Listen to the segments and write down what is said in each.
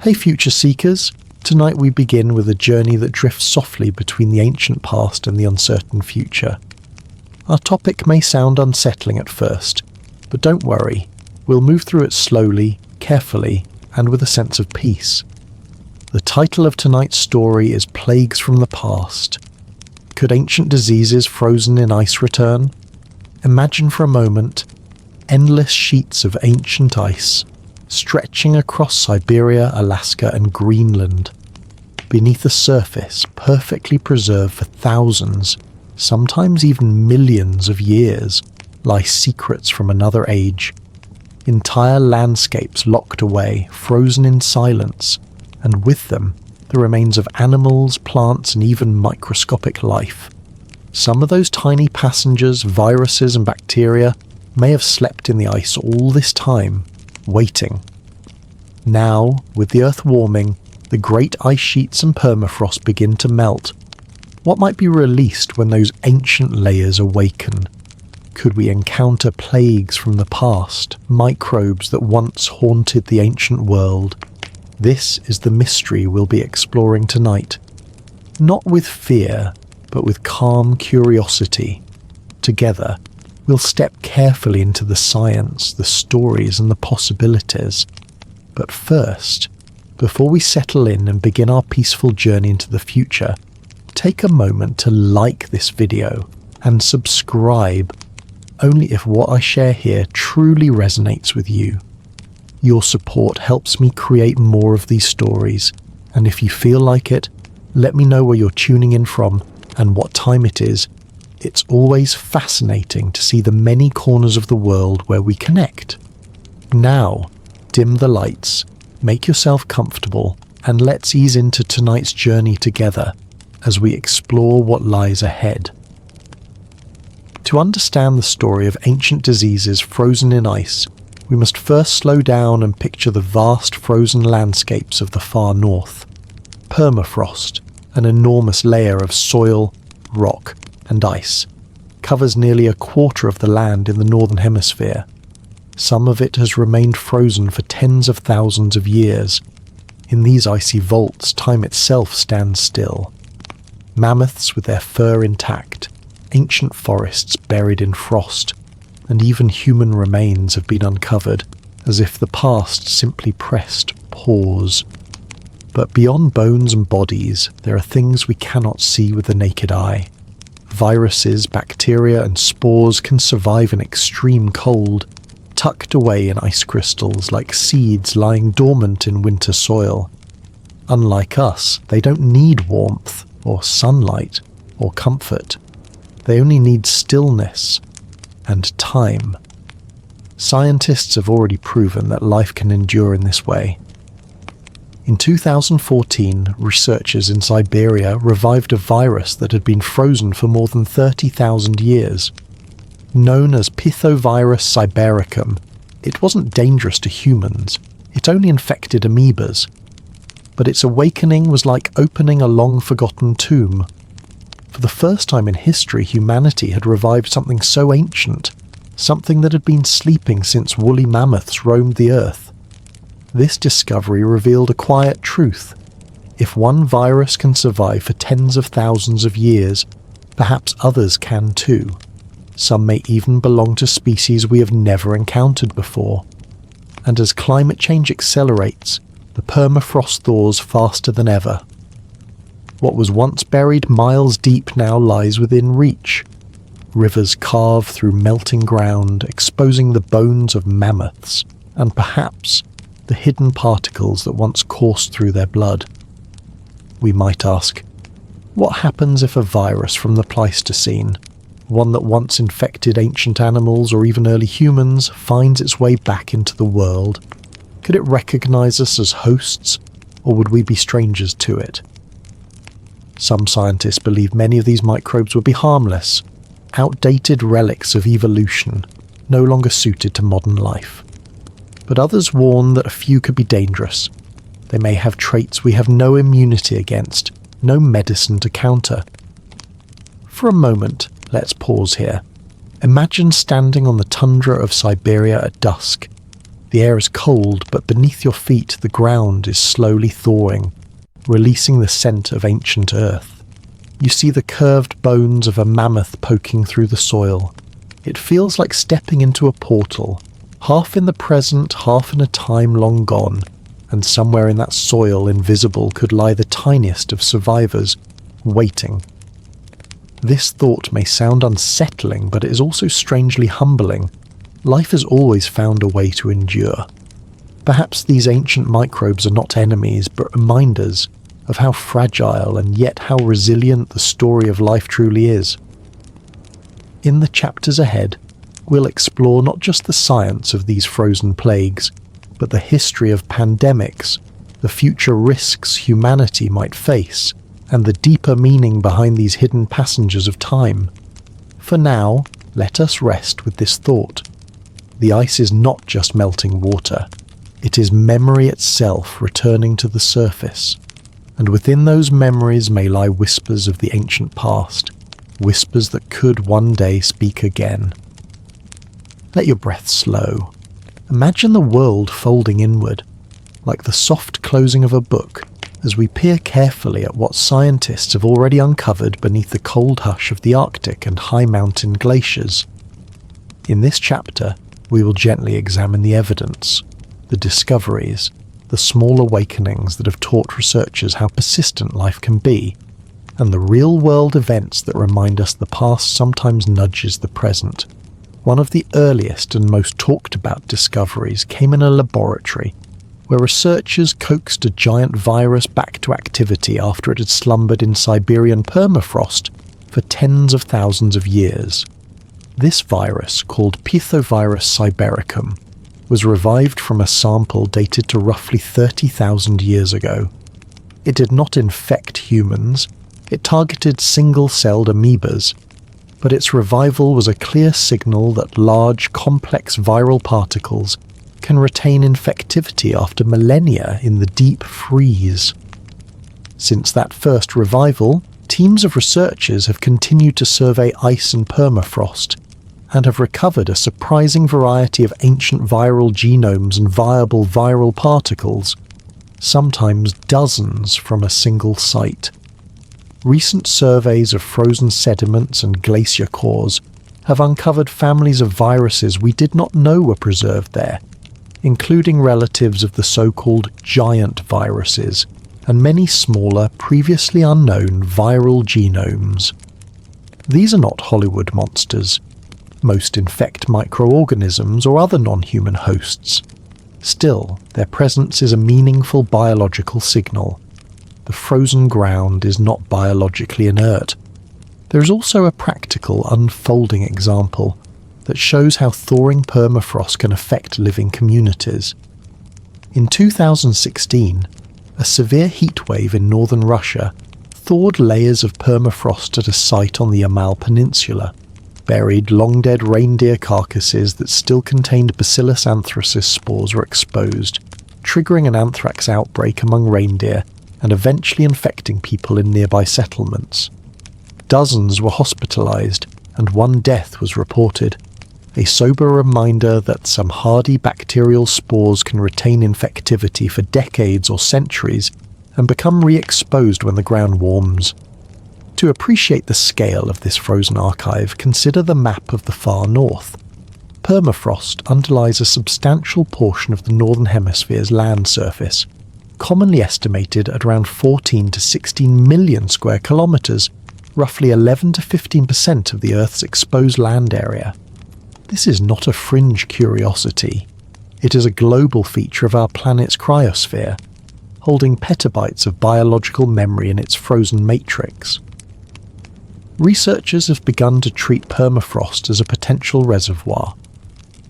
Hey future seekers, tonight we begin with a journey that drifts softly between the ancient past and the uncertain future. Our topic may sound unsettling at first, but don't worry, we'll move through it slowly, carefully, and with a sense of peace. The title of tonight's story is Plagues from the Past. Could ancient diseases frozen in ice return? Imagine for a moment endless sheets of ancient ice stretching across Siberia, Alaska, and Greenland. Beneath the surface, perfectly preserved for thousands, sometimes even millions of years, lie secrets from another age. Entire landscapes locked away, frozen in silence, and with them, the remains of animals, plants, and even microscopic life. Some of those tiny passengers, viruses, and bacteria may have slept in the ice all this time, waiting. Now, with the Earth warming, the great ice sheets and permafrost begin to melt. What might be released when those ancient layers awaken? Could we encounter plagues from the past, microbes that once haunted the ancient world? This is the mystery we'll be exploring tonight. Not with fear, but with calm curiosity. Together, we'll step carefully into the science, the stories, and the possibilities. But first, before we settle in and begin our peaceful journey into the future, take a moment to like this video and subscribe, only if what I share here truly resonates with you. Your support helps me create more of these stories, and if you feel like it, let me know where you're tuning in from and what time it is. It's always fascinating to see the many corners of the world where we connect. Now, dim the lights, make yourself comfortable, and let's ease into tonight's journey together as we explore what lies ahead. To understand the story of ancient diseases frozen in ice, we must first slow down and picture the vast frozen landscapes of the far north. Permafrost, an enormous layer of soil, rock, and ice, covers nearly a quarter of the land in the northern hemisphere. Some of it has remained frozen for tens of thousands of years. In these icy vaults, time itself stands still. Mammoths with their fur intact, ancient forests buried in frost, and even human remains have been uncovered, as if the past simply pressed pause. But beyond bones and bodies, there are things we cannot see with the naked eye. Viruses, bacteria, and spores can survive in extreme cold, tucked away in ice crystals like seeds lying dormant in winter soil. Unlike us, they don't need warmth, or sunlight, or comfort. They only need stillness and time. Scientists have already proven that life can endure in this way. In 2014, researchers in Siberia revived a virus that had been frozen for more than 30,000 years. Known as Pithovirus sibericum, it wasn't dangerous to humans, it only infected amoebas. But its awakening was like opening a long-forgotten tomb. For the first time in history, humanity had revived something so ancient, something that had been sleeping since woolly mammoths roamed the earth. This discovery revealed a quiet truth. If one virus can survive for tens of thousands of years, perhaps others can too. Some may even belong to species we have never encountered before. And as climate change accelerates, the permafrost thaws faster than ever. What was once buried miles deep now lies within reach. Rivers carve through melting ground, exposing the bones of mammoths, and perhaps the hidden particles that once coursed through their blood. We might ask, what happens if a virus from the Pleistocene, one that once infected ancient animals or even early humans, finds its way back into the world? Could it recognize us as hosts, or would we be strangers to it? Some scientists believe many of these microbes would be harmless, outdated relics of evolution, no longer suited to modern life. But others warn that a few could be dangerous. They may have traits we have no immunity against, no medicine to counter. For a moment, let's pause here. Imagine standing on the tundra of Siberia at dusk. The air is cold, but beneath your feet the ground is slowly thawing, releasing the scent of ancient earth. You see the curved bones of a mammoth poking through the soil. It feels like stepping into a portal, half in the present, half in a time long gone, and somewhere in that soil invisible could lie the tiniest of survivors, waiting. This thought may sound unsettling, but it is also strangely humbling. Life has always found a way to endure. Perhaps these ancient microbes are not enemies, but reminders of how fragile and yet how resilient the story of life truly is. In the chapters ahead, we'll explore not just the science of these frozen plagues, but the history of pandemics, the future risks humanity might face, and the deeper meaning behind these hidden passengers of time. For now, let us rest with this thought. The ice is not just melting water, it is memory itself returning to the surface, and within those memories may lie whispers of the ancient past, whispers that could one day speak again. Let your breath slow. Imagine the world folding inward, like the soft closing of a book, as we peer carefully at what scientists have already uncovered beneath the cold hush of the Arctic and high mountain glaciers. In this chapter, we will gently examine the evidence, the discoveries, the small awakenings that have taught researchers how persistent life can be, and the real-world events that remind us the past sometimes nudges the present. One of the earliest and most talked-about discoveries came in a laboratory, where researchers coaxed a giant virus back to activity after it had slumbered in Siberian permafrost for tens of thousands of years. This virus, called Pithovirus sibericum, was revived from a sample dated to roughly 30,000 years ago. It did not infect humans, it targeted single-celled amoebas, but its revival was a clear signal that large, complex viral particles can retain infectivity after millennia in the deep freeze. Since that first revival, teams of researchers have continued to survey ice and permafrost, and have recovered a surprising variety of ancient viral genomes and viable viral particles, sometimes dozens from a single site. Recent surveys of frozen sediments and glacier cores have uncovered families of viruses we did not know were preserved there, including relatives of the so-called giant viruses, and many smaller, previously unknown viral genomes. These are not Hollywood monsters. Most infect microorganisms or other non-human hosts. Still, their presence is a meaningful biological signal. The frozen ground is not biologically inert. There is also a practical, unfolding example that shows how thawing permafrost can affect living communities. In 2016, a severe heatwave in northern Russia thawed layers of permafrost at a site on the Yamal Peninsula. Buried, long-dead reindeer carcasses that still contained Bacillus anthracis spores were exposed, triggering an anthrax outbreak among reindeer and eventually infecting people in nearby settlements. Dozens were hospitalized, and one death was reported, a sober reminder that some hardy bacterial spores can retain infectivity for decades or centuries and become re-exposed when the ground warms. To appreciate the scale of this frozen archive, consider the map of the far north. Permafrost underlies a substantial portion of the northern hemisphere's land surface, commonly estimated at around 14 to 16 million square kilometres, roughly 11 to 15% of the Earth's exposed land area. This is not a fringe curiosity. It is a global feature of our planet's cryosphere, holding petabytes of biological memory in its frozen matrix. Researchers have begun to treat permafrost as a potential reservoir,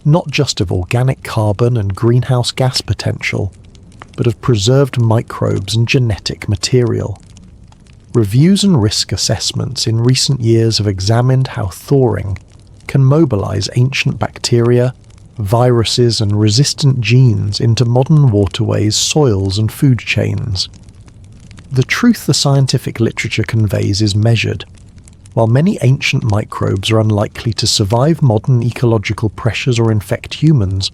not just of organic carbon and greenhouse gas potential, but of preserved microbes and genetic material. Reviews and risk assessments in recent years have examined how thawing can mobilize ancient bacteria, viruses and resistant genes into modern waterways, soils and food chains. The truth the scientific literature conveys is measured. While many ancient microbes are unlikely to survive modern ecological pressures or infect humans,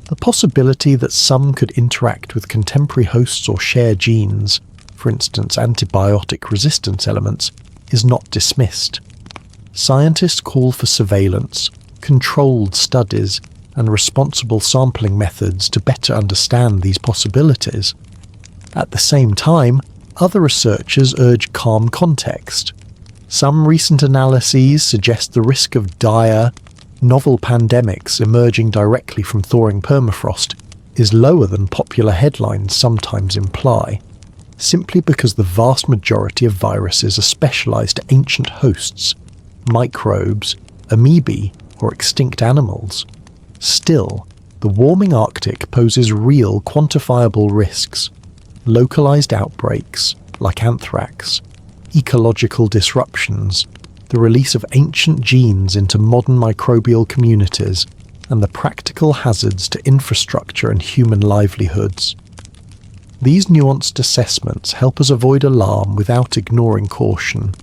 The possibility that some could interact with contemporary hosts or share genes, for instance antibiotic resistance elements, is not dismissed. Scientists call for surveillance, controlled studies, and responsible sampling methods to better understand these possibilities. At the same time, other researchers urge calm context. Some recent analyses suggest the risk of dire, novel pandemics emerging directly from thawing permafrost is lower than popular headlines sometimes imply, simply because the vast majority of viruses are specialised to ancient hosts, microbes, amoebae, or extinct animals. Still, the warming Arctic poses real quantifiable risks: localised outbreaks, like anthrax, ecological disruptions, the release of ancient genes into modern microbial communities, and the practical hazards to infrastructure and human livelihoods. These nuanced assessments help us avoid alarm without ignoring caution.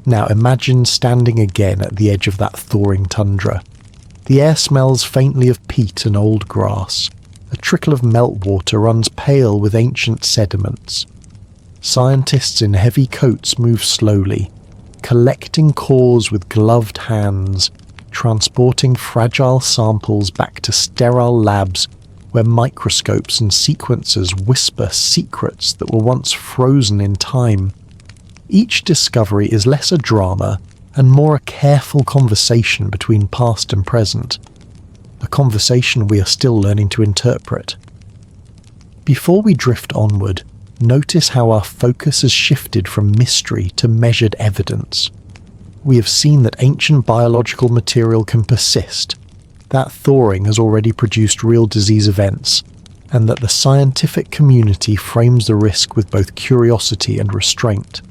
Now imagine standing again at the edge of that thawing tundra. The air smells faintly of peat and old grass. A trickle of meltwater runs pale with ancient sediments. Scientists in heavy coats move slowly, collecting cores with gloved hands, transporting fragile samples back to sterile labs where microscopes and sequencers whisper secrets that were once frozen in time. Each discovery is less a drama and more a careful conversation between past and present, a conversation we are still learning to interpret. Before we drift onward, notice how our focus has shifted from mystery to measured evidence. We have seen that ancient biological material can persist, that thawing has already produced real disease events, and that the scientific community frames the risk with both curiosity and restraint.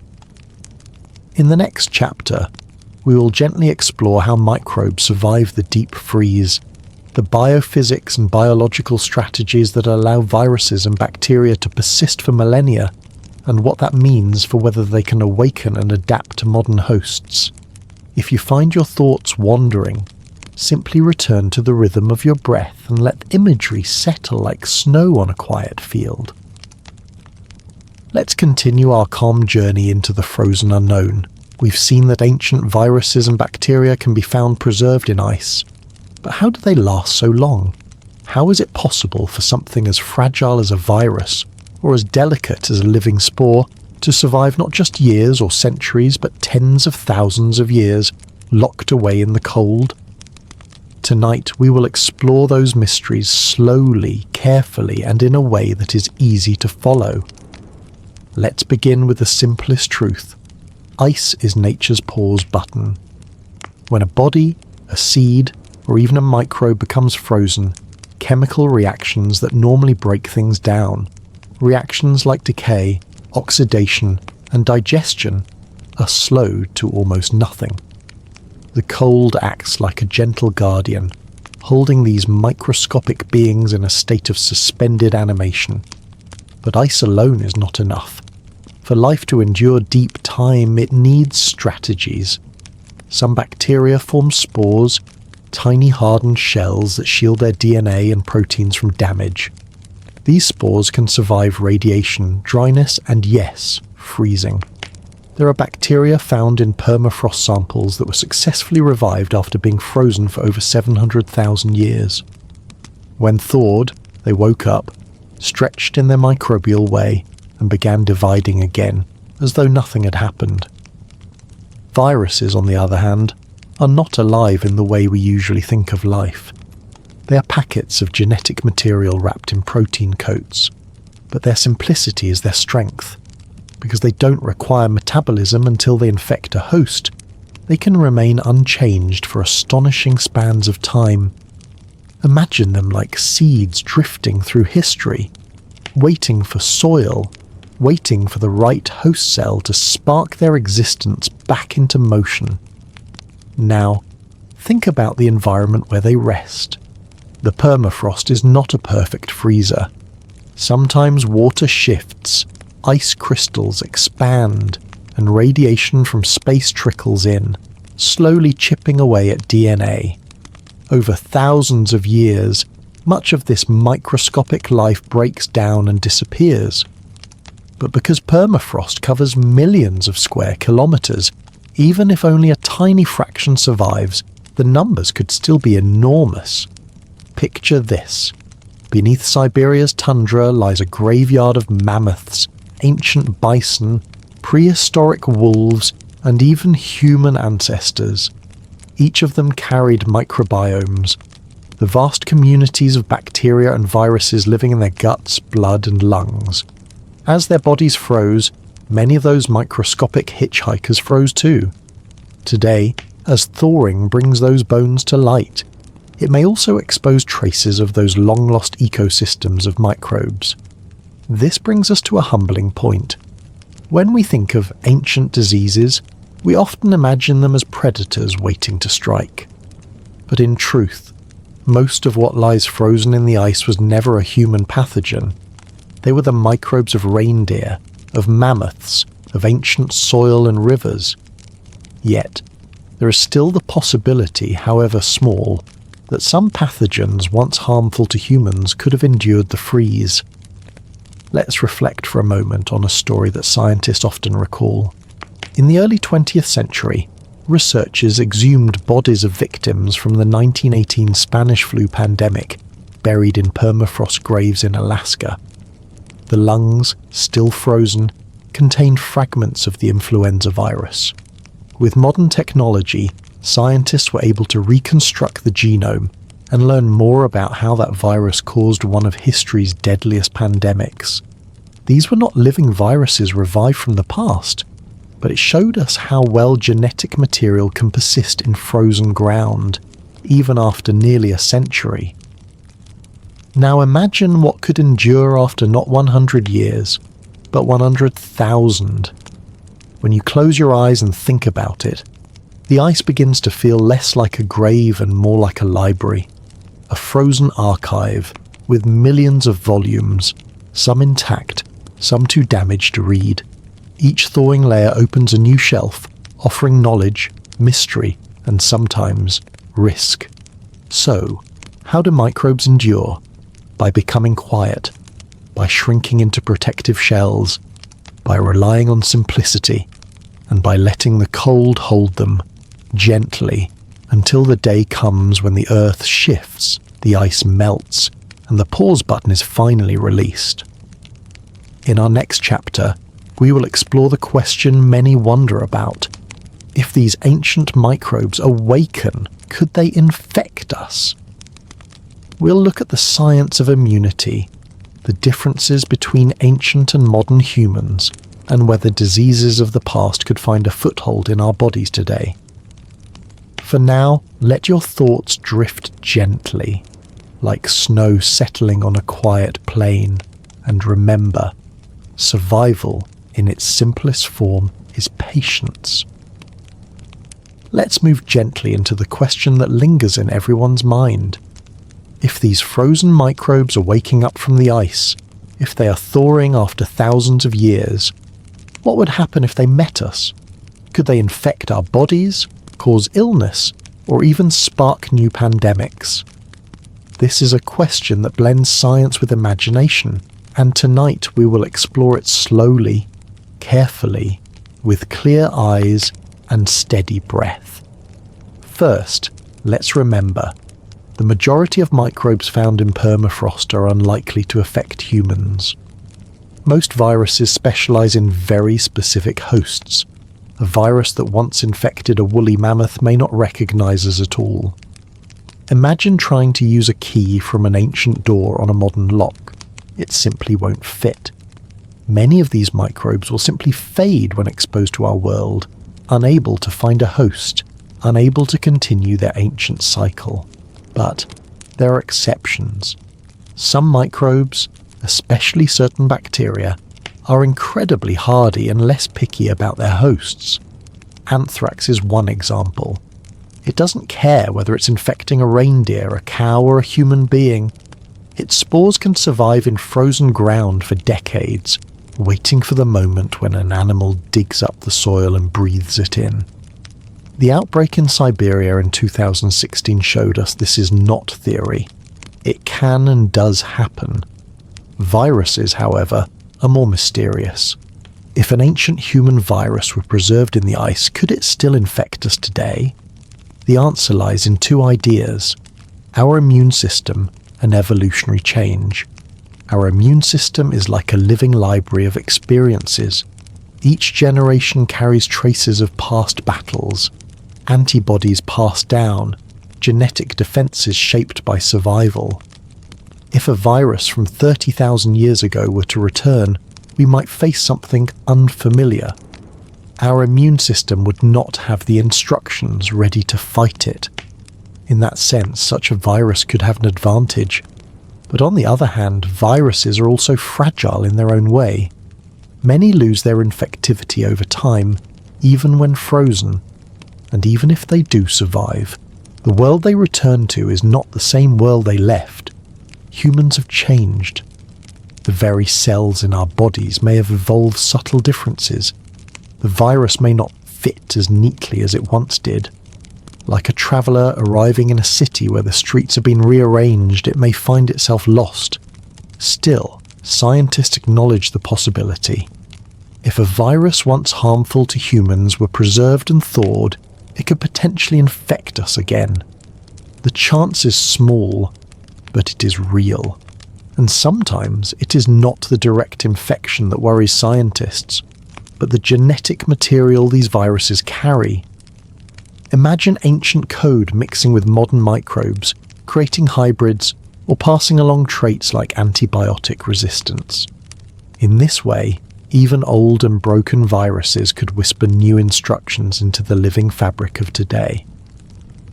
In the next chapter, we will gently explore how microbes survive the deep freeze, the biophysics and biological strategies that allow viruses and bacteria to persist for millennia, and what that means for whether they can awaken and adapt to modern hosts. If you find your thoughts wandering, simply return to the rhythm of your breath and let imagery settle like snow on a quiet field. Let's continue our calm journey into the frozen unknown. We've seen that ancient viruses and bacteria can be found preserved in ice. But how do they last so long? How is it possible for something as fragile as a virus, or as delicate as a living spore, to survive not just years or centuries, but tens of thousands of years, locked away in the cold? Tonight we will explore those mysteries slowly, carefully, and in a way that is easy to follow. Let's begin with the simplest truth. Ice is nature's pause button. When a body, a seed, or even a microbe becomes frozen, chemical reactions that normally break things down, reactions like decay, oxidation, and digestion, are slowed to almost nothing. The cold acts like a gentle guardian, holding these microscopic beings in a state of suspended animation. But ice alone is not enough. For life to endure deep time, it needs strategies. Some bacteria form spores, tiny hardened shells that shield their DNA and proteins from damage. These spores can survive radiation, dryness, and yes, freezing. There are bacteria found in permafrost samples that were successfully revived after being frozen for over 700,000 years. When thawed, they woke up, stretched in their microbial way, and began dividing again, as though nothing had happened. Viruses, on the other hand, are not alive in the way we usually think of life. They are packets of genetic material wrapped in protein coats, but their simplicity is their strength. Because they don't require metabolism until they infect a host, they can remain unchanged for astonishing spans of time. Imagine them like seeds drifting through history, waiting for soil, waiting for the right host cell to spark their existence back into motion. Now, think about the environment where they rest. The permafrost is not a perfect freezer. Sometimes water shifts, ice crystals expand, and radiation from space trickles in, slowly chipping away at DNA. Over thousands of years, much of this microscopic life breaks down and disappears. But because permafrost covers millions of square kilometres, even if only a tiny fraction survives, the numbers could still be enormous. Picture this. Beneath Siberia's tundra lies a graveyard of mammoths, ancient bison, prehistoric wolves, and even human ancestors. Each of them carried microbiomes, the vast communities of bacteria and viruses living in their guts, blood, and lungs. As their bodies froze, many of those microscopic hitchhikers froze too. Today, as thawing brings those bones to light, it may also expose traces of those long-lost ecosystems of microbes. This brings us to a humbling point. When we think of ancient diseases, we often imagine them as predators waiting to strike. But in truth, most of what lies frozen in the ice was never a human pathogen. They were the microbes of reindeer, of mammoths, of ancient soil and rivers. Yet, there is still the possibility, however small, that some pathogens once harmful to humans could have endured the freeze. Let's reflect for a moment on a story that scientists often recall. In the early 20th century, researchers exhumed bodies of victims from the 1918 Spanish flu pandemic, buried in permafrost graves in Alaska. The lungs, still frozen, contained fragments of the influenza virus. With modern technology, scientists were able to reconstruct the genome and learn more about how that virus caused one of history's deadliest pandemics. These were not living viruses revived from the past, but it showed us how well genetic material can persist in frozen ground, even after nearly a century. Now imagine what could endure after not 100 years, but 100,000. When you close your eyes and think about it, the ice begins to feel less like a grave and more like a library, a frozen archive with millions of volumes, some intact, some too damaged to read. Each thawing layer opens a new shelf, offering knowledge, mystery, and sometimes risk. So, how do microbes endure? By becoming quiet, by shrinking into protective shells, by relying on simplicity, and by letting the cold hold them, gently, until the day comes when the earth shifts, the ice melts, and the pause button is finally released. In our next chapter, we will explore the question many wonder about. If these ancient microbes awaken, could they infect us? We'll look at the science of immunity, the differences between ancient and modern humans, and whether diseases of the past could find a foothold in our bodies today. For now, let your thoughts drift gently, like snow settling on a quiet plain, and remember, survival in its simplest form is patience. Let's move gently into the question that lingers in everyone's mind. If these frozen microbes are waking up from the ice, if they are thawing after thousands of years, what would happen if they met us? Could they infect our bodies, cause illness, or even spark new pandemics? This is a question that blends science with imagination, and tonight we will explore it slowly, carefully, with clear eyes and steady breath. First, let's remember, the majority of microbes found in permafrost are unlikely to affect humans. Most viruses specialize in very specific hosts. A virus that once infected a woolly mammoth may not recognize us at all. Imagine trying to use a key from an ancient door on a modern lock. It simply won't fit. Many of these microbes will simply fade when exposed to our world, unable to find a host, unable to continue their ancient cycle. But there are exceptions. Some microbes, especially certain bacteria, are incredibly hardy and less picky about their hosts. Anthrax is one example. It doesn't care whether it's infecting a reindeer, a cow, or a human being. Its spores can survive in frozen ground for decades, waiting for the moment when an animal digs up the soil and breathes it in. The outbreak in Siberia in 2016 showed us this is not theory. It can and does happen. Viruses, however, are more mysterious. If an ancient human virus were preserved in the ice, could it still infect us today? The answer lies in two ideas: our immune system and evolutionary change. Our immune system is like a living library of experiences. Each generation carries traces of past battles, antibodies passed down, genetic defenses shaped by survival. If a virus from 30,000 years ago were to return, we might face something unfamiliar. Our immune system would not have the instructions ready to fight it. In that sense, such a virus could have an advantage. But on the other hand, viruses are also fragile in their own way. Many lose their infectivity over time, even when frozen. And even if they do survive, the world they return to is not the same world they left. Humans have changed. The very cells in our bodies may have evolved subtle differences. The virus may not fit as neatly as it once did. Like a traveller arriving in a city where the streets have been rearranged, it may find itself lost. Still, scientists acknowledge the possibility. If a virus once harmful to humans were preserved and thawed, it could potentially infect us again. The chance is small, but it is real. And sometimes it is not the direct infection that worries scientists, but the genetic material these viruses carry. Imagine ancient code mixing with modern microbes, creating hybrids, or passing along traits like antibiotic resistance. In this way, even old and broken viruses could whisper new instructions into the living fabric of today.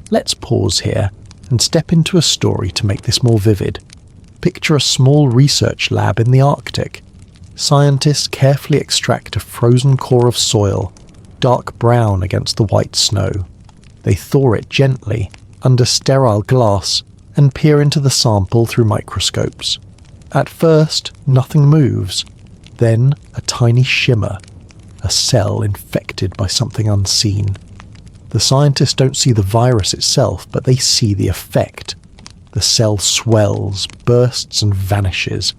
Let's pause here and step into a story to make this more vivid. Picture a small research lab in the Arctic. Scientists carefully extract a frozen core of soil, dark brown against the white snow. They thaw it gently, under sterile glass, and peer into the sample through microscopes. At first, nothing moves. Then, a tiny shimmer, a cell infected by something unseen. The scientists don't see the virus itself, but they see the effect. The cell swells, bursts, and vanishes.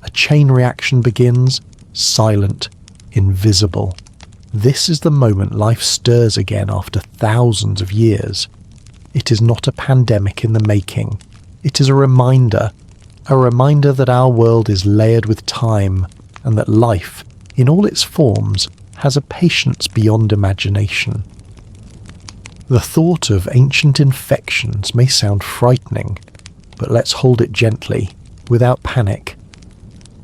A chain reaction begins, silent, invisible. This is the moment life stirs again after thousands of years. It is not a pandemic in the making. It is a reminder that our world is layered with time, and that life, in all its forms, has a patience beyond imagination. The thought of ancient infections may sound frightening, but let's hold it gently, without panic.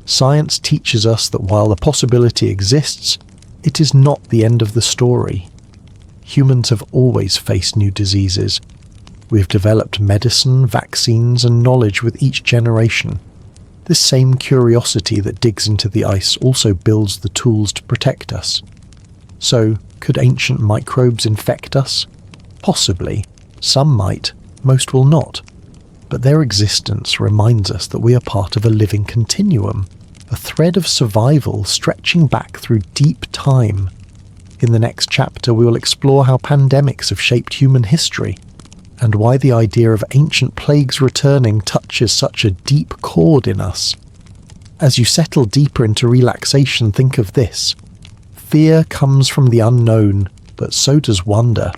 Science teaches us that while the possibility exists, it is not the end of the story. Humans have always faced new diseases. We have developed medicine, vaccines, and knowledge with each generation. This same curiosity that digs into the ice also builds the tools to protect us. So, could ancient microbes infect us? Possibly. Some might, most will not. But their existence reminds us that we are part of a living continuum, a thread of survival stretching back through deep time. In the next chapter, we will explore how pandemics have shaped human history, and why the idea of ancient plagues returning touches such a deep chord in us. As you settle deeper into relaxation, think of this. Fear comes from the unknown, but so does wonder.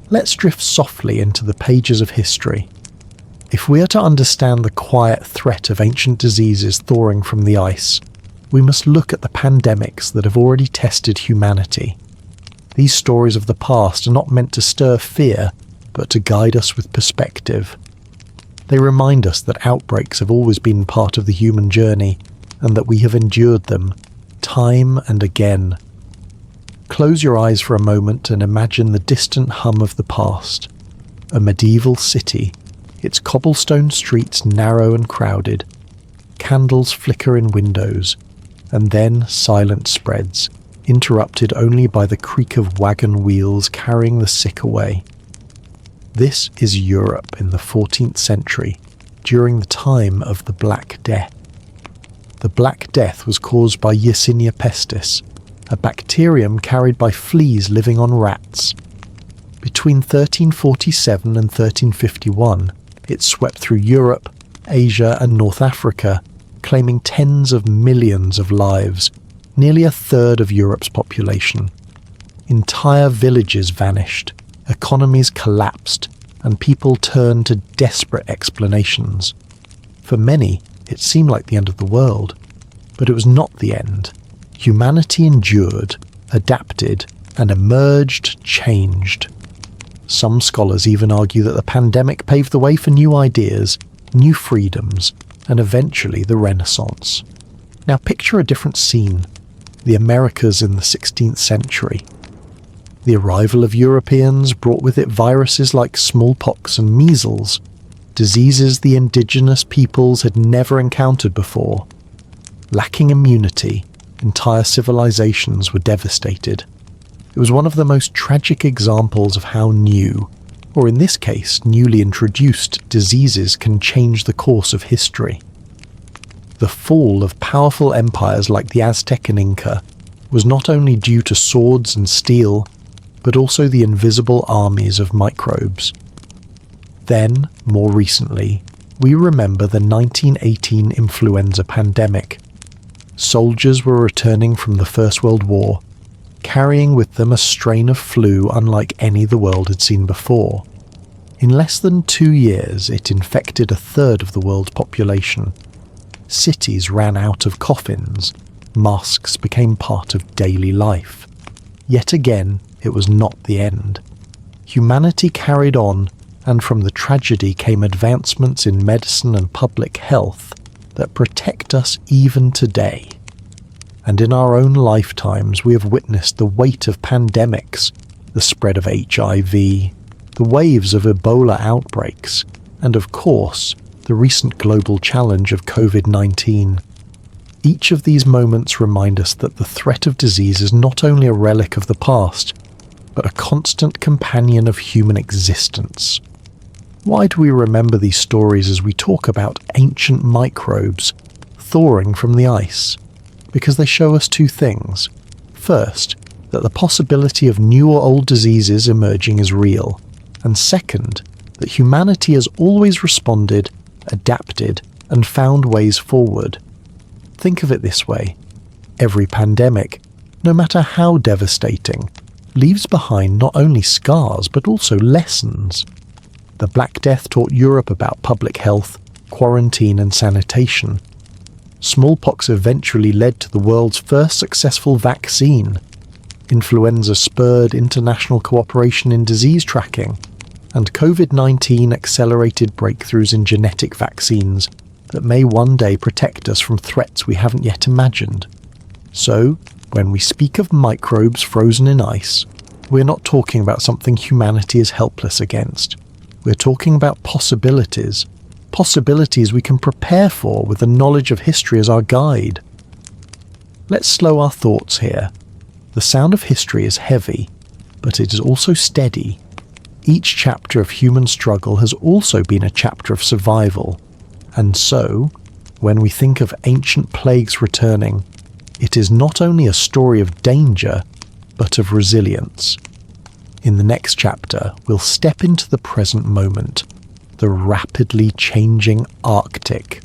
Let's drift softly into the pages of history. If we are to understand the quiet threat of ancient diseases thawing from the ice, we must look at the pandemics that have already tested humanity. These stories of the past are not meant to stir fear, but to guide us with perspective. They remind us that outbreaks have always been part of the human journey, and that we have endured them, time and again. Close your eyes for a moment and imagine the distant hum of the past. A medieval city, its cobblestone streets narrow and crowded. Candles flicker in windows, and then silence spreads, interrupted only by the creak of wagon wheels carrying the sick away. This is Europe in the 14th century, during the time of the Black Death. The Black Death was caused by Yersinia pestis, a bacterium carried by fleas living on rats. Between 1347 and 1351, It swept through Europe, Asia and North Africa, claiming tens of millions of lives, nearly a third of Europe's population. Entire villages vanished, economies collapsed, and people turned to desperate explanations. For many, it seemed like the end of the world, but it was not the end. Humanity endured, adapted, and emerged changed. Some scholars even argue that the pandemic paved the way for new ideas, new freedoms, and eventually the Renaissance. Now picture a different scene, the Americas in the 16th century. The arrival of Europeans brought with it viruses like smallpox and measles, diseases the indigenous peoples had never encountered before. Lacking immunity, entire civilizations were devastated. It was one of the most tragic examples of how new, or in this case newly introduced, diseases can change the course of history. The fall of powerful empires like the Aztec and Inca was not only due to swords and steel, but also the invisible armies of microbes. Then, more recently, we remember the 1918 influenza pandemic. Soldiers were returning from the First World War, carrying with them a strain of flu unlike any the world had seen before. In less than 2 years, it infected a third of the world's population. Cities ran out of coffins. Masks became part of daily life. Yet again, it was not the end. Humanity carried on, and from the tragedy came advancements in medicine and public health that protect us even today. And in our own lifetimes we have witnessed the weight of pandemics, the spread of HIV, the waves of Ebola outbreaks, and of course, the recent global challenge of COVID-19. Each of these moments remind us that the threat of disease is not only a relic of the past, but a constant companion of human existence. Why do we remember these stories as we talk about ancient microbes thawing from the ice? Because they show us two things. First, that the possibility of new or old diseases emerging is real, and second, that humanity has always responded, adapted, and found ways forward. Think of it this way. Every pandemic, no matter how devastating, leaves behind not only scars but also lessons. The Black Death taught Europe about public health, quarantine and sanitation. Smallpox eventually led to the world's first successful vaccine. Influenza spurred international cooperation in disease tracking, and COVID-19 accelerated breakthroughs in genetic vaccines that may one day protect us from threats we haven't yet imagined. So, when we speak of microbes frozen in ice, we're not talking about something humanity is helpless against. We're talking about possibilities we can prepare for with the knowledge of history as our guide. Let's slow our thoughts here. The sound of history is heavy, but it is also steady. Each chapter of human struggle has also been a chapter of survival. And so, when we think of ancient plagues returning, it is not only a story of danger, but of resilience. In the next chapter, we'll step into the present moment, the rapidly changing Arctic.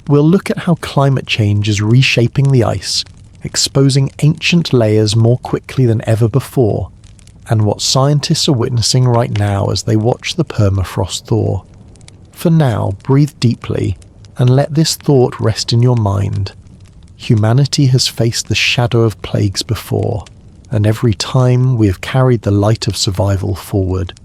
We'll look at how climate change is reshaping the ice, exposing ancient layers more quickly than ever before, and what scientists are witnessing right now as they watch the permafrost thaw. For now, breathe deeply and let this thought rest in your mind. Humanity has faced the shadow of plagues before, and every time we have carried the light of survival forward.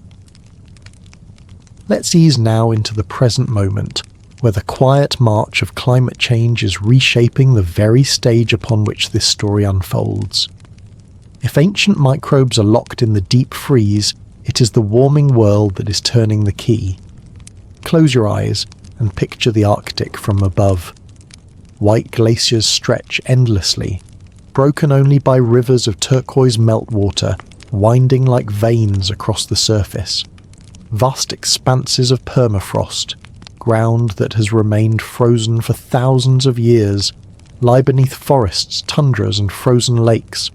Let's ease now into the present moment, where the quiet march of climate change is reshaping the very stage upon which this story unfolds. If ancient microbes are locked in the deep freeze, it is the warming world that is turning the key. Close your eyes and picture the Arctic from above. White glaciers stretch endlessly, broken only by rivers of turquoise meltwater winding like veins across the surface. Vast expanses of permafrost, ground that has remained frozen for thousands of years, lie beneath forests, tundras and frozen lakes.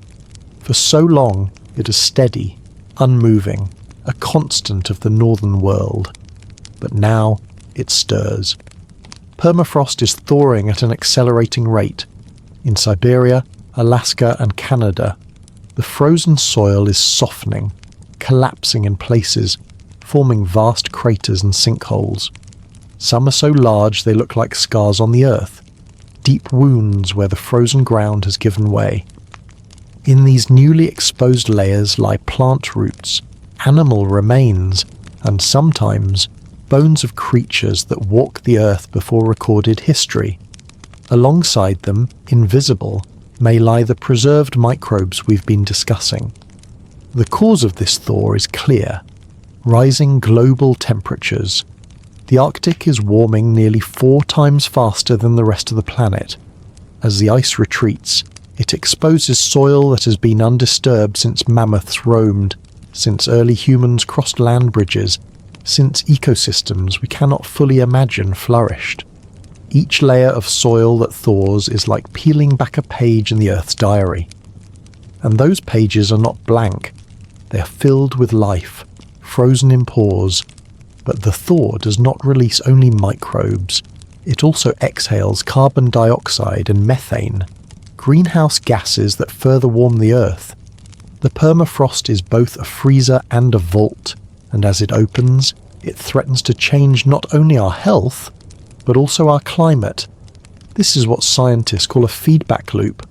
For so long it is steady, unmoving, a constant of the northern world. but now it stirs. Permafrost is thawing at an accelerating rate. In Siberia, Alaska and Canada, the frozen soil is softening, collapsing in places, forming vast craters and sinkholes. Some are so large they look like scars on the earth, deep wounds where the frozen ground has given way. In these newly exposed layers lie plant roots, animal remains, and sometimes bones of creatures that walked the earth before recorded history. Alongside them, invisible, may lie the preserved microbes we've been discussing. The cause of this thaw is clear: rising global temperatures. The Arctic is warming nearly 4 times faster than the rest of the planet. As the ice retreats, it exposes soil that has been undisturbed since mammoths roamed, since early humans crossed land bridges, since ecosystems we cannot fully imagine flourished. Each layer of soil that thaws is like peeling back a page in the Earth's diary. And those pages are not blank. They are filled with life, frozen in pores. But the thaw does not release only microbes. It also exhales carbon dioxide and methane, greenhouse gases that further warm the Earth. The permafrost is both a freezer and a vault, and as it opens, it threatens to change not only our health, but also our climate. This is what scientists call a feedback loop.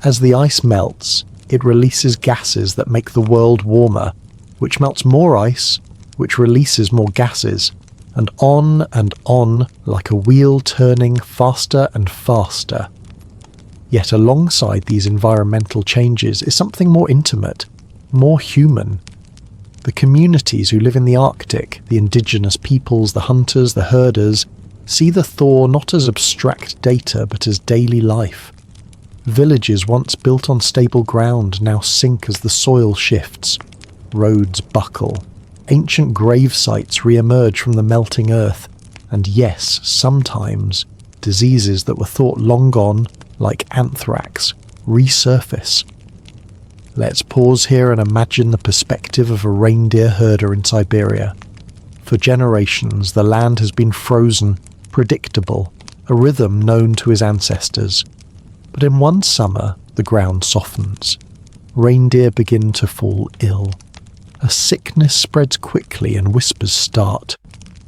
As the ice melts, it releases gases that make the world warmer, which melts more ice, which releases more gases, and on like a wheel turning faster and faster. Yet alongside these environmental changes is something more intimate, more human. The communities who live in the Arctic, the indigenous peoples, the hunters, the herders, see the thaw not as abstract data but as daily life. Villages once built on stable ground now sink as the soil shifts. Roads buckle. Ancient grave sites re-emerge from the melting earth, and yes, sometimes, diseases that were thought long gone, like anthrax, resurface. Let's pause here and imagine the perspective of a reindeer herder in Siberia. For generations, the land has been frozen, predictable, a rhythm known to his ancestors. But in one summer, the ground softens. Reindeer begin to fall ill. A sickness spreads quickly and whispers start.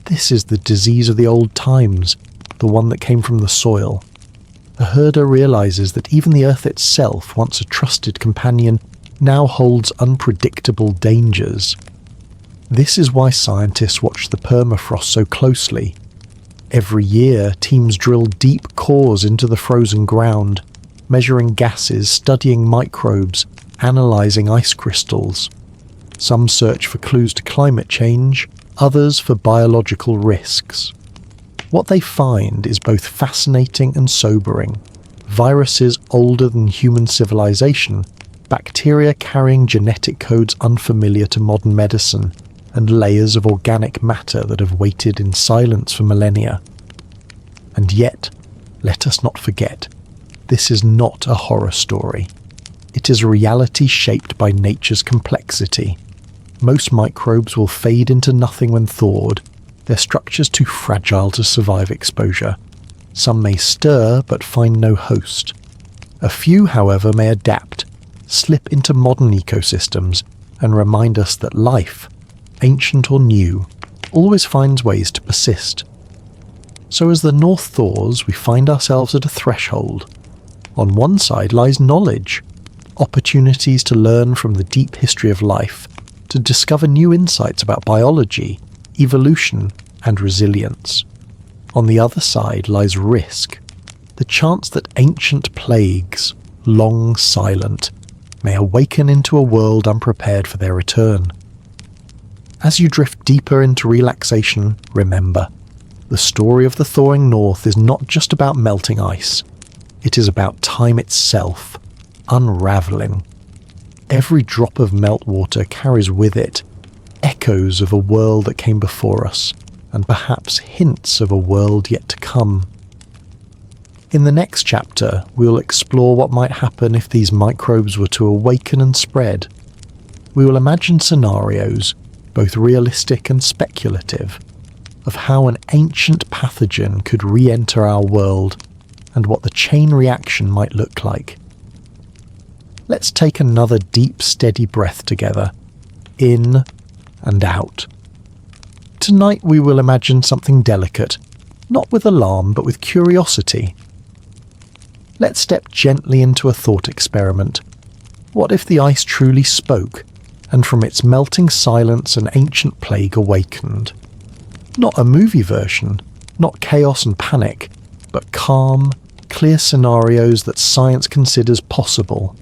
This is the disease of the old times, the one that came from the soil. The herder realizes that even the earth itself, once a trusted companion, now holds unpredictable dangers. This is why scientists watch the permafrost so closely. Every year, teams drill deep cores into the frozen ground, measuring gases, studying microbes, analyzing ice crystals. Some search for clues to climate change, others for biological risks. What they find is both fascinating and sobering. Viruses older than human civilization, bacteria carrying genetic codes unfamiliar to modern medicine, and layers of organic matter that have waited in silence for millennia. And yet, let us not forget, this is not a horror story. It is a reality shaped by nature's complexity. Most microbes will fade into nothing when thawed, their structures too fragile to survive exposure. Some may stir but find no host. A few, however, may adapt, slip into modern ecosystems, and remind us that life, ancient or new, always finds ways to persist. So as the north thaws, we find ourselves at a threshold. On one side lies knowledge, opportunities to learn from the deep history of life, to discover new insights about biology, evolution, and resilience. On the other side lies risk, the chance that ancient plagues, long silent, may awaken into a world unprepared for their return. As you drift deeper into relaxation, remember, the story of the thawing north is not just about melting ice. It is about time itself, unravelling. Every drop of meltwater carries with it echoes of a world that came before us, and perhaps hints of a world yet to come. In the next chapter, we will explore what might happen if these microbes were to awaken and spread. We will imagine scenarios, both realistic and speculative. of how an ancient pathogen could re-enter our world and what the chain reaction might look like. Let's take another deep, steady breath together, in and out. Tonight we will imagine something delicate, not with alarm but with curiosity. Let's step gently into a thought experiment. What if the ice truly spoke, and from its melting silence an ancient plague awakened? Not a movie version, not chaos and panic, but calm, clear scenarios that science considers possible.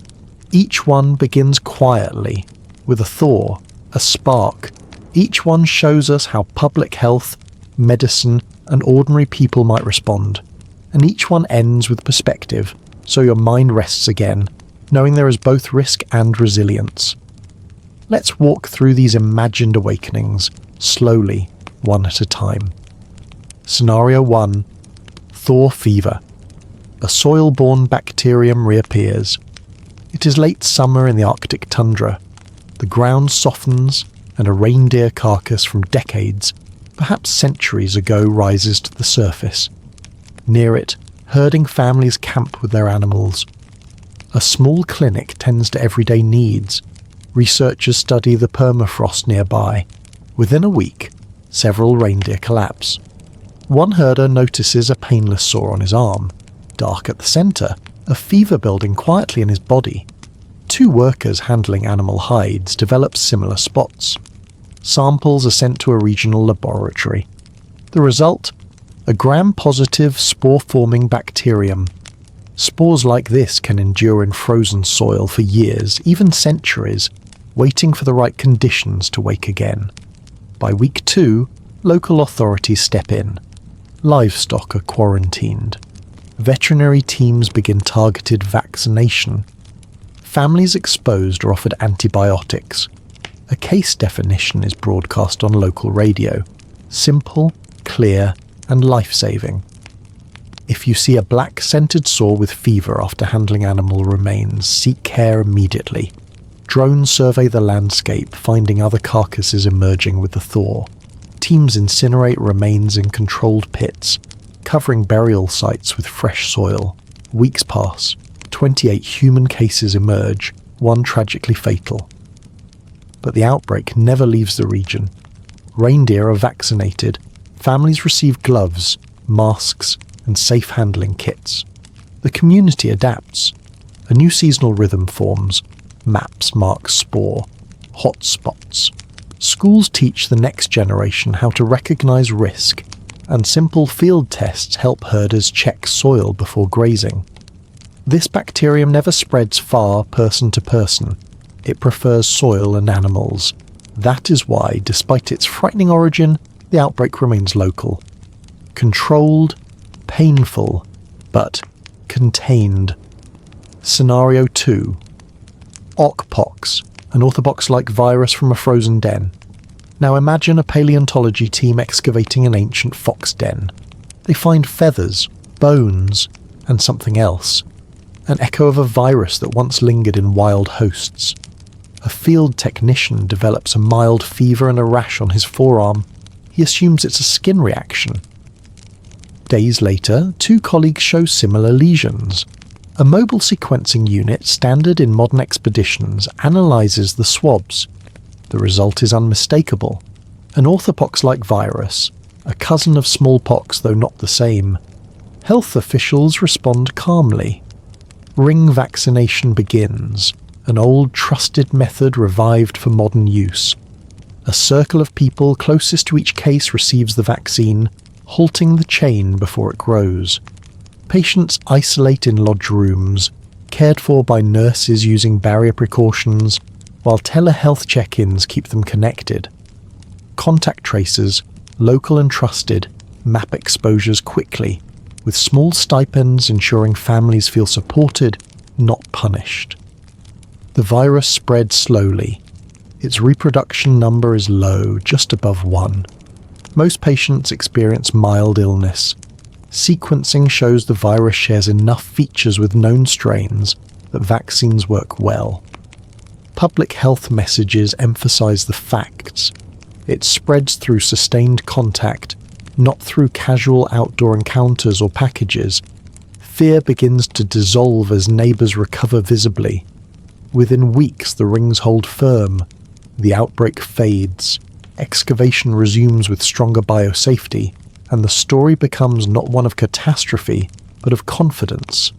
Each one begins quietly, with a thaw, a spark. Each one shows us how public health, medicine, and ordinary people might respond. And each one ends with perspective, so your mind rests again, knowing there is both risk and resilience. Let's walk through these imagined awakenings, slowly, one at a time. Scenario 1. Thaw fever. A soil-borne bacterium reappears. It is late summer in the Arctic tundra. The ground softens, and a reindeer carcass from decades, perhaps centuries ago, rises to the surface. Near it, herding families camp with their animals. A small clinic tends to everyday needs. Researchers study the permafrost nearby. Within a week, several reindeer collapse. One herder notices a painless sore on his arm. Dark at the centre, a fever building quietly in his body. 2 workers handling animal hides develop similar spots. Samples are sent to a regional laboratory. The result? A gram-positive spore-forming bacterium. Spores like this can endure in frozen soil for years, even centuries, waiting for the right conditions to wake again. By week 2, local authorities step in. Livestock are quarantined. Veterinary teams begin targeted vaccination. Families exposed are offered antibiotics. A case definition is broadcast on local radio. Simple, clear, and life-saving. If you see a black scented sore with fever after handling animal remains, seek care immediately. Drones survey the landscape, finding other carcasses emerging with the thaw. Teams incinerate remains in controlled pits, covering burial sites with fresh soil. Weeks pass. 28 human cases emerge, one tragically fatal. But the outbreak never leaves the region. Reindeer are vaccinated. Families receive gloves, masks, and safe handling kits. The community adapts. A new seasonal rhythm forms. Maps mark spore. Hotspots. Schools teach the next generation how to recognize risk, and simple field tests help herders check soil before grazing. This bacterium never spreads far person to person. It prefers soil and animals. That is why, despite its frightening origin, the outbreak remains local. Controlled, painful, but contained. Scenario 2. Ockpox, an orthopox-like virus from a frozen den. Now imagine a paleontology team excavating an ancient fox den. They find feathers, bones, and something else. An echo of a virus that once lingered in wild hosts. A field technician develops a mild fever and a rash on his forearm. He assumes it's a skin reaction. Days later, 2 colleagues show similar lesions. A mobile sequencing unit, standard in modern expeditions, analyzes the swabs. The result is unmistakable. An orthopox-like virus, a cousin of smallpox though not the same. Health officials respond calmly. Ring vaccination begins, an old trusted method revived for modern use. A circle of people closest to each case receives the vaccine, halting the chain before it grows. Patients isolate in lodge rooms, cared for by nurses using barrier precautions, while telehealth check-ins keep them connected. Contact tracers, local and trusted, map exposures quickly, with small stipends ensuring families feel supported, not punished. The virus spreads slowly. Its reproduction number is low, just above 1. Most patients experience mild illness. Sequencing shows the virus shares enough features with known strains that vaccines work well. Public health messages emphasize the facts. It spreads through sustained contact, not through casual outdoor encounters or packages. Fear begins to dissolve as neighbours recover visibly. Within weeks the rings hold firm, the outbreak fades, excavation resumes with stronger biosafety, and the story becomes not one of catastrophe, but of confidence,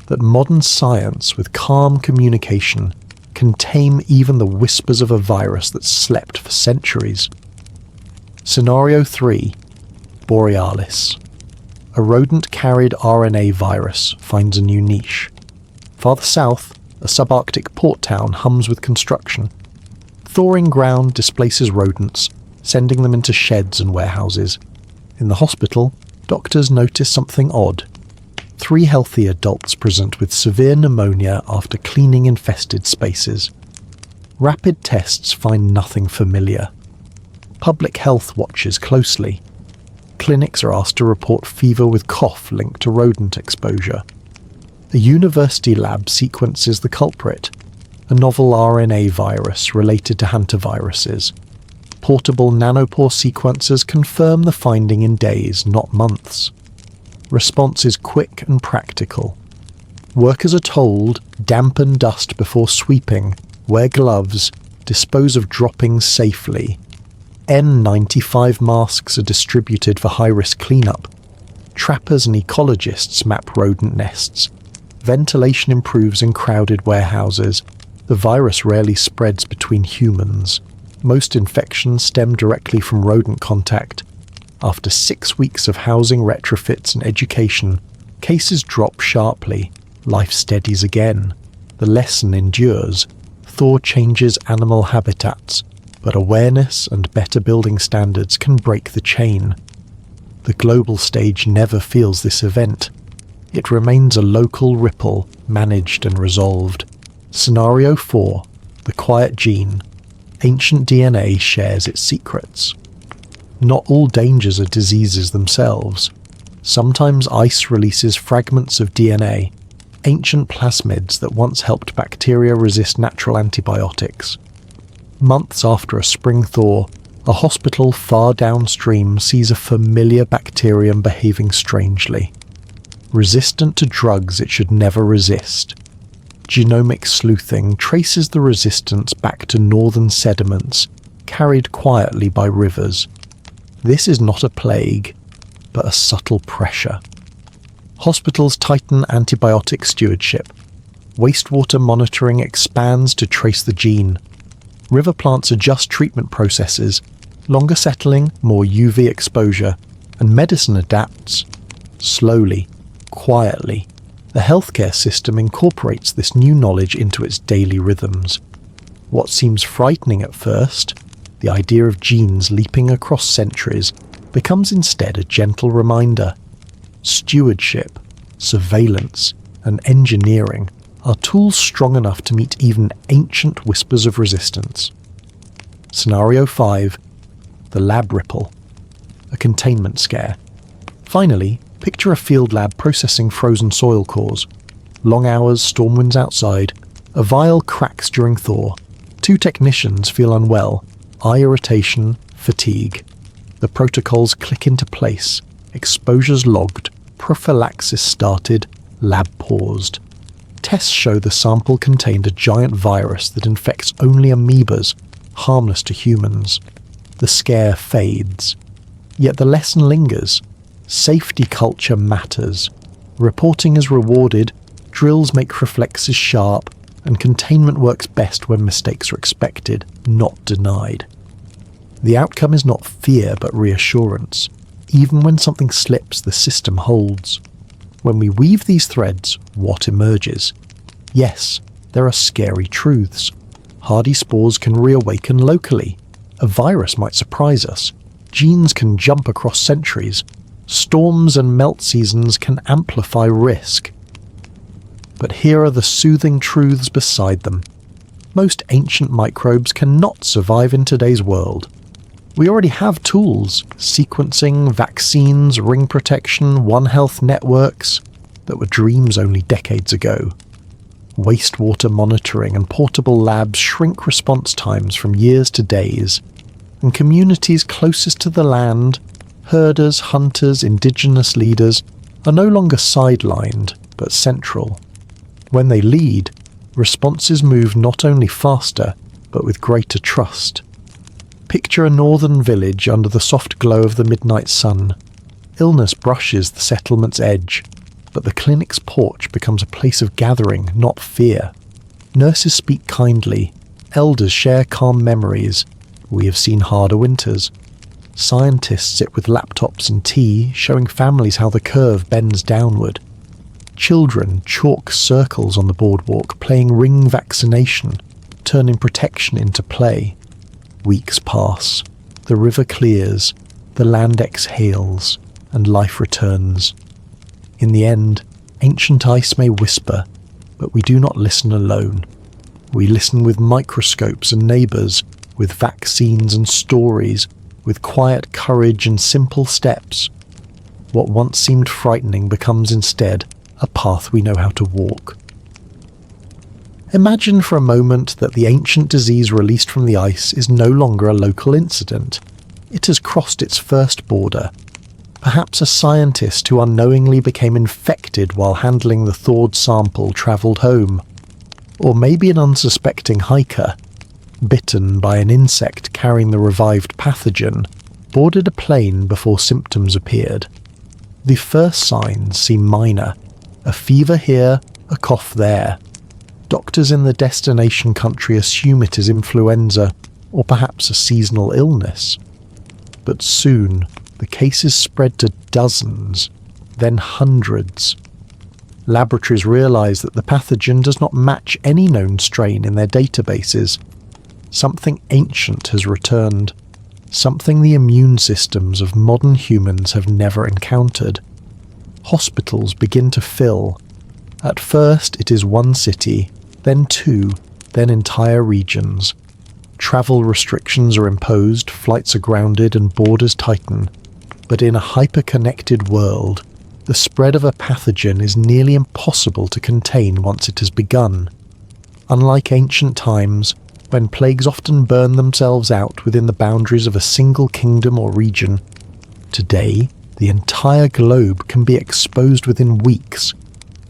that modern science with calm communication can tame even the whispers of a virus that slept for centuries. Scenario 3. Borealis. A rodent-carried RNA virus finds a new niche. Farther south, a subarctic port town hums with construction. Thawing ground displaces rodents, sending them into sheds and warehouses. In the hospital, doctors notice something odd. 3 healthy adults present with severe pneumonia after cleaning infested spaces. Rapid tests find nothing familiar. Public health watches closely. Clinics are asked to report fever with cough linked to rodent exposure. A university lab sequences the culprit, a novel RNA virus related to hantaviruses. Portable nanopore sequencers confirm the finding in days, not months. Response is quick and practical. Workers are told, dampen dust before sweeping, wear gloves, dispose of droppings safely. N95 masks are distributed for high-risk cleanup. Trappers and ecologists map rodent nests. Ventilation improves in crowded warehouses. The virus rarely spreads between humans. Most infections stem directly from rodent contact. After 6 weeks of housing retrofits and education, cases drop sharply. Life steadies again. The lesson endures. Thaw changes animal habitats, but awareness and better building standards can break the chain. The global stage never feels this event. It remains a local ripple, managed and resolved. Scenario 4. The quiet gene. Ancient DNA shares its secrets. Not all dangers are diseases themselves. Sometimes ice releases fragments of DNA, ancient plasmids that once helped bacteria resist natural antibiotics. Months after a spring thaw, a hospital far downstream sees a familiar bacterium behaving strangely. Resistant to drugs it should never resist. Genomic sleuthing traces the resistance back to northern sediments, carried quietly by rivers. This is not a plague, but a subtle pressure. Hospitals tighten antibiotic stewardship. Wastewater monitoring expands to trace the gene. River plants adjust treatment processes, longer settling, more UV exposure, and medicine adapts. Slowly, quietly, the healthcare system incorporates this new knowledge into its daily rhythms. What seems frightening at first, the idea of genes leaping across centuries, becomes instead a gentle reminder. Stewardship, surveillance, and engineering are tools strong enough to meet even ancient whispers of resistance. Scenario 5. The lab ripple. A containment scare. Finally, picture a field lab processing frozen soil cores. Long hours, storm winds outside. A vial cracks during thaw. 2 technicians feel unwell. Eye irritation, fatigue. The protocols click into place. Exposures logged. Prophylaxis started. Lab paused. Tests show the sample contained a giant virus that infects only amoebas, harmless to humans. The scare fades. Yet the lesson lingers. Safety culture matters. Reporting is rewarded, drills make reflexes sharp, and containment works best when mistakes are expected, not denied. The outcome is not fear but reassurance. Even when something slips, the system holds. When we weave these threads, what emerges? Yes, there are scary truths. Hardy spores can reawaken locally. A virus might surprise us. Genes can jump across centuries. Storms and melt seasons can amplify risk. But here are the soothing truths beside them. Most ancient microbes cannot survive in today's world. We already have tools, sequencing, vaccines, ring protection, One Health networks, that were dreams only decades ago. Wastewater monitoring and portable labs shrink response times from years to days, and communities closest to the land Herders, hunters, indigenous leaders are no longer sidelined, but central. When they lead, responses move not only faster, but with greater trust. Picture a northern village under the soft glow of the midnight sun. Illness brushes the settlement's edge, but the clinic's porch becomes a place of gathering, not fear. Nurses speak kindly, elders share calm memories. We have seen harder winters. Scientists sit with laptops and tea, showing families how the curve bends downward. Children chalk circles on the boardwalk, playing ring vaccination, turning protection into play. Weeks pass, the river clears, the land exhales, and life returns. In the end, ancient ice may whisper, but we do not listen alone. We listen with microscopes and neighbours, with vaccines and stories, with quiet courage and simple steps. What once seemed frightening becomes instead a path we know how to walk. Imagine for a moment that the ancient disease released from the ice is no longer a local incident. It has crossed its first border. Perhaps a scientist who unknowingly became infected while handling the thawed sample travelled home. Or maybe an unsuspecting hiker, bitten by an insect carrying the revived pathogen, boarded a plane before symptoms appeared. The first signs seem minor. A fever here, a cough there. Doctors in the destination country assume it is influenza, or perhaps a seasonal illness. But soon, the cases spread to dozens, then hundreds. Laboratories realize that the pathogen does not match any known strain in their databases. Something ancient has returned, something the immune systems of modern humans have never encountered. Hospitals begin to fill. At first it is one city, then two, then entire regions. Travel restrictions are imposed, flights are grounded, and borders tighten. But in a hyper-connected world, the spread of a pathogen is nearly impossible to contain once it has begun. Unlike ancient times, when plagues often burn themselves out within the boundaries of a single kingdom or region, today the entire globe can be exposed within weeks.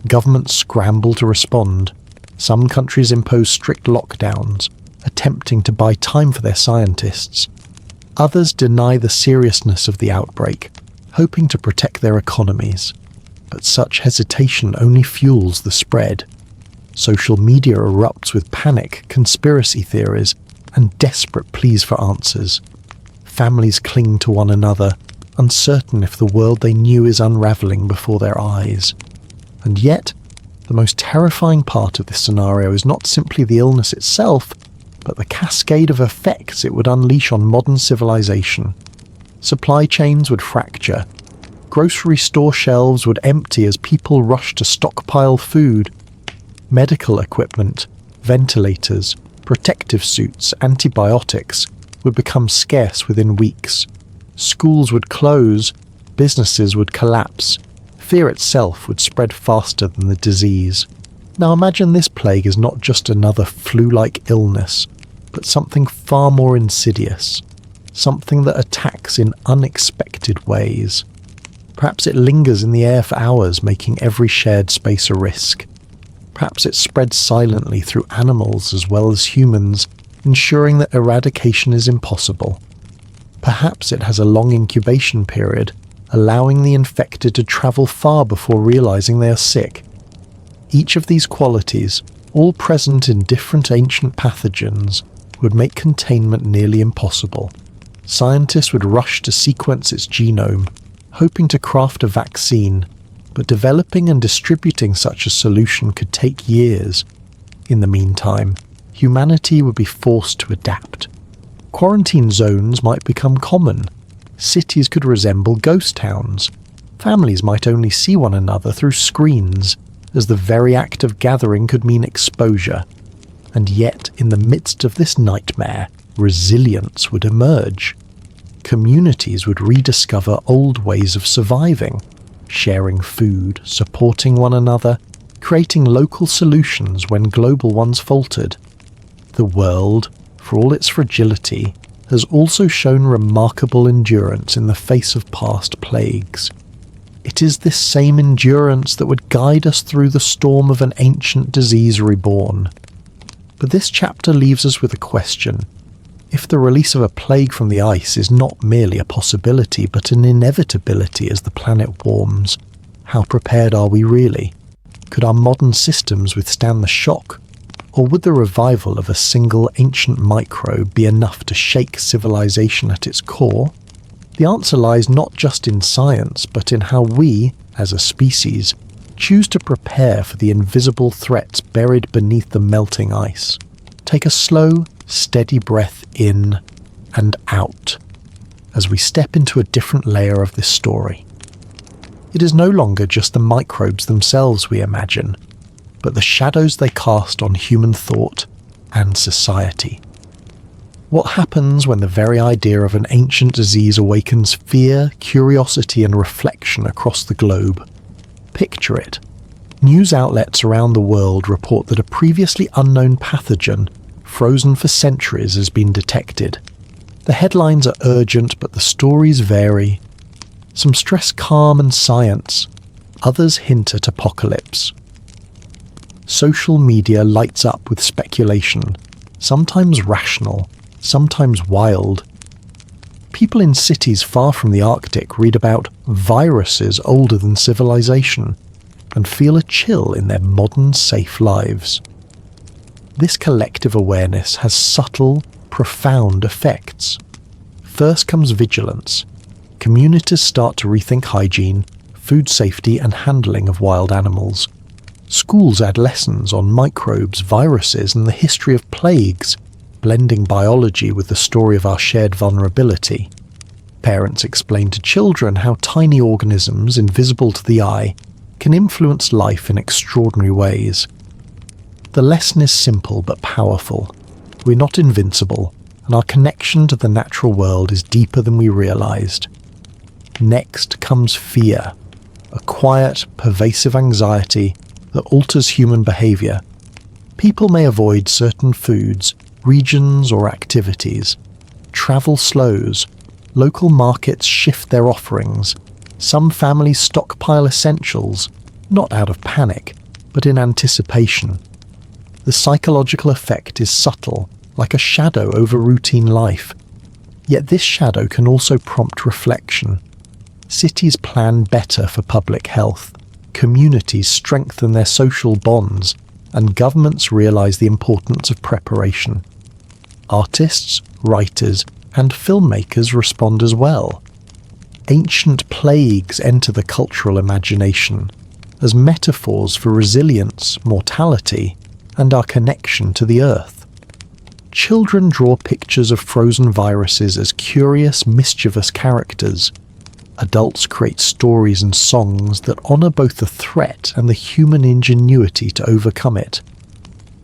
Governments scramble to respond. Some countries impose strict lockdowns, attempting to buy time for their scientists. Others deny the seriousness of the outbreak, hoping to protect their economies. But such hesitation only fuels the spread. Social media erupts with panic, conspiracy theories, and desperate pleas for answers. Families cling to one another, uncertain if the world they knew is unravelling before their eyes. And yet, the most terrifying part of this scenario is not simply the illness itself, but the cascade of effects it would unleash on modern civilization. Supply chains would fracture. Grocery store shelves would empty as people rushed to stockpile food. Medical equipment, ventilators, protective suits, antibiotics would become scarce within weeks. Schools would close, businesses would collapse. Fear itself would spread faster than the disease. Now imagine this plague is not just another flu-like illness, but something far more insidious. Something that attacks in unexpected ways. Perhaps it lingers in the air for hours, making every shared space a risk. Perhaps it spreads silently through animals as well as humans, ensuring that eradication is impossible. Perhaps it has a long incubation period, allowing the infected to travel far before realizing they are sick. Each of these qualities, all present in different ancient pathogens, would make containment nearly impossible. Scientists would rush to sequence its genome, hoping to craft a vaccine, but developing and distributing such a solution could take years. In the meantime, humanity would be forced to adapt. Quarantine zones might become common. Cities could resemble ghost towns. Families might only see one another through screens, as the very act of gathering could mean exposure. And yet, in the midst of this nightmare, resilience would emerge. Communities would rediscover old ways of surviving, sharing food, supporting one another, creating local solutions when global ones faltered. The world, for all its fragility, has also shown remarkable endurance in the face of past plagues. It is this same endurance that would guide us through the storm of an ancient disease reborn. But this chapter leaves us with a question. If the release of a plague from the ice is not merely a possibility but an inevitability as the planet warms, how prepared are we really? Could our modern systems withstand the shock? Or would the revival of a single ancient microbe be enough to shake civilization at its core? The answer lies not just in science, but in how we, as a species, choose to prepare for the invisible threats buried beneath the melting ice. Take a slow, steady breath in and out as we step into a different layer of this story. It is no longer just the microbes themselves we imagine, but the shadows they cast on human thought and society. What happens when the very idea of an ancient disease awakens fear, curiosity and reflection across the globe? Picture it. News outlets around the world report that a previously unknown pathogen, frozen for centuries, has been detected. The headlines are urgent, but the stories vary. Some stress calm and science, others hint at apocalypse. Social media lights up with speculation, sometimes rational, sometimes wild. People in cities far from the Arctic read about viruses older than civilization and feel a chill in their modern, safe lives. This collective awareness has subtle, profound effects. First comes vigilance. Communities start to rethink hygiene, food safety and handling of wild animals. Schools add lessons on microbes, viruses and the history of plagues, blending biology with the story of our shared vulnerability. Parents explain to children how tiny organisms, invisible to the eye, can influence life in extraordinary ways. The lesson is simple but powerful. We're not invincible, and our connection to the natural world is deeper than we realized. Next comes fear, a quiet, pervasive anxiety that alters human behavior. People may avoid certain foods, regions or activities. Travel slows. Local markets shift their offerings. Some families stockpile essentials, not out of panic, but in anticipation. The psychological effect is subtle, like a shadow over routine life. Yet this shadow can also prompt reflection. Cities plan better for public health. Communities strengthen their social bonds, and governments realize the importance of preparation. Artists, writers, and filmmakers respond as well. Ancient plagues enter the cultural imagination as metaphors for resilience, mortality, and our connection to the earth. Children draw pictures of frozen viruses as curious, mischievous characters. Adults create stories and songs that honor both the threat and the human ingenuity to overcome it.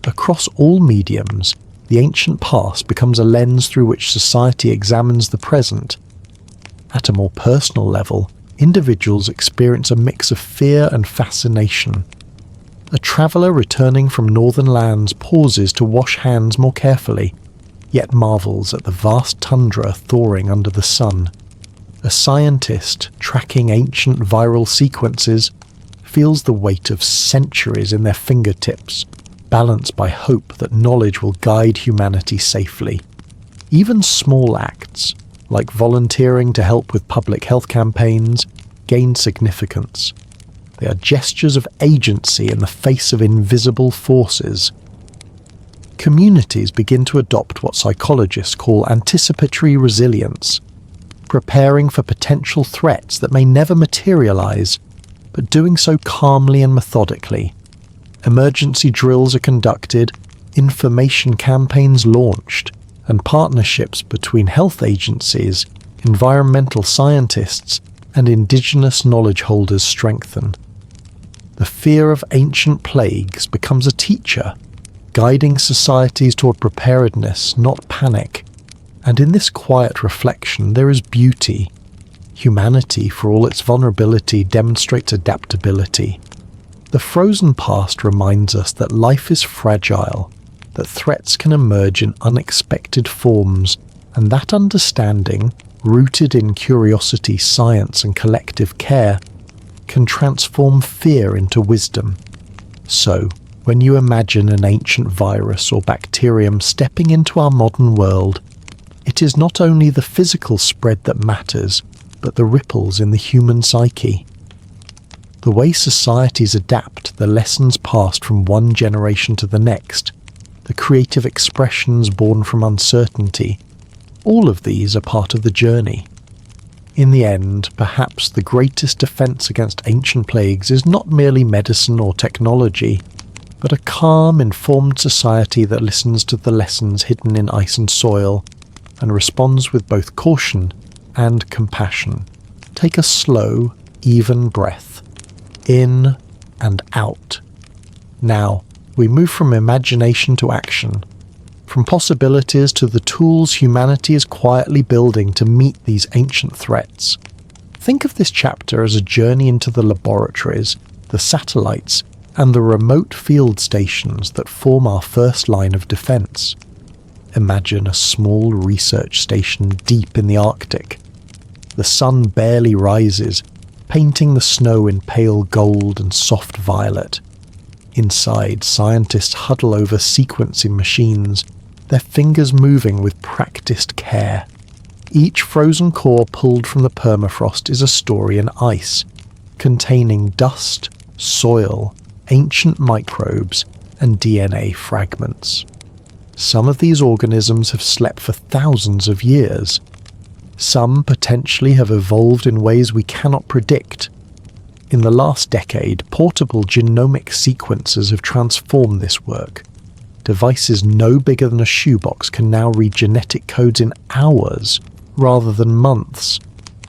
Across all mediums, the ancient past becomes a lens through which society examines the present. At a more personal level, individuals experience a mix of fear and fascination. A traveller returning from northern lands pauses to wash hands more carefully, yet marvels at the vast tundra thawing under the sun. A scientist tracking ancient viral sequences feels the weight of centuries in their fingertips, balanced by hope that knowledge will guide humanity safely. Even small acts, like volunteering to help with public health campaigns, gain significance. They are gestures of agency in the face of invisible forces. Communities begin to adopt what psychologists call anticipatory resilience, preparing for potential threats that may never materialize, but doing so calmly and methodically. Emergency drills are conducted, information campaigns launched, and partnerships between health agencies, environmental scientists, and indigenous knowledge holders strengthen. The fear of ancient plagues becomes a teacher, guiding societies toward preparedness, not panic. And in this quiet reflection there is beauty. Humanity, for all its vulnerability, demonstrates adaptability. The frozen past reminds us that life is fragile, that threats can emerge in unexpected forms, And that understanding, rooted in curiosity, science, and collective care, can transform fear into wisdom. So, when you imagine an ancient virus or bacterium stepping into our modern world, it is not only the physical spread that matters, but the ripples in the human psyche. The way societies adapt the lessons passed from one generation to the next, the creative expressions born from uncertainty, all of these are part of the journey. In the end, perhaps the greatest defense against ancient plagues is not merely medicine or technology, but a calm, informed society that listens to the lessons hidden in ice and soil and responds with both caution and compassion. Take a slow, even breath, in and out. Now, we move from imagination to action, from possibilities to the tools humanity is quietly building to meet these ancient threats. Think of this chapter as a journey into the laboratories, the satellites, and the remote field stations that form our first line of defense. Imagine a small research station deep in the Arctic. The sun barely rises, painting the snow in pale gold and soft violet. Inside, scientists huddle over sequencing machines, their fingers moving with practiced care. Each frozen core pulled from the permafrost is a story in ice, containing dust, soil, ancient microbes, and DNA fragments. Some of these organisms have slept for thousands of years. Some potentially have evolved in ways we cannot predict. In the last decade, portable genomic sequencers have transformed this work. Devices no bigger than a shoebox can now read genetic codes in hours rather than months.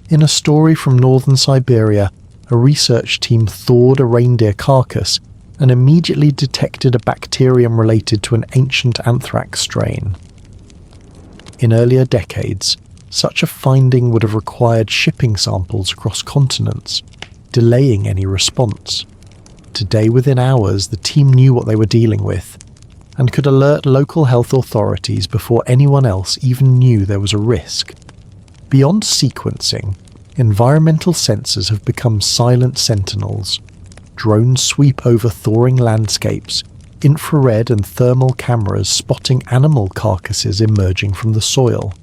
In a story from northern Siberia, a research team thawed a reindeer carcass and immediately detected a bacterium related to an ancient anthrax strain. In earlier decades, such a finding would have required shipping samples across continents, delaying any response. Today, within hours, the team knew what they were dealing with, and could alert local health authorities before anyone else even knew there was a risk. Beyond sequencing, environmental sensors have become silent sentinels. Drones sweep over thawing landscapes, infrared and thermal cameras spotting animal carcasses emerging from the soil.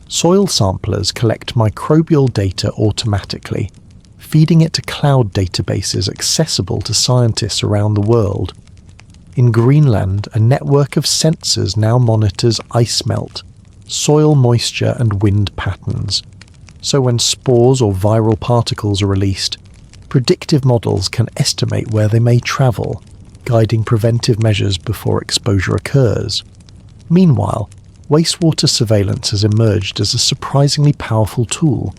Soil samplers collect microbial data automatically, feeding it to cloud databases accessible to scientists around the world. In Greenland, a network of sensors now monitors ice melt, soil moisture and wind patterns. So when spores or viral particles are released, predictive models can estimate where they may travel, guiding preventive measures before exposure occurs. Meanwhile, wastewater surveillance has emerged as a surprisingly powerful tool.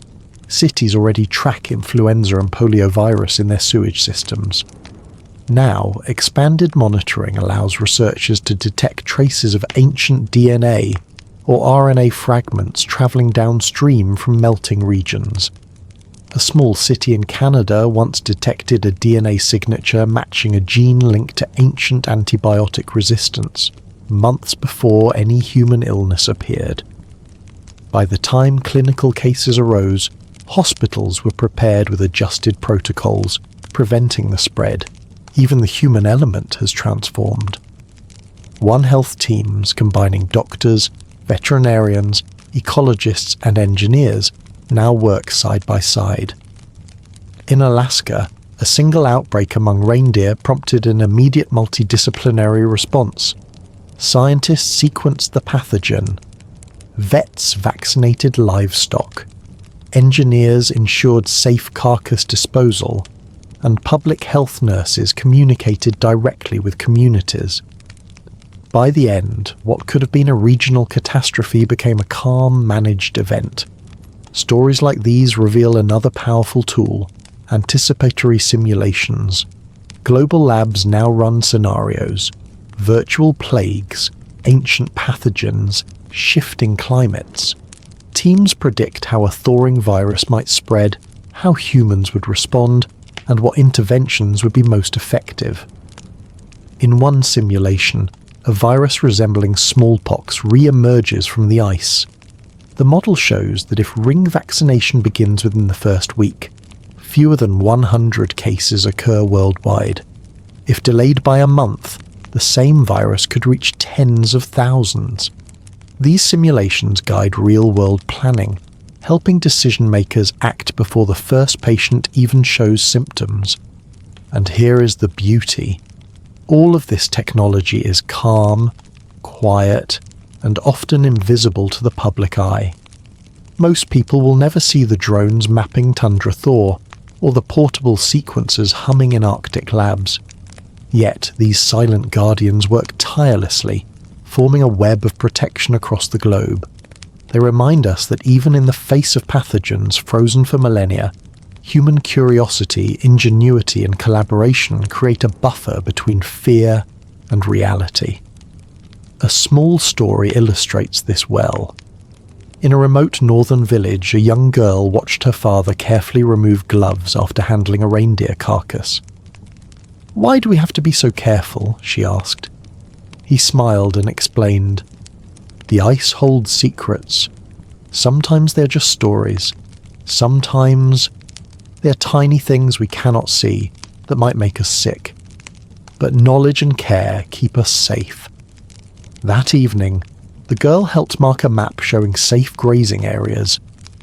Cities already track influenza and poliovirus in their sewage systems. Now, expanded monitoring allows researchers to detect traces of ancient DNA or RNA fragments travelling downstream from melting regions. A small city in Canada once detected a DNA signature matching a gene linked to ancient antibiotic resistance, months before any human illness appeared. By the time clinical cases arose, hospitals were prepared with adjusted protocols, preventing the spread. Even the human element has transformed. One Health teams combining doctors, veterinarians, ecologists and engineers now work side by side. In Alaska, a single outbreak among reindeer prompted an immediate multidisciplinary response. Scientists sequenced the pathogen. Vets vaccinated livestock. Engineers ensured safe carcass disposal, and public health nurses communicated directly with communities. By the end, what could have been a regional catastrophe became a calm, managed event. Stories like these reveal another powerful tool: anticipatory simulations. Global labs now run scenarios: virtual plagues, ancient pathogens, shifting climates. Teams predict how a thawing virus might spread, how humans would respond, and what interventions would be most effective. In one simulation, a virus resembling smallpox re-emerges from the ice. The model shows that if ring vaccination begins within the first week, fewer than 100 cases occur worldwide. If delayed by a month, the same virus could reach tens of thousands. These simulations guide real-world planning, helping decision-makers act before the first patient even shows symptoms. And here is the beauty. All of this technology is calm, quiet, and often invisible to the public eye. Most people will never see the drones mapping tundra thaw, or the portable sequencers humming in Arctic labs. Yet these silent guardians work tirelessly, forming a web of protection across the globe. They remind us that even in the face of pathogens frozen for millennia, human curiosity, ingenuity, and collaboration create a buffer between fear and reality. A small story illustrates this well. In a remote northern village, a young girl watched her father carefully remove gloves after handling a reindeer carcass. "Why do we have to be so careful?" she asked. He smiled and explained, "The ice holds secrets. Sometimes they're just stories. Sometimes they're tiny things we cannot see that might make us sick. But knowledge and care keep us safe." That evening, the girl helped mark a map showing safe grazing areas,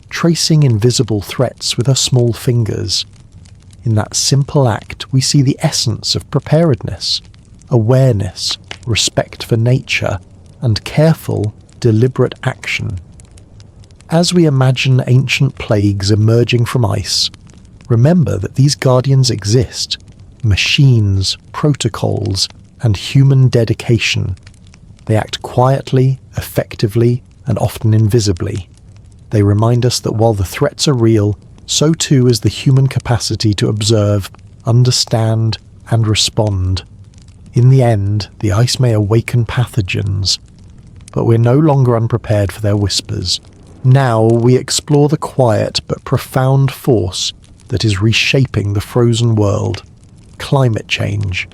tracing invisible threats with her small fingers. In that simple act, we see the essence of preparedness, awareness, respect for nature, and careful, deliberate action. As we imagine ancient plagues emerging from ice, remember that these guardians exist: machines, protocols, and human dedication. They act quietly, effectively, and often invisibly. They remind us that while the threats are real, so too is the human capacity to observe, understand, and respond. In the end, the ice may awaken pathogens, but we're no longer unprepared for their whispers. Now we explore the quiet but profound force that is reshaping the frozen world: climate change.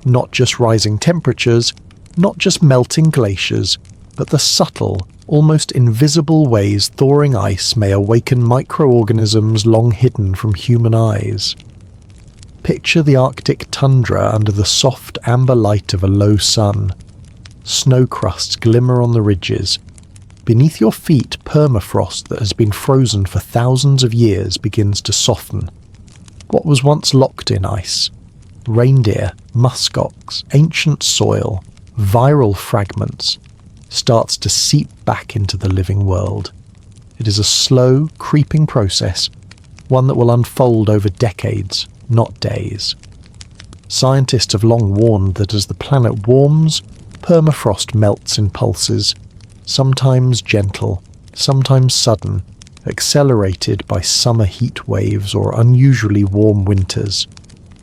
Not just rising temperatures, not just melting glaciers, but the subtle, almost invisible ways thawing ice may awaken microorganisms long hidden from human eyes. Picture the Arctic tundra under the soft amber light of a low sun. Snow crusts glimmer on the ridges. Beneath your feet, permafrost that has been frozen for thousands of years begins to soften. What was once locked in ice? Reindeer, muskox, ancient soil, viral fragments, starts to seep back into the living world. It is a slow, creeping process, one that will unfold over decades, not days. Scientists have long warned that as the planet warms, permafrost melts in pulses, sometimes gentle, sometimes sudden, accelerated by summer heat waves or unusually warm winters.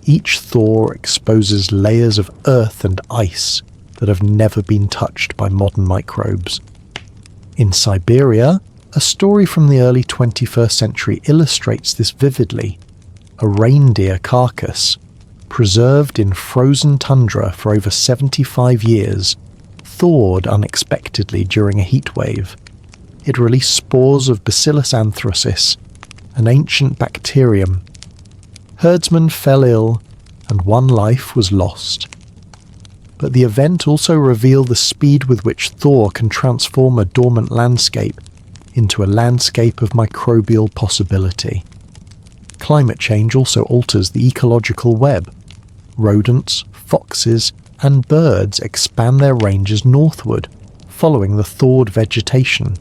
Each thaw exposes layers of earth and ice that have never been touched by modern microbes. In Siberia, a story from the early 21st century illustrates this vividly. A reindeer carcass, preserved in frozen tundra for over 75 years, thawed unexpectedly during a heat wave. It released spores of Bacillus anthracis, an ancient bacterium. Herdsmen fell ill, and one life was lost. But the event also revealed the speed with which thaw can transform a dormant landscape into a landscape of microbial possibility. Climate change also alters the ecological web. Rodents, foxes, and birds expand their ranges northward, following the thawed vegetation.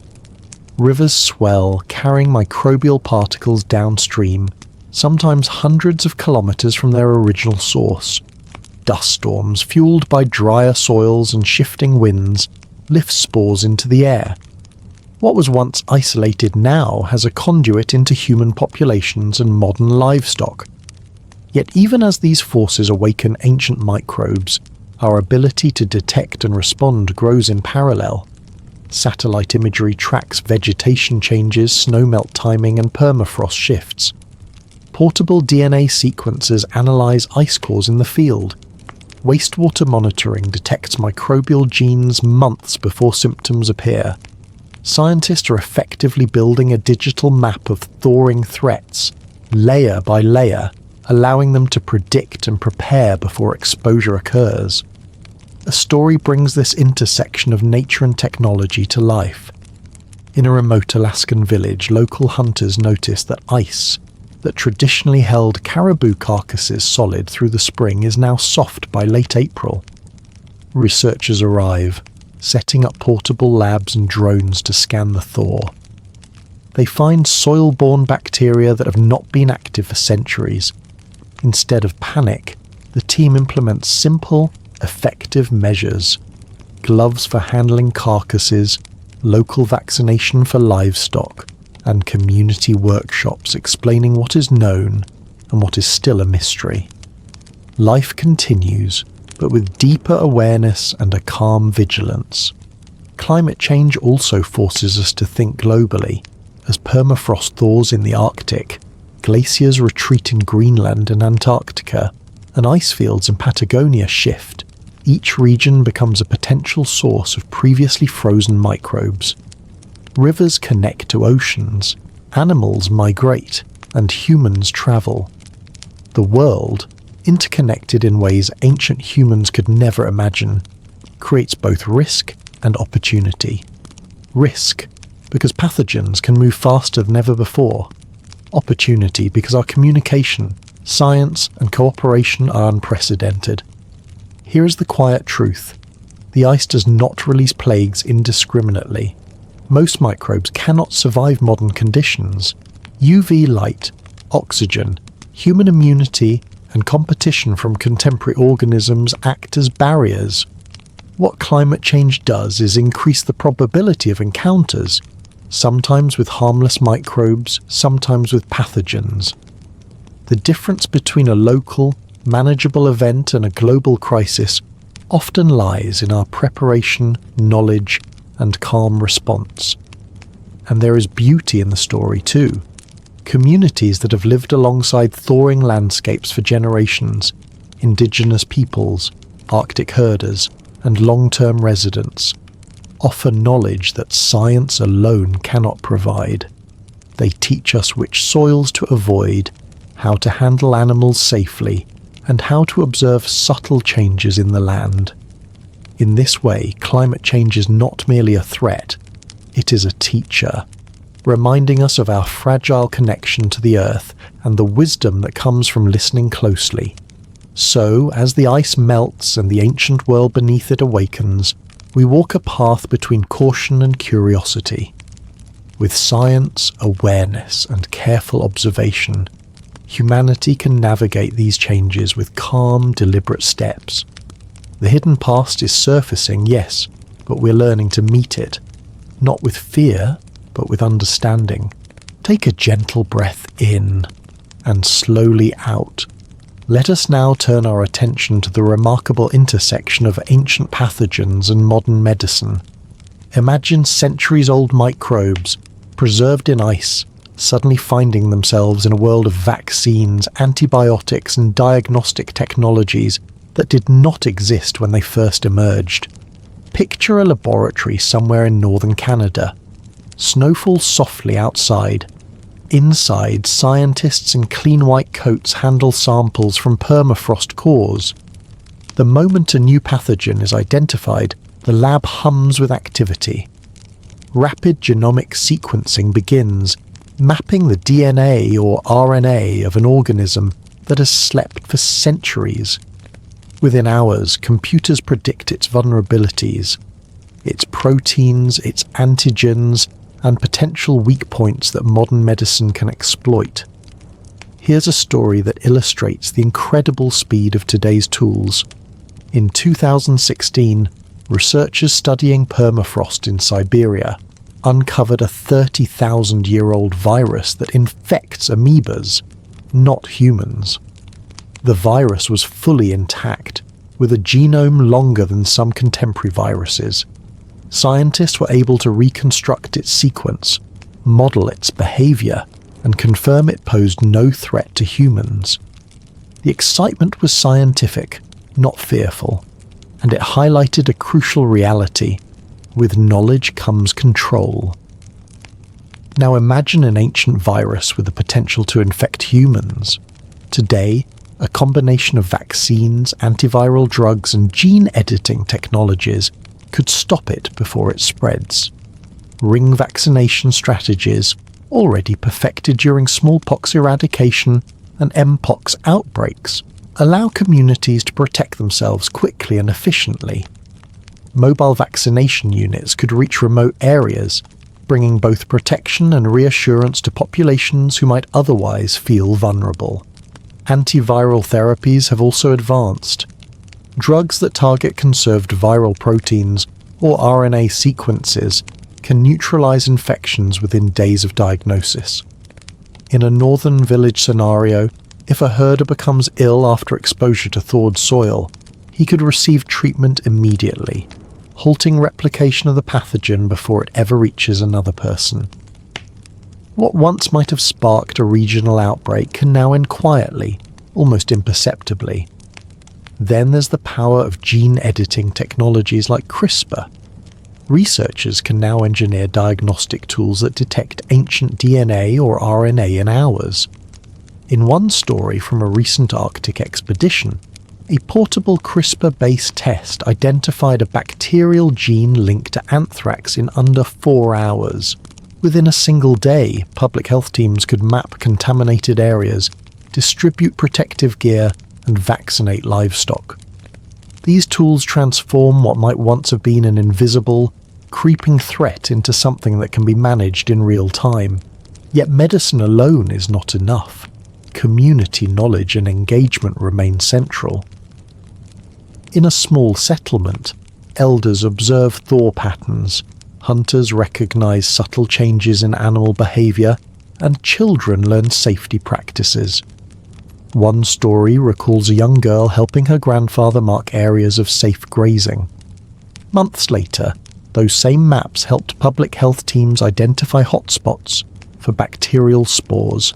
Rivers swell, carrying microbial particles downstream, sometimes hundreds of kilometers from their original source. Dust storms, fueled by drier soils and shifting winds, lift spores into the air. What was once isolated now has a conduit into human populations and modern livestock. Yet even as these forces awaken ancient microbes, our ability to detect and respond grows in parallel. Satellite imagery tracks vegetation changes, snowmelt timing, and permafrost shifts. Portable DNA sequencers analyze ice cores in the field. Wastewater monitoring detects microbial genes months before symptoms appear. Scientists are effectively building a digital map of thawing threats, layer by layer, allowing them to predict and prepare before exposure occurs. A story brings this intersection of nature and technology to life. In a remote Alaskan village, local hunters notice that ice that traditionally held caribou carcasses solid through the spring is now soft by late April. Researchers arrive, setting up portable labs and drones to scan the thaw. They find soil-borne bacteria that have not been active for centuries. Instead of panic, the team implements simple, effective measures: gloves for handling carcasses, local vaccination for livestock, and community workshops explaining what is known and what is still a mystery. Life continues, but with deeper awareness and a calm vigilance. Climate change also forces us to think globally. As permafrost thaws in the Arctic, glaciers retreat in Greenland and Antarctica, and ice fields in Patagonia shift, each region becomes a potential source of previously frozen microbes. Rivers connect to oceans, animals migrate, and humans travel. The world, interconnected in ways ancient humans could never imagine, creates both risk and opportunity. Risk, because pathogens can move faster than ever before. Opportunity, because our communication, science, and cooperation are unprecedented. Here is the quiet truth. The ice does not release plagues indiscriminately. Most microbes cannot survive modern conditions. UV light, oxygen, human immunity, and competition from contemporary organisms act as barriers. What climate change does is increase the probability of encounters, sometimes with harmless microbes, sometimes with pathogens. The difference between a local, manageable event and a global crisis often lies in our preparation, knowledge, and calm response. And there is beauty in the story too. Communities that have lived alongside thawing landscapes for generations, indigenous peoples, Arctic herders, and long-term residents, offer knowledge that science alone cannot provide. They teach us which soils to avoid, how to handle animals safely, and how to observe subtle changes in the land. In this way, climate change is not merely a threat, it is a teacher, reminding us of our fragile connection to the earth and the wisdom that comes from listening closely. So, as the ice melts and the ancient world beneath it awakens, we walk a path between caution and curiosity. With science, awareness, and careful observation, humanity can navigate these changes with calm, deliberate steps. The hidden past is surfacing, yes, but we're learning to meet it, not with fear, but with understanding. Take a gentle breath in and slowly out. Let us now turn our attention to the remarkable intersection of ancient pathogens and modern medicine. Imagine centuries-old microbes, preserved in ice, suddenly finding themselves in a world of vaccines, antibiotics, and diagnostic technologies that did not exist when they first emerged. Picture a laboratory somewhere in northern Canada. Snow falls softly outside. Inside, scientists in clean white coats handle samples from permafrost cores. The moment a new pathogen is identified, the lab hums with activity. Rapid genomic sequencing begins, mapping the DNA or RNA of an organism that has slept for centuries. Within hours, computers predict its vulnerabilities, its proteins, its antigens, and potential weak points that modern medicine can exploit. Here's a story that illustrates the incredible speed of today's tools. In 2016, researchers studying permafrost in Siberia uncovered a 30,000-year-old virus that infects amoebas, not humans. The virus was fully intact, with a genome longer than some contemporary viruses. Scientists were able to reconstruct its sequence, model its behavior, and confirm it posed no threat to humans. The excitement was scientific, not fearful, and it highlighted a crucial reality. With knowledge comes control. Now imagine an ancient virus with the potential to infect humans. Today, a combination of vaccines, antiviral drugs, and gene editing technologies could stop it before it spreads. Ring vaccination strategies, already perfected during smallpox eradication and mpox outbreaks, allow communities to protect themselves quickly and efficiently. Mobile vaccination units could reach remote areas, bringing both protection and reassurance to populations who might otherwise feel vulnerable. Antiviral therapies have also advanced. Drugs that target conserved viral proteins or RNA sequences can neutralize infections within days of diagnosis. In a northern village scenario, if a herder becomes ill after exposure to thawed soil, he could receive treatment immediately, halting replication of the pathogen before it ever reaches another person. What once might have sparked a regional outbreak can now end quietly, almost imperceptibly. Then there's the power of gene editing technologies like CRISPR. Researchers can now engineer diagnostic tools that detect ancient DNA or RNA in hours. In one story from a recent Arctic expedition, a portable CRISPR-based test identified a bacterial gene linked to anthrax in under 4 hours. Within a single day, public health teams could map contaminated areas, distribute protective gear, and vaccinate livestock. These tools transform what might once have been an invisible, creeping threat into something that can be managed in real time. Yet medicine alone is not enough. Community knowledge and engagement remain central. In a small settlement, elders observe thaw patterns, hunters recognize subtle changes in animal behavior, and children learn safety practices. One story recalls a young girl helping her grandfather mark areas of safe grazing. Months later, those same maps helped public health teams identify hotspots for bacterial spores,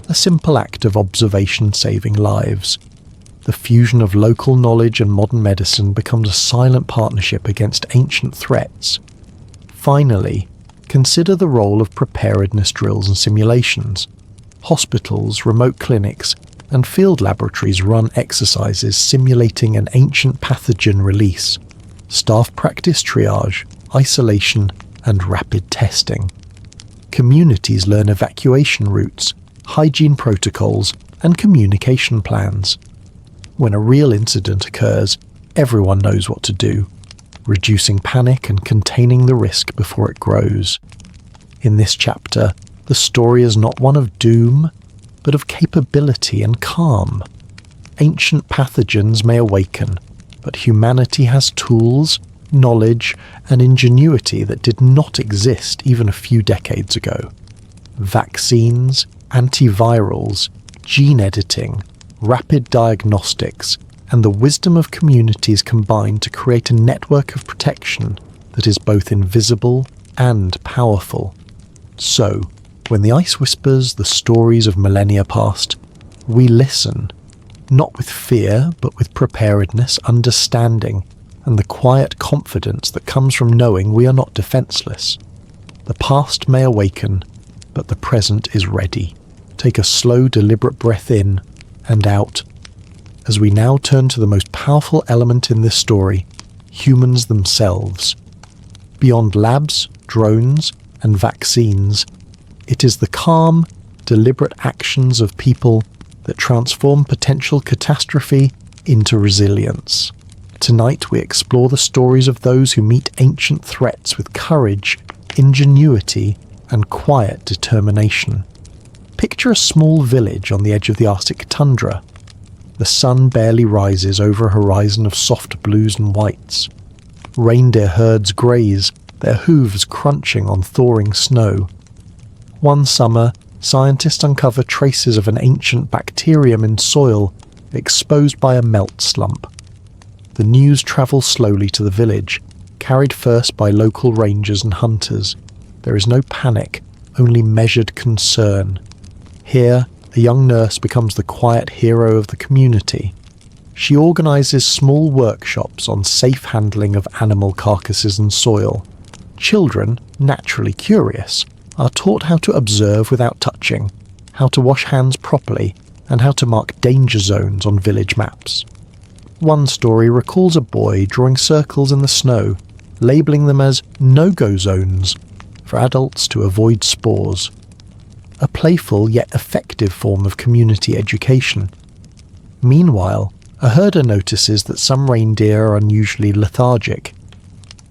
a simple act of observation saving lives. The fusion of local knowledge and modern medicine becomes a silent partnership against ancient threats. Finally, consider the role of preparedness drills and simulations. Hospitals, remote clinics, and field laboratories run exercises simulating an ancient pathogen release. Staff practice triage, isolation, and rapid testing. Communities learn evacuation routes, hygiene protocols, and communication plans. When a real incident occurs, everyone knows what to do, reducing panic and containing the risk before it grows. In this chapter, the story is not one of doom, but of capability and calm. Ancient pathogens may awaken, but humanity has tools, knowledge, and ingenuity that did not exist even a few decades ago. Vaccines, antivirals, gene editing, rapid diagnostics, and the wisdom of communities combine to create a network of protection that is both invisible and powerful. So, when the ice whispers the stories of millennia past, we listen, not with fear, but with preparedness, understanding, and the quiet confidence that comes from knowing we are not defenseless. The past may awaken, but the present is ready. Take a slow, deliberate breath in and out, as we now turn to the most powerful element in this story, humans themselves. Beyond labs, drones, and vaccines, it is the calm, deliberate actions of people that transform potential catastrophe into resilience. Tonight we explore the stories of those who meet ancient threats with courage, ingenuity, and quiet determination. Picture a small village on the edge of the Arctic tundra. The sun barely rises over a horizon of soft blues and whites. Reindeer herds graze, their hooves crunching on thawing snow. One summer, scientists uncover traces of an ancient bacterium in soil exposed by a melt slump. The news travels slowly to the village, carried first by local rangers and hunters. There is no panic, only measured concern. Here, a young nurse becomes the quiet hero of the community. She organises small workshops on safe handling of animal carcasses and soil, Children, naturally curious, are taught how to observe without touching, how to wash hands properly, and how to mark danger zones on village maps. One story recalls a boy drawing circles in the snow, labelling them as no-go zones for adults to avoid spores. A playful yet effective form of community education. Meanwhile, a herder notices that some reindeer are unusually lethargic.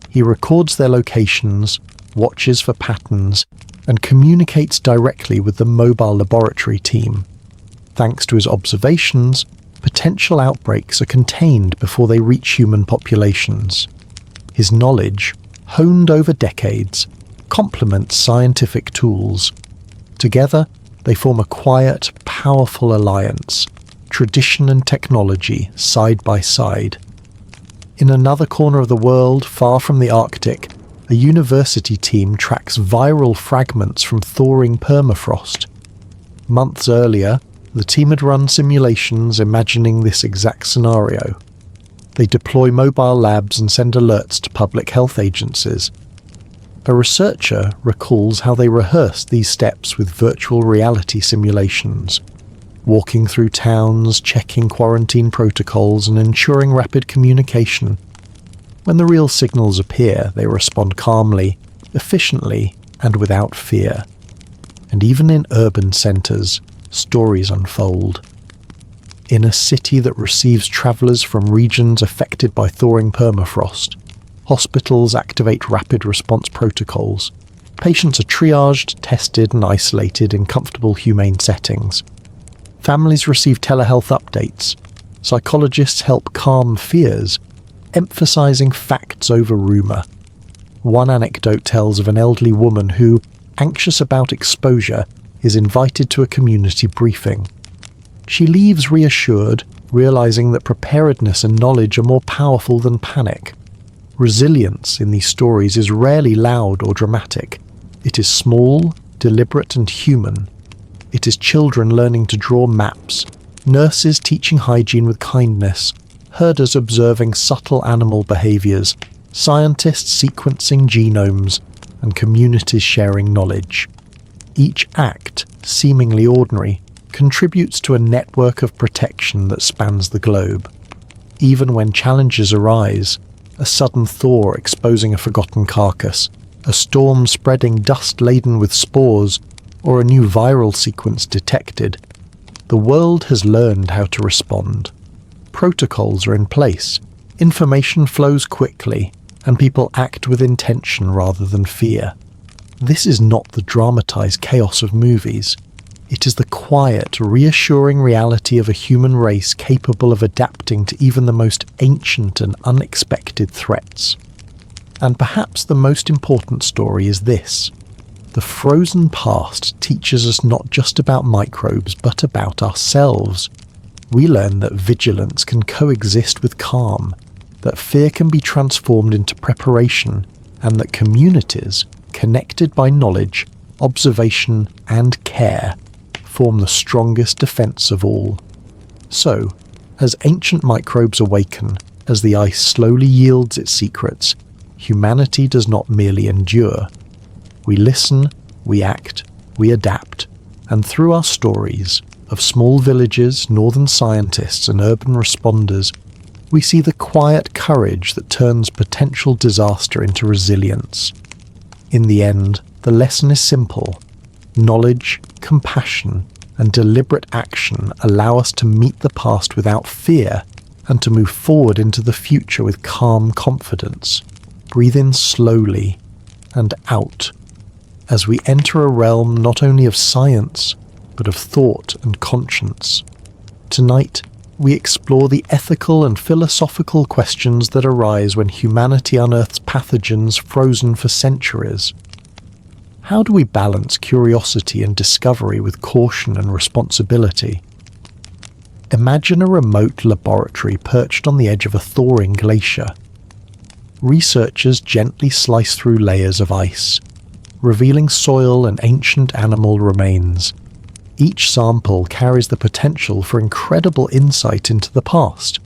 He records their locations, watches for patterns, and communicates directly with the mobile laboratory team. Thanks to his observations, potential outbreaks are contained before they reach human populations. His knowledge, honed over decades, complements scientific tools. Together, they form a quiet, powerful alliance, tradition and technology side by side. In another corner of the world, far from the Arctic, a university team tracks viral fragments from thawing permafrost. Months earlier, the team had run simulations imagining this exact scenario. They deploy mobile labs and send alerts to public health agencies. A researcher recalls how they rehearsed these steps with virtual reality simulations, walking through towns, checking quarantine protocols, and ensuring rapid communication. When the real signals appear, they respond calmly, efficiently, and without fear. And even in urban centres, stories unfold. In a city that receives travellers from regions affected by thawing permafrost, hospitals activate rapid response protocols. Patients are triaged, tested, and isolated in comfortable, humane settings. Families receive telehealth updates. Psychologists help calm fears, emphasizing facts over rumour. One anecdote tells of an elderly woman who, anxious about exposure, is invited to a community briefing. She leaves reassured, realizing that preparedness and knowledge are more powerful than panic. Resilience in these stories is rarely loud or dramatic. It is small, deliberate, and human. It is children learning to draw maps, nurses teaching hygiene with kindness, herders observing subtle animal behaviours, scientists sequencing genomes, and communities sharing knowledge. Each act, seemingly ordinary, contributes to a network of protection that spans the globe. Even when challenges arise, a sudden thaw exposing a forgotten carcass, a storm spreading dust laden with spores, or a new viral sequence detected, the world has learned how to respond. Protocols are in place, information flows quickly, and people act with intention rather than fear. This is not the dramatized chaos of movies. It is the quiet, reassuring reality of a human race capable of adapting to even the most ancient and unexpected threats. And perhaps the most important story is this. The frozen past teaches us not just about microbes, but about ourselves. We learn that vigilance can coexist with calm, that fear can be transformed into preparation, and that communities, connected by knowledge, observation, and care, form the strongest defense of all. So, as ancient microbes awaken, as the ice slowly yields its secrets, humanity does not merely endure. We listen, we act, we adapt, and through our stories of small villages, northern scientists, and urban responders, we see the quiet courage that turns potential disaster into resilience. In the end, the lesson is simple. Knowledge, compassion, and deliberate action allow us to meet the past without fear and to move forward into the future with calm confidence. Breathe in slowly and out as we enter a realm not only of science, but of thought and conscience. Tonight, we explore the ethical and philosophical questions that arise when humanity unearths pathogens frozen for centuries. How do we balance curiosity and discovery with caution and responsibility? Imagine a remote laboratory perched on the edge of a thawing glacier. Researchers gently slice through layers of ice, revealing soil and ancient animal remains. Each sample carries the potential for incredible insight into the past,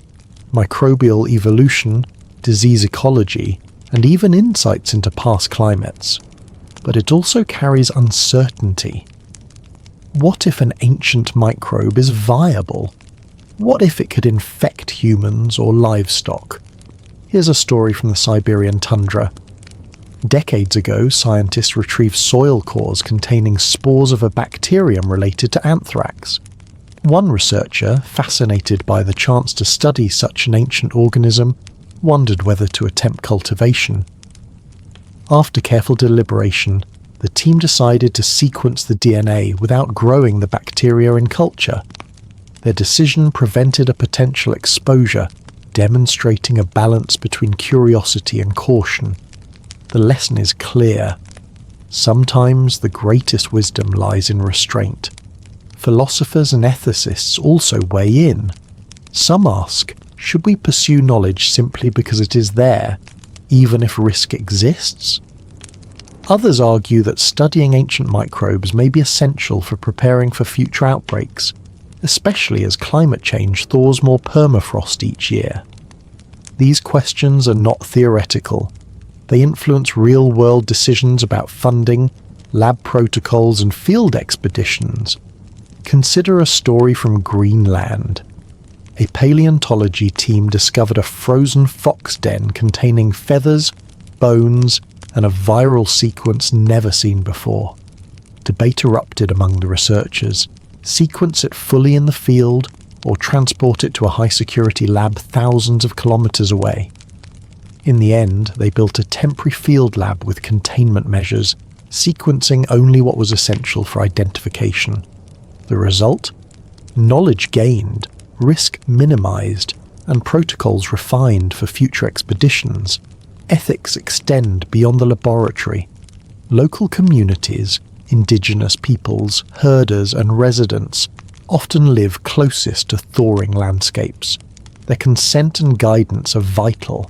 microbial evolution, disease ecology, and even insights into past climates. But it also carries uncertainty. What if an ancient microbe is viable? What if it could infect humans or livestock? Here's a story from the Siberian tundra. Decades ago, scientists retrieved soil cores containing spores of a bacterium related to anthrax. One researcher, fascinated by the chance to study such an ancient organism, wondered whether to attempt cultivation. After careful deliberation, the team decided to sequence the DNA without growing the bacteria in culture. Their decision prevented a potential exposure, demonstrating a balance between curiosity and caution. The lesson is clear. Sometimes the greatest wisdom lies in restraint. Philosophers and ethicists also weigh in. Some ask, should we pursue knowledge simply because it is there, even if risk exists? Others argue that studying ancient microbes may be essential for preparing for future outbreaks, especially as climate change thaws more permafrost each year. These questions are not theoretical. They influence real-world decisions about funding, lab protocols, and field expeditions. Consider a story from Greenland. A paleontology team discovered a frozen fox den containing feathers, bones, and a viral sequence never seen before. Debate erupted among the researchers: sequence it fully in the field or transport it to a high-security lab thousands of kilometers away. In the end, they built a temporary field lab with containment measures, sequencing only what was essential for identification. The result? Knowledge gained, risk minimized, and protocols refined for future expeditions. Ethics extend beyond the laboratory. Local communities, indigenous peoples, herders, and residents often live closest to thawing landscapes. Their consent and guidance are vital.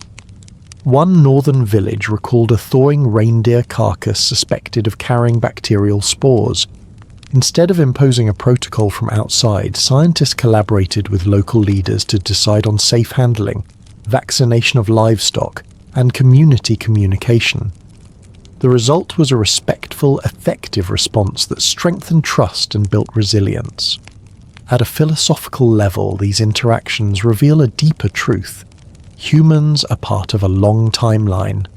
One northern village recalled a thawing reindeer carcass suspected of carrying bacterial spores. Instead of imposing a protocol from outside, scientists collaborated with local leaders to decide on safe handling, vaccination of livestock, and community communication. The result was a respectful, effective response that strengthened trust and built resilience. At a philosophical level, these interactions reveal a deeper truth. Humans are part of a long timeline,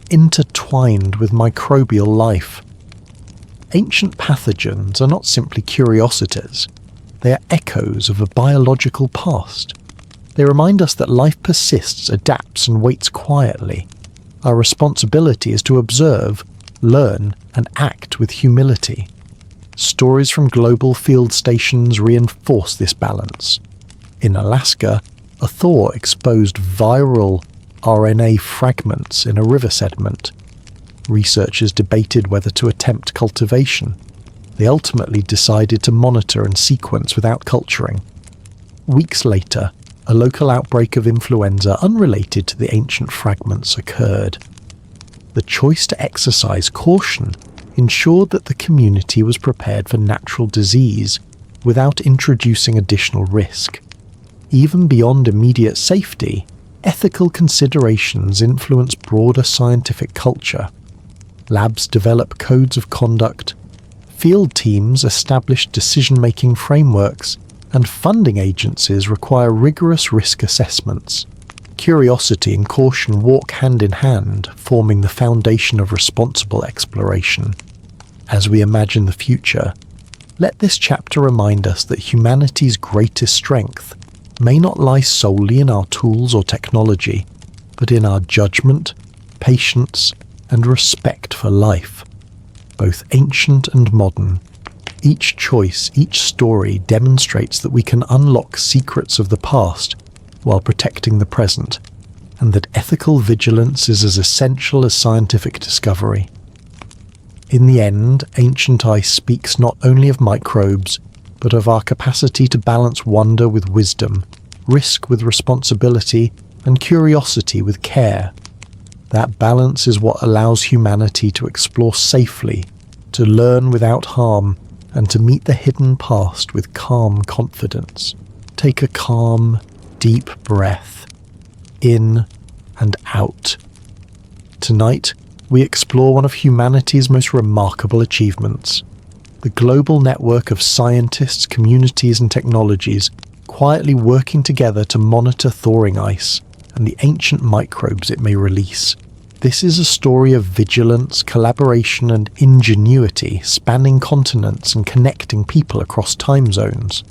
intertwined with microbial life. Ancient pathogens are not simply curiosities. They are echoes of a biological past. They remind us that life persists, adapts, and waits quietly. Our responsibility is to observe, learn, and act with humility. Stories from global field stations reinforce this balance. In Alaska, a thaw exposed viral RNA fragments in a river sediment. Researchers debated whether to attempt cultivation. They ultimately decided to monitor and sequence without culturing. Weeks later, a local outbreak of influenza unrelated to the ancient fragments occurred. The choice to exercise caution ensured that the community was prepared for natural disease without introducing additional risk. Even beyond immediate safety, ethical considerations influence broader scientific culture. Labs develop codes of conduct, field teams establish decision-making frameworks, and funding agencies require rigorous risk assessments. Curiosity and caution walk hand in hand, forming the foundation of responsible exploration. As we imagine the future, let this chapter remind us that humanity's greatest strength may not lie solely in our tools or technology, but in our judgment, patience, and respect for life. Both ancient and modern, each choice, each story demonstrates that we can unlock secrets of the past while protecting the present, and that ethical vigilance is as essential as scientific discovery. In the end, ancient ice speaks not only of microbes, but of our capacity to balance wonder with wisdom, risk with responsibility, and curiosity with care. That balance is what allows humanity to explore safely, to learn without harm, and to meet the hidden past with calm confidence. Take a calm, deep breath, in and out. Tonight, we explore one of humanity's most remarkable achievements: the global network of scientists, communities and technologies quietly working together to monitor thawing ice and the ancient microbes it may release. This is a story of vigilance, collaboration and ingenuity spanning continents and connecting people across time zones.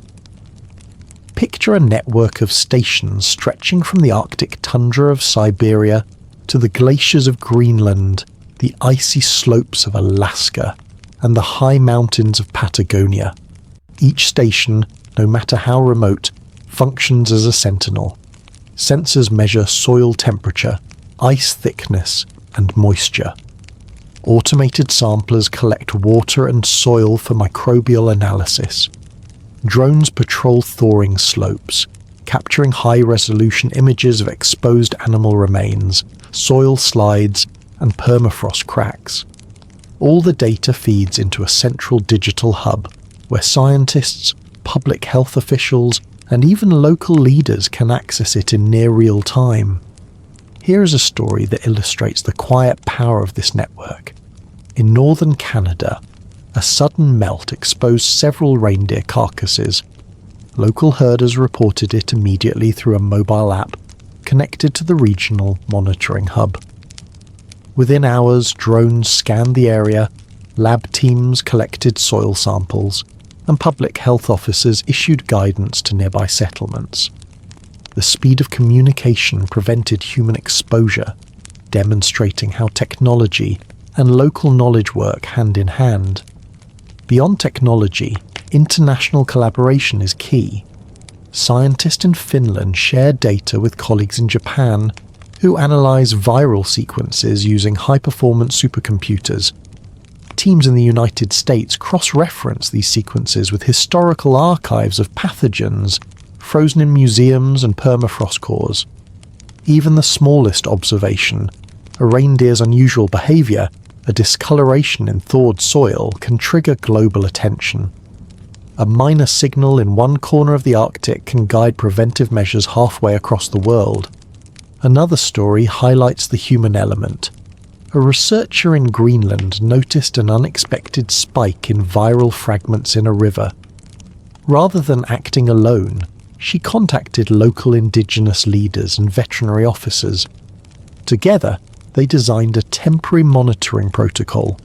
Picture a network of stations stretching from the Arctic tundra of Siberia to the glaciers of Greenland, the icy slopes of Alaska, and the high mountains of Patagonia. Each station, no matter how remote, functions as a sentinel. Sensors measure soil temperature, ice thickness, and moisture. Automated samplers collect water and soil for microbial analysis. Drones patrol thawing slopes, capturing high-resolution images of exposed animal remains, soil slides, and permafrost cracks. All the data feeds into a central digital hub, where scientists, public health officials, and even local leaders can access it in near real time. Here is a story that illustrates the quiet power of this network. In northern Canada, a sudden melt exposed several reindeer carcasses. Local herders reported it immediately through a mobile app connected to the regional monitoring hub. Within hours, drones scanned the area, lab teams collected soil samples, and public health officers issued guidance to nearby settlements. The speed of communication prevented human exposure, demonstrating how technology and local knowledge work hand in hand. Beyond technology, international collaboration is key. Scientists in Finland share data with colleagues in Japan, who analyze viral sequences using high-performance supercomputers. Teams in the United States cross-reference these sequences with historical archives of pathogens frozen in museums and permafrost cores. Even the smallest observation, a reindeer's unusual behavior, a discoloration in thawed soil, can trigger global attention. A minor signal in one corner of the Arctic can guide preventive measures halfway across the world. Another story highlights the human element. A researcher in Greenland noticed an unexpected spike in viral fragments in a river. Rather than acting alone, she contacted local indigenous leaders and veterinary officers. Together, they designed a temporary monitoring protocol,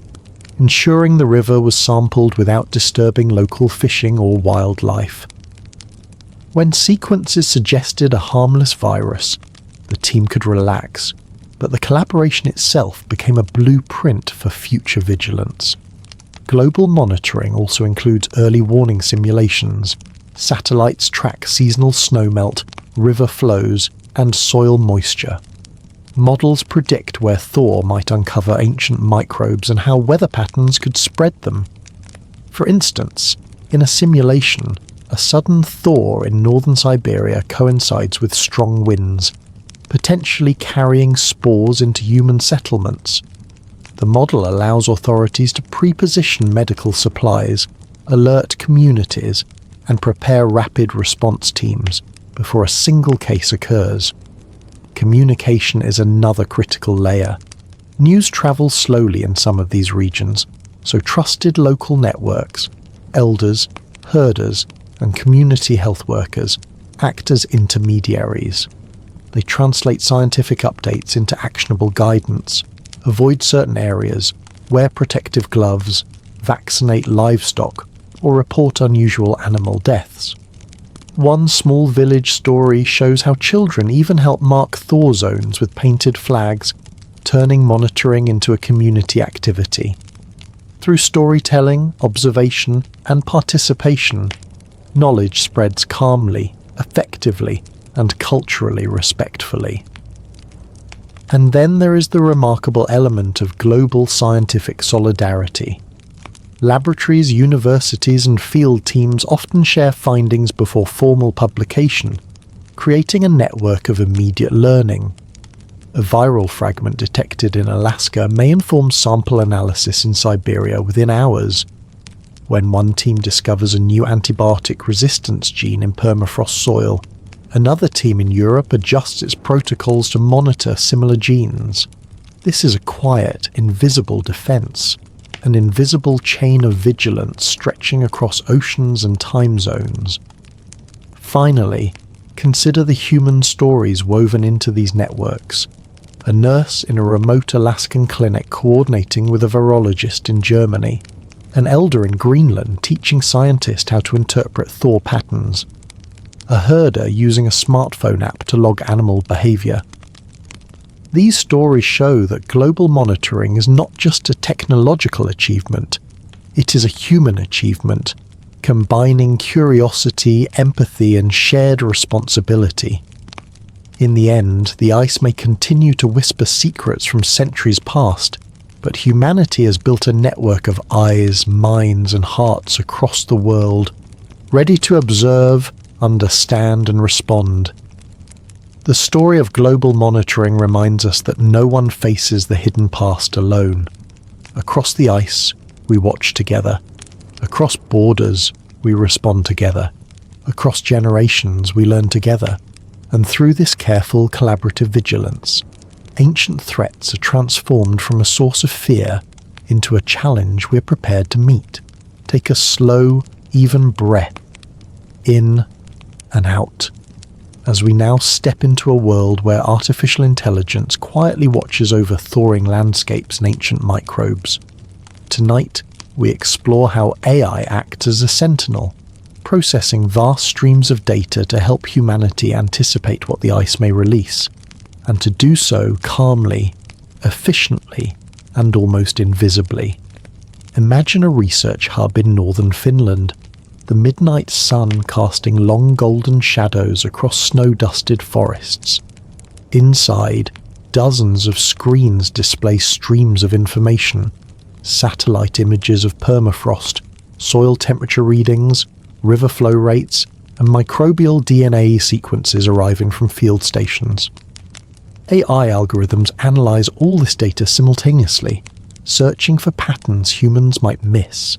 ensuring the river was sampled without disturbing local fishing or wildlife. When sequences suggested a harmless virus, the team could relax, but the collaboration itself became a blueprint for future vigilance. Global monitoring also includes early warning simulations. Satellites track seasonal snowmelt, river flows, and soil moisture. Models predict where thaw might uncover ancient microbes and how weather patterns could spread them. For instance, in a simulation, a sudden thaw in northern Siberia coincides with strong winds, potentially carrying spores into human settlements. The model allows authorities to pre-position medical supplies, alert communities, and prepare rapid response teams before a single case occurs. Communication is another critical layer. News travels slowly in some of these regions, so trusted local networks, elders, herders, and community health workers act as intermediaries. They translate scientific updates into actionable guidance, avoid certain areas, wear protective gloves, vaccinate livestock, or report unusual animal deaths. One small village story shows how children even help mark thaw zones with painted flags, turning monitoring into a community activity. Through storytelling, observation, and participation, knowledge spreads calmly, effectively, and culturally respectfully. And then there is the remarkable element of global scientific solidarity. Laboratories, universities, and field teams often share findings before formal publication, creating a network of immediate learning. A viral fragment detected in Alaska may inform sample analysis in Siberia within hours. When one team discovers a new antibiotic resistance gene in permafrost soil, another team in Europe adjusts its protocols to monitor similar genes. This is a quiet, invisible defense, an invisible chain of vigilance stretching across oceans and time zones. Finally, consider the human stories woven into these networks. A nurse in a remote Alaskan clinic coordinating with a virologist in Germany. An elder in Greenland teaching scientists how to interpret thaw patterns. A herder using a smartphone app to log animal behavior. These stories show that global monitoring is not just a technological achievement, it is a human achievement, combining curiosity, empathy, and shared responsibility. In the end, the ice may continue to whisper secrets from centuries past, but humanity has built a network of eyes, minds, and hearts across the world, ready to observe, understand, and respond. The story of global monitoring reminds us that no one faces the hidden past alone. Across the ice, we watch together. Across borders, we respond together. Across generations, we learn together. And through this careful, collaborative vigilance, ancient threats are transformed from a source of fear into a challenge we're prepared to meet. Take a slow, even breath, in and out, as we now step into a world where artificial intelligence quietly watches over thawing landscapes and ancient microbes. Tonight, we explore how AI acts as a sentinel, processing vast streams of data to help humanity anticipate what the ice may release, and to do so calmly, efficiently, and almost invisibly. Imagine a research hub in northern Finland, the midnight sun casting long golden shadows across snow-dusted forests. Inside, dozens of screens display streams of information, satellite images of permafrost, soil temperature readings, river flow rates, and microbial DNA sequences arriving from field stations. AI algorithms analyze all this data simultaneously, searching for patterns humans might miss.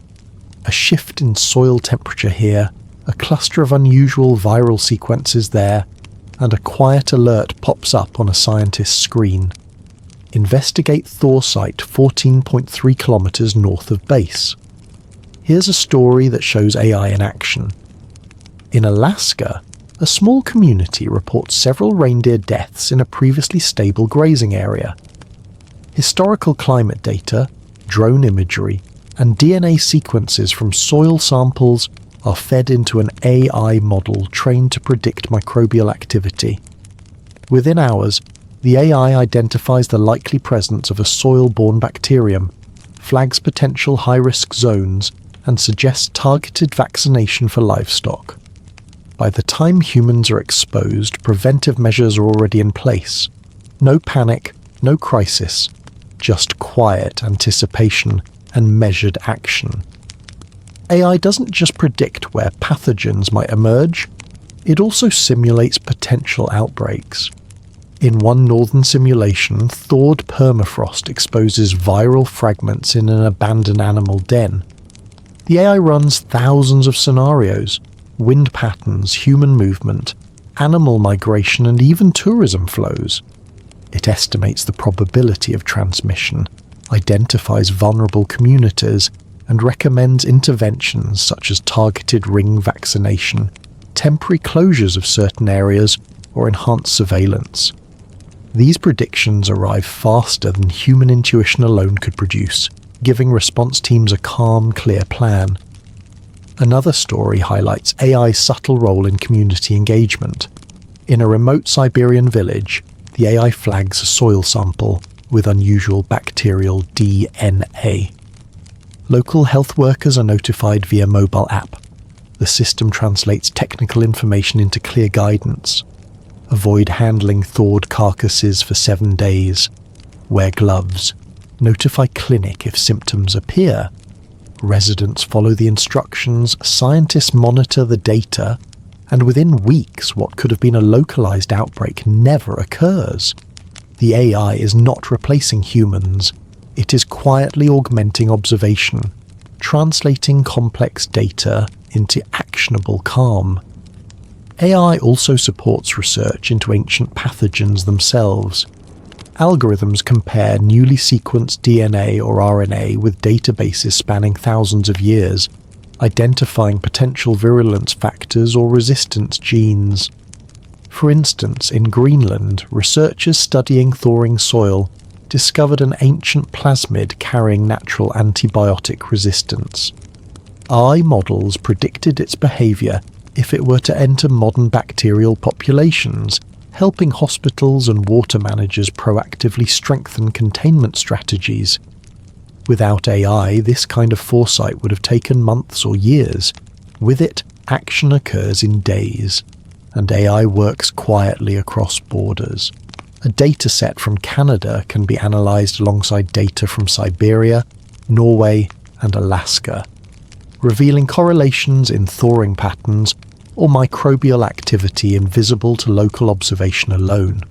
A shift in soil temperature here, a cluster of unusual viral sequences there, and a quiet alert pops up on a scientist's screen. Investigate thaw site 14.3 kilometers north of base. Here's a story that shows AI in action. In Alaska, a small community reports several reindeer deaths in a previously stable grazing area. Historical climate data, drone imagery, and DNA sequences from soil samples are fed into an AI model trained to predict microbial activity. Within hours, the AI identifies the likely presence of a soil-borne bacterium, flags potential high-risk zones, and suggests targeted vaccination for livestock. By the time humans are exposed, preventive measures are already in place. No panic, no crisis, just quiet anticipation and measured action. AI doesn't just predict where pathogens might emerge, it also simulates potential outbreaks. In one northern simulation, thawed permafrost exposes viral fragments in an abandoned animal den. The AI runs thousands of scenarios: wind patterns, human movement, animal migration, and even tourism flows. It estimates the probability of transmission, identifies vulnerable communities, and recommends interventions such as targeted ring vaccination, temporary closures of certain areas, or enhanced surveillance. These predictions arrive faster than human intuition alone could produce, giving response teams a calm, clear plan. Another story highlights AI's subtle role in community engagement. In a remote Siberian village, the AI flags a soil sample with unusual bacterial DNA. Local health workers are notified via mobile app. The system translates technical information into clear guidance. Avoid handling thawed carcasses for 7 days. Wear gloves. Notify clinic if symptoms appear. Residents follow the instructions, scientists monitor the data, and within weeks what could have been a localized outbreak never occurs. The AI is not replacing humans, it is quietly augmenting observation, translating complex data into actionable calm. AI also supports research into ancient pathogens themselves. Algorithms compare newly sequenced DNA or RNA with databases spanning thousands of years, identifying potential virulence factors or resistance genes. For instance, in Greenland, researchers studying thawing soil discovered an ancient plasmid carrying natural antibiotic resistance. AI models predicted its behaviour if it were to enter modern bacterial populations, helping hospitals and water managers proactively strengthen containment strategies. Without AI, this kind of foresight would have taken months or years. With it, action occurs in days, and AI works quietly across borders. A dataset from Canada can be analysed alongside data from Siberia, Norway, and Alaska, revealing correlations in thawing patterns or microbial activity invisible to local observation alone.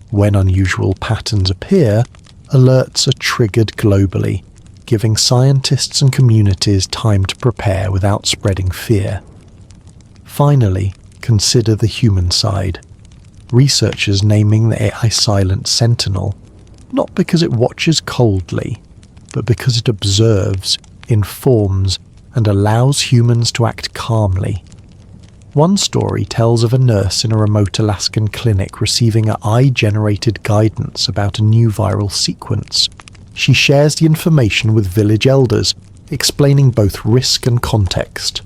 When unusual patterns appear, alerts are triggered globally, giving scientists and communities time to prepare without spreading fear. Finally, consider the human side. Researchers naming the AI Silent Sentinel, not because it watches coldly, but because it observes, informs, and allows humans to act calmly. One story tells of a nurse in a remote Alaskan clinic receiving AI-generated guidance about a new viral sequence. She shares the information with village elders, explaining both risk and context.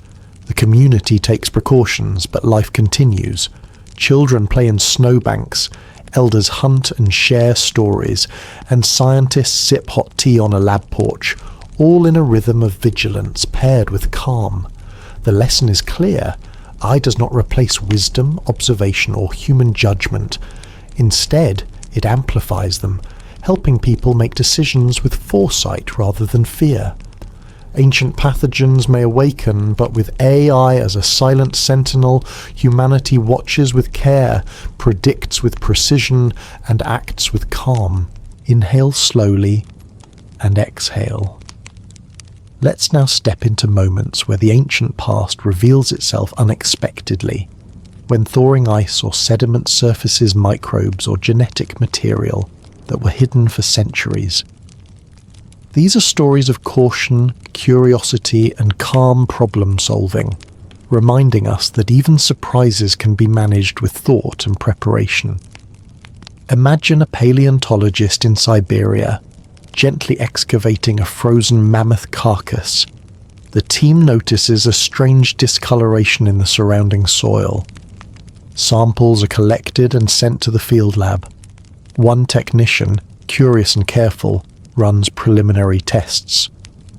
The community takes precautions, but life continues. Children play in snowbanks, elders hunt and share stories, and scientists sip hot tea on a lab porch, all in a rhythm of vigilance paired with calm. The lesson is clear. AI does not replace wisdom, observation, or human judgment. Instead, it amplifies them, helping people make decisions with foresight rather than fear. Ancient pathogens may awaken, but with AI as a silent sentinel, humanity watches with care, predicts with precision, and acts with calm. Inhale slowly and exhale. Let's now step into moments where the ancient past reveals itself unexpectedly, when thawing ice or sediment surfaces microbes or genetic material that were hidden for centuries. These are stories of caution, curiosity, and calm problem-solving, reminding us that even surprises can be managed with thought and preparation. Imagine a paleontologist in Siberia, gently excavating a frozen mammoth carcass. The team notices a strange discoloration in the surrounding soil. Samples are collected and sent to the field lab. One technician, curious and careful, runs preliminary tests.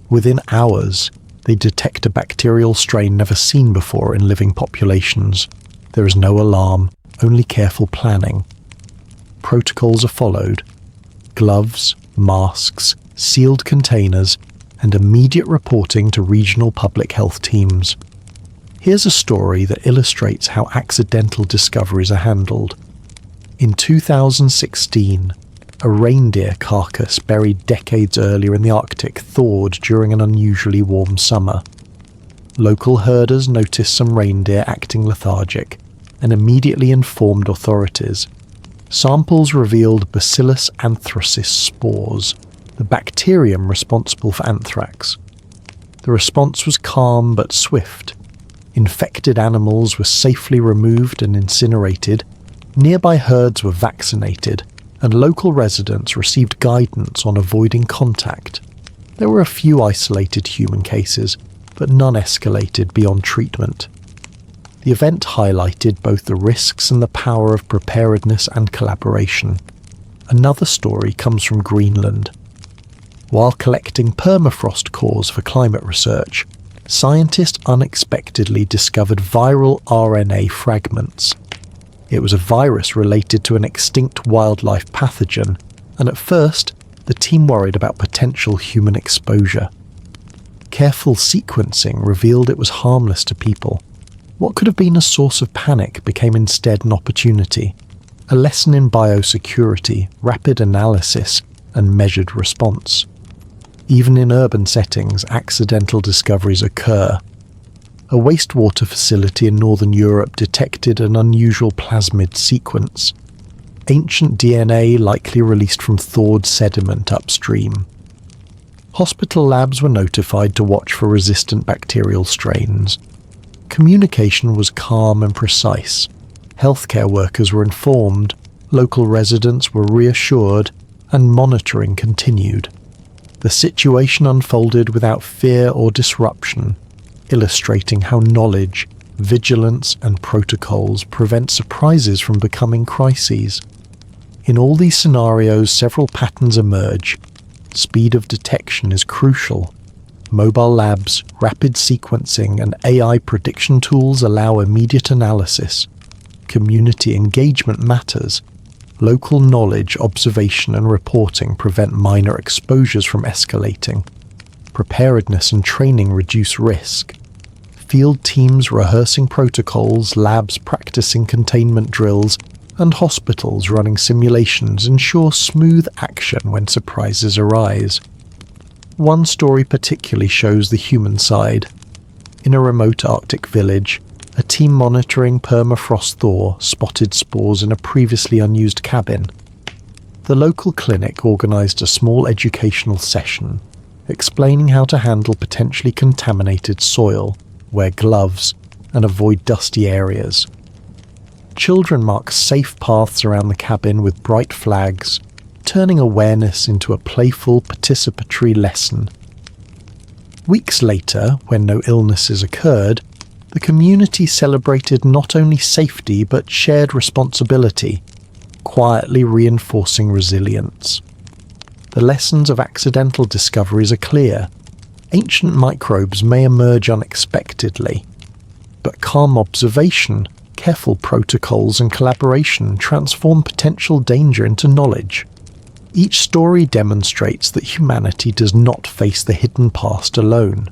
Within hours, they detect a bacterial strain never seen before in living populations. There is no alarm, only careful planning. Protocols are followed. Gloves, masks, sealed containers, and immediate reporting to regional public health teams. Here's a story that illustrates how accidental discoveries are handled. In 2016, a reindeer carcass buried decades earlier in the Arctic thawed during an unusually warm summer. Local herders noticed some reindeer acting lethargic and immediately informed authorities. Samples revealed Bacillus anthracis spores, the bacterium responsible for anthrax. The response was calm but swift. Infected animals were safely removed and incinerated, nearby herds were vaccinated, and local residents received guidance on avoiding contact. There were a few isolated human cases, but none escalated beyond treatment. The event highlighted both the risks and the power of preparedness and collaboration. Another story comes from Greenland. While collecting permafrost cores for climate research, scientists unexpectedly discovered viral RNA fragments. It was a virus related to an extinct wildlife pathogen, and at first, the team worried about potential human exposure. Careful sequencing revealed it was harmless to people. What could have been a source of panic became instead an opportunity, a lesson in biosecurity, rapid analysis, and measured response. Even in urban settings, accidental discoveries occur. A wastewater facility in northern Europe detected an unusual plasmid sequence. ancient DNA likely released from thawed sediment upstream. Hospital labs were notified to watch for resistant bacterial strains. Communication was calm and precise. Healthcare workers were informed, local residents were reassured, and monitoring continued. The situation unfolded without fear or disruption, illustrating how knowledge, vigilance, and protocols prevent surprises from becoming crises. In all these scenarios, several patterns emerge. Speed of detection is crucial. Mobile labs, rapid sequencing, and AI prediction tools allow immediate analysis. Community engagement matters. Local knowledge, observation, and reporting prevent minor exposures from escalating. Preparedness and training reduce risk. Field teams rehearsing protocols, labs practicing containment drills, and hospitals running simulations ensure smooth action when surprises arise. One story particularly shows the human side. In a remote Arctic village, a team monitoring permafrost thaw spotted spores in a previously unused cabin. The local clinic organised a small educational session, explaining how to handle potentially contaminated soil, wear gloves, and avoid dusty areas. Children mark safe paths around the cabin with bright flags, turning awareness into a playful, participatory lesson. Weeks later, when no illnesses occurred, the community celebrated not only safety but shared responsibility, quietly reinforcing resilience. The lessons of accidental discoveries are clear. Ancient microbes may emerge unexpectedly, but calm observation, careful protocols, and collaboration transform potential danger into knowledge. Each story demonstrates that humanity does not face the hidden past alone.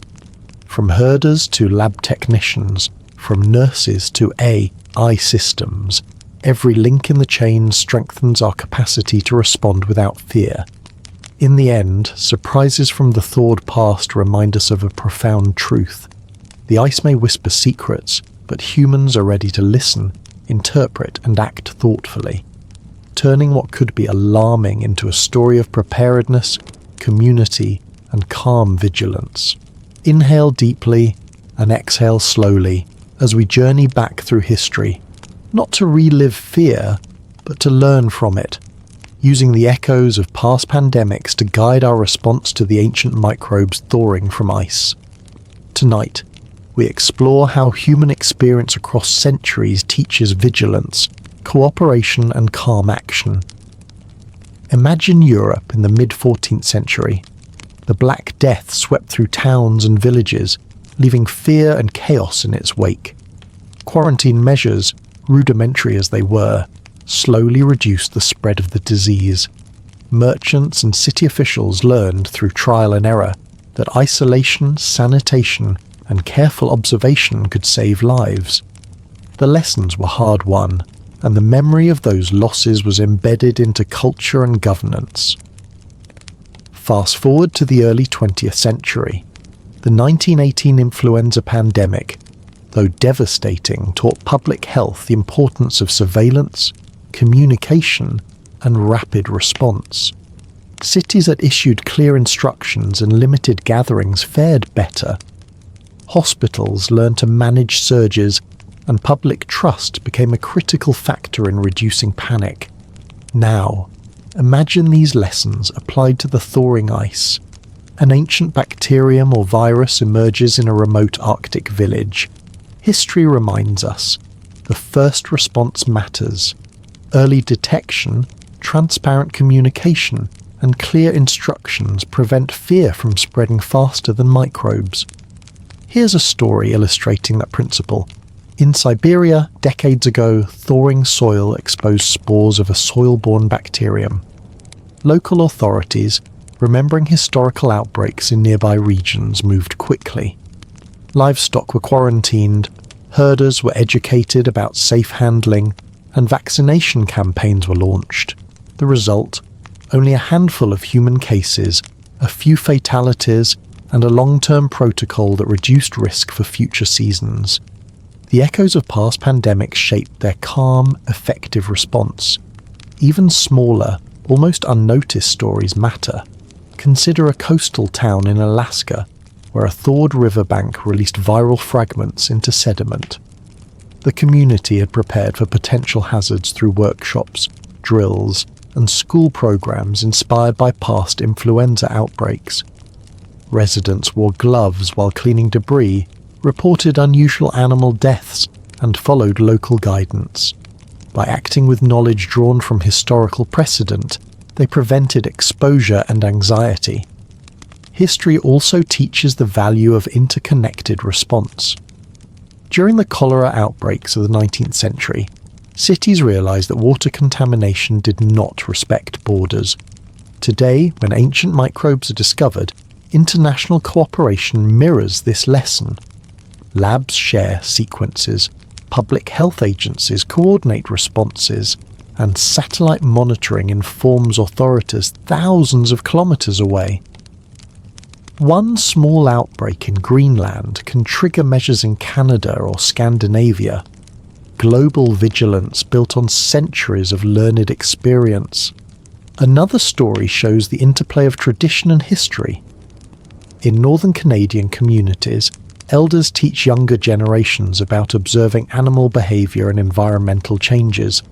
From herders to lab technicians, from nurses to AI systems, every link in the chain strengthens our capacity to respond without fear. In the end, surprises from the thawed past remind us of a profound truth. The ice may whisper secrets, but humans are ready to listen, interpret, and act thoughtfully, turning what could be alarming into a story of preparedness, community, and calm vigilance. Inhale deeply and exhale slowly as we journey back through history, not to relive fear, but to learn from it, using the echoes of past pandemics to guide our response to the ancient microbes thawing from ice. Tonight, we explore how human experience across centuries teaches vigilance, cooperation, and calm action. Imagine Europe in the mid-14th century. The Black Death swept through towns and villages, leaving fear and chaos in its wake. Quarantine measures, rudimentary as they were, slowly reduced the spread of the disease. Merchants and city officials learned through trial and error that isolation, sanitation, and careful observation could save lives. The lessons were hard-won, and the memory of those losses was embedded into culture and governance. Fast forward to the early 20th century. The 1918 influenza pandemic, though devastating, taught public health the importance of surveillance, communication, and rapid response. Cities that issued clear instructions and limited gatherings fared better. Hospitals learned to manage surges, and public trust became a critical factor in reducing panic. Now, imagine these lessons applied to the thawing ice. An ancient bacterium or virus emerges in a remote Arctic village. History reminds us, the first response matters. Early detection, transparent communication, and clear instructions prevent fear from spreading faster than microbes. Here's a story illustrating that principle. In Siberia, decades ago, thawing soil exposed spores of a soil-borne bacterium. Local authorities, remembering historical outbreaks in nearby regions, moved quickly. Livestock were quarantined, herders were educated about safe handling, and vaccination campaigns were launched. The result? Only a handful of human cases, a few fatalities, and a long-term protocol that reduced risk for future seasons. The echoes of past pandemics shaped their calm, effective response. Even smaller, almost unnoticed stories matter. Consider a coastal town in Alaska where a thawed riverbank released viral fragments into sediment. The community had prepared for potential hazards through workshops, drills, and school programs inspired by past influenza outbreaks. Residents wore gloves while cleaning debris, reported unusual animal deaths, and followed local guidance. By acting with knowledge drawn from historical precedent, they prevented exposure and anxiety. History also teaches the value of interconnected response. During the cholera outbreaks of the 19th century, cities realized that water contamination did not respect borders. Today, when ancient microbes are discovered, international cooperation mirrors this lesson. Labs share sequences, public health agencies coordinate responses, and satellite monitoring informs authorities thousands of kilometers away. One small outbreak in Greenland can trigger measures in Canada or Scandinavia. Global vigilance built on centuries of learned experience. Another story shows the interplay of tradition and history. In northern Canadian communities, elders teach younger generations about observing animal behaviour and environmental changes,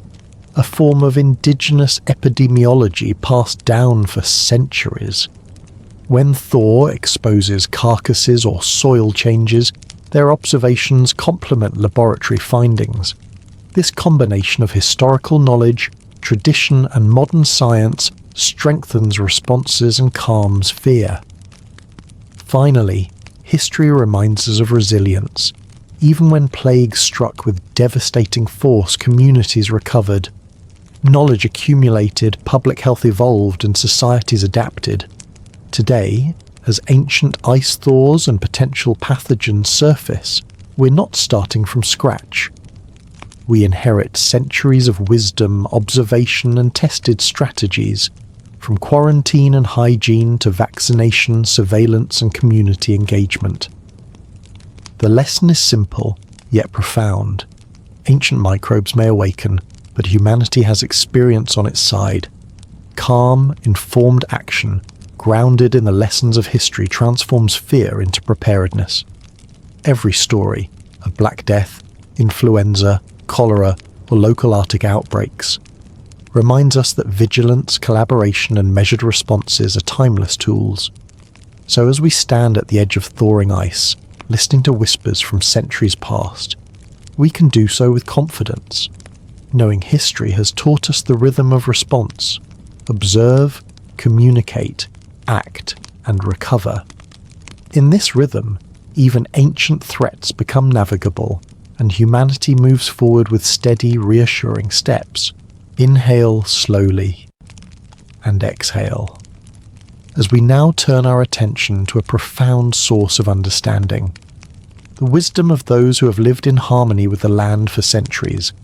a form of indigenous epidemiology passed down for centuries. When thaw exposes carcasses or soil changes, their observations complement laboratory findings. This combination of historical knowledge, tradition, and modern science strengthens responses and calms fear. Finally, history reminds us of resilience. Even when plagues struck with devastating force, communities recovered. Knowledge accumulated, public health evolved, and societies adapted. Today, as ancient ice thaws and potential pathogens surface, we're not starting from scratch. We inherit centuries of wisdom, observation, and tested strategies, from quarantine and hygiene to vaccination, surveillance, and community engagement. The lesson is simple, yet profound. Ancient microbes may awaken, but humanity has experience on its side. Calm, informed action, grounded in the lessons of history, transforms fear into preparedness. Every story of Black Death, influenza, cholera, or local Arctic outbreaks reminds us that vigilance, collaboration, and measured responses are timeless tools. So as we stand at the edge of thawing ice, listening to whispers from centuries past, we can do so with confidence, knowing history has taught us the rhythm of response: observe, communicate, act, and recover. In this rhythm, even ancient threats become navigable, and humanity moves forward with steady, reassuring steps. Inhale slowly, and exhale. As we now turn our attention to a profound source of understanding, the wisdom of those who have lived in harmony with the land for centuries.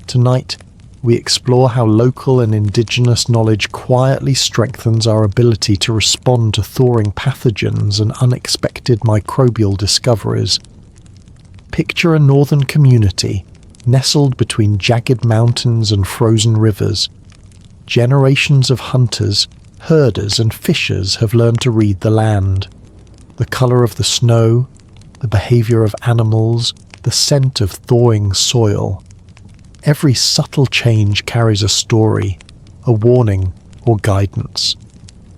Tonight, we explore how local and indigenous knowledge quietly strengthens our ability to respond to thawing pathogens and unexpected microbial discoveries. Picture a northern community nestled between jagged mountains and frozen rivers. Generations of hunters, herders, and fishers have learned to read the land. The colour of the snow, the behaviour of animals, the scent of thawing soil. Every subtle change carries a story, a warning, or guidance.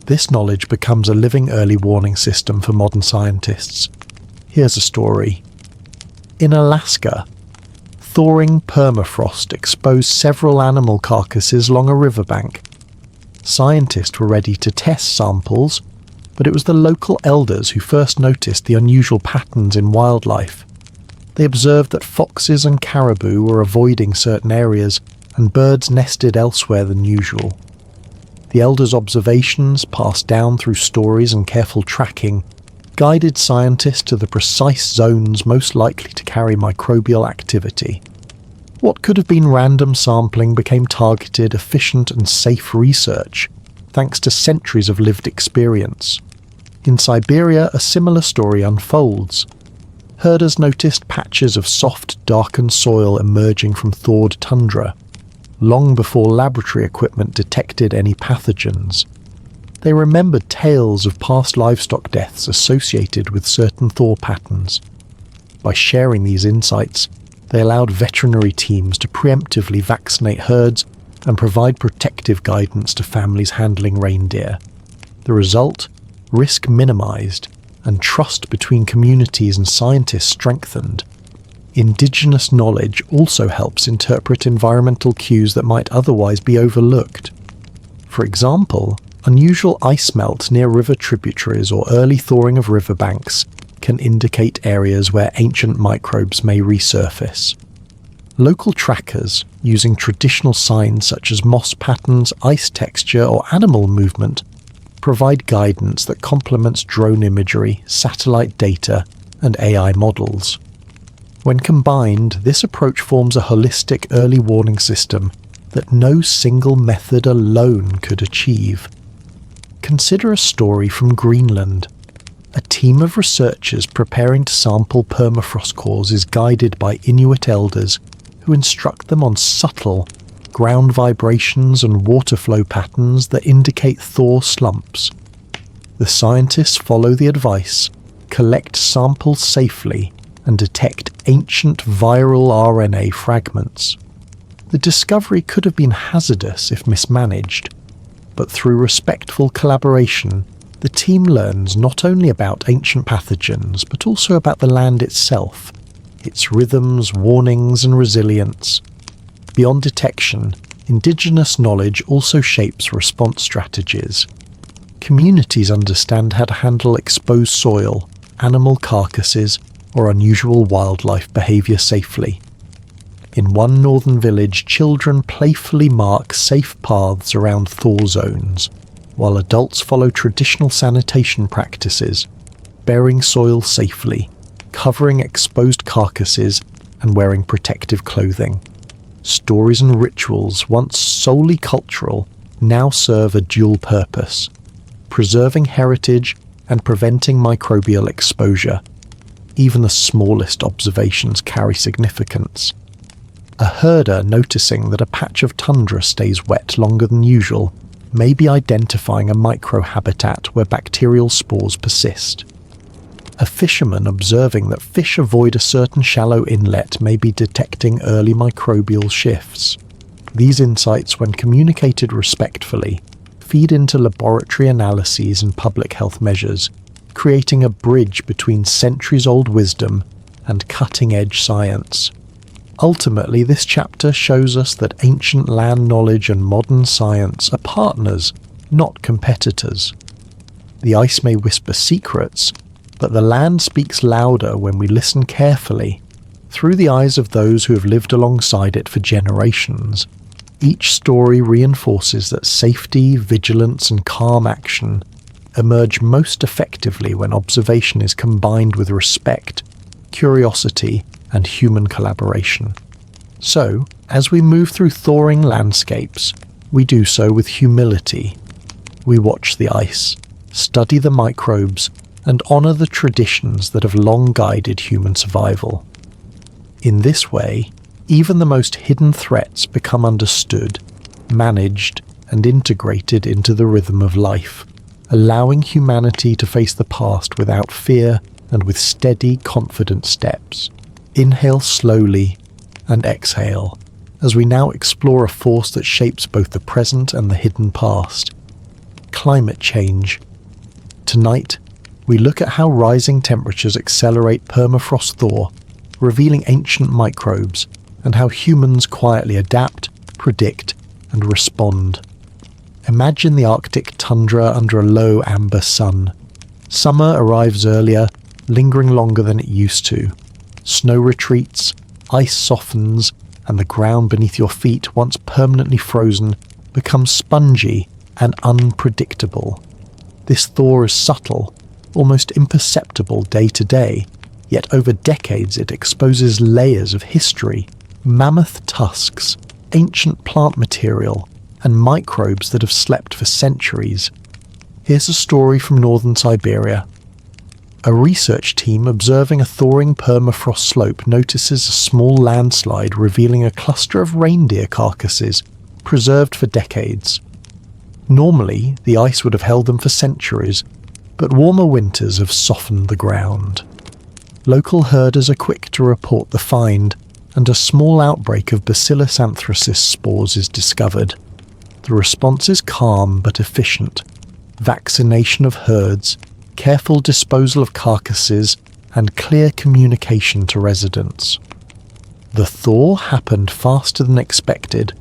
This knowledge becomes a living early warning system for modern scientists. Here's a story. In Alaska, thawing permafrost exposed several animal carcasses along a riverbank. Scientists were ready to test samples, but it was the local elders who first noticed the unusual patterns in wildlife. They observed that foxes and caribou were avoiding certain areas, and birds nested elsewhere than usual. The elders' observations, passed down through stories and careful tracking, guided scientists to the precise zones most likely to carry microbial activity. What could have been random sampling became targeted, efficient, and safe research, thanks to centuries of lived experience. In Siberia, a similar story unfolds. Herders noticed patches of soft, darkened soil emerging from thawed tundra. long before laboratory equipment detected any pathogens. They remembered tales of past livestock deaths associated with certain thaw patterns. By sharing these insights, they allowed veterinary teams to preemptively vaccinate herds and provide protective guidance to families handling reindeer. The result? Risk minimized and trust between communities and scientists strengthened. Indigenous knowledge also helps interpret environmental cues that might otherwise be overlooked. For example, unusual ice melt near river tributaries or early thawing of riverbanks can indicate areas where ancient microbes may resurface. Local trackers, using traditional signs such as moss patterns, ice texture, or animal movement, provide guidance that complements drone imagery, satellite data, and AI models. When combined, this approach forms a holistic early warning system that no single method alone could achieve. Consider a story from Greenland. A team of researchers preparing to sample permafrost cores is guided by Inuit elders who instruct them on subtle ground vibrations and water flow patterns that indicate thaw slumps. The scientists follow the advice, collect samples safely, and detect ancient viral RNA fragments. The discovery could have been hazardous if mismanaged, but through respectful collaboration, the team learns not only about ancient pathogens, but also about the land itself, its rhythms, warnings, and resilience. Beyond detection, indigenous knowledge also shapes response strategies. Communities understand how to handle exposed soil, animal carcasses, or unusual wildlife behavior safely. In one northern village, children playfully mark safe paths around thaw zones, while adults follow traditional sanitation practices, burying soil safely, covering exposed carcasses, and wearing protective clothing. Stories and rituals, once solely cultural, now serve a dual purpose: preserving heritage and preventing microbial exposure. Even the smallest observations carry significance. A herder noticing that a patch of tundra stays wet longer than usual may be identifying a microhabitat where bacterial spores persist. A fisherman observing that fish avoid a certain shallow inlet may be detecting early microbial shifts. These insights, when communicated respectfully, feed into laboratory analyses and public health measures, creating a bridge between centuries-old wisdom and cutting-edge science. Ultimately, this chapter shows us that ancient land knowledge and modern science are partners, not competitors. The ice may whisper secrets, but the land speaks louder when we listen carefully, through the eyes of those who have lived alongside it for generations. Each story reinforces that safety, vigilance, and calm action emerge most effectively when observation is combined with respect, curiosity, and human collaboration. So, as we move through thawing landscapes, we do so with humility. We watch the ice, study the microbes, and honour the traditions that have long guided human survival. In this way, even the most hidden threats become understood, managed, and integrated into the rhythm of life, allowing humanity to face the past without fear and with steady, confident steps. Inhale slowly and exhale, as we now explore a force that shapes both the present and the hidden past. Climate change. Tonight, we look at how rising temperatures accelerate permafrost thaw, revealing ancient microbes, and how humans quietly adapt, predict, and respond. Imagine the Arctic tundra under a low amber sun. Summer arrives earlier, lingering longer than it used to. Snow retreats, ice softens, and the ground beneath your feet, once permanently frozen, becomes spongy and unpredictable. This thaw is subtle, almost imperceptible day to day, yet over decades it exposes layers of history, mammoth tusks, ancient plant material, and microbes that have slept for centuries. Here's a story from northern Siberia. A research team observing a thawing permafrost slope notices a small landslide revealing a cluster of reindeer carcasses preserved for decades. Normally, the ice would have held them for centuries, but warmer winters have softened the ground. Local herders are quick to report the find, and a small outbreak of Bacillus anthracis spores is discovered. The response is calm but efficient. Vaccination of herds, careful disposal of carcasses, and clear communication to residents. The thaw happened faster than expected,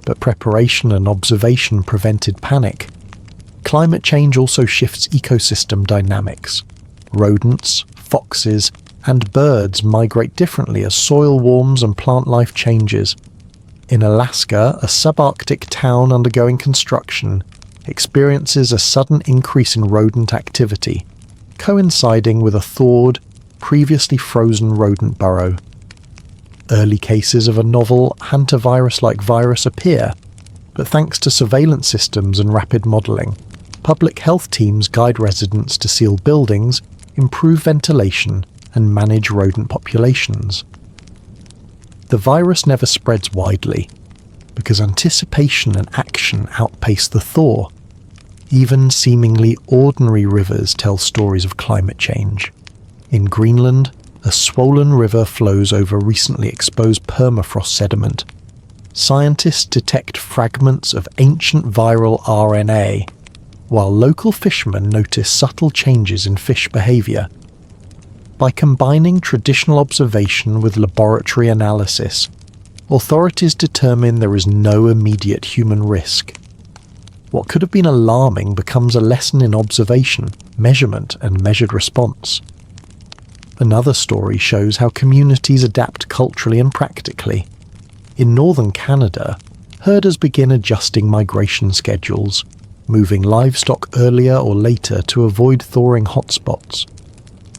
but preparation and observation prevented panic. Climate change also shifts ecosystem dynamics. Rodents, foxes, and birds migrate differently as soil warms and plant life changes. In Alaska, a subarctic town undergoing construction experiences a sudden increase in rodent activity, coinciding with a thawed, previously frozen rodent burrow. Early cases of a novel hantavirus-like virus appear, but thanks to surveillance systems and rapid modelling, public health teams guide residents to seal buildings, improve ventilation, and manage rodent populations. The virus never spreads widely, because anticipation and action outpace the thaw. Even seemingly ordinary rivers tell stories of climate change. In Greenland, a swollen river flows over recently exposed permafrost sediment. Scientists detect fragments of ancient viral RNA, while local fishermen notice subtle changes in fish behavior. By combining traditional observation with laboratory analysis, authorities determine there is no immediate human risk. What could have been alarming becomes a lesson in observation, measurement, and measured response. Another story shows how communities adapt culturally and practically. In northern Canada, herders begin adjusting migration schedules, moving livestock earlier or later to avoid thawing hotspots.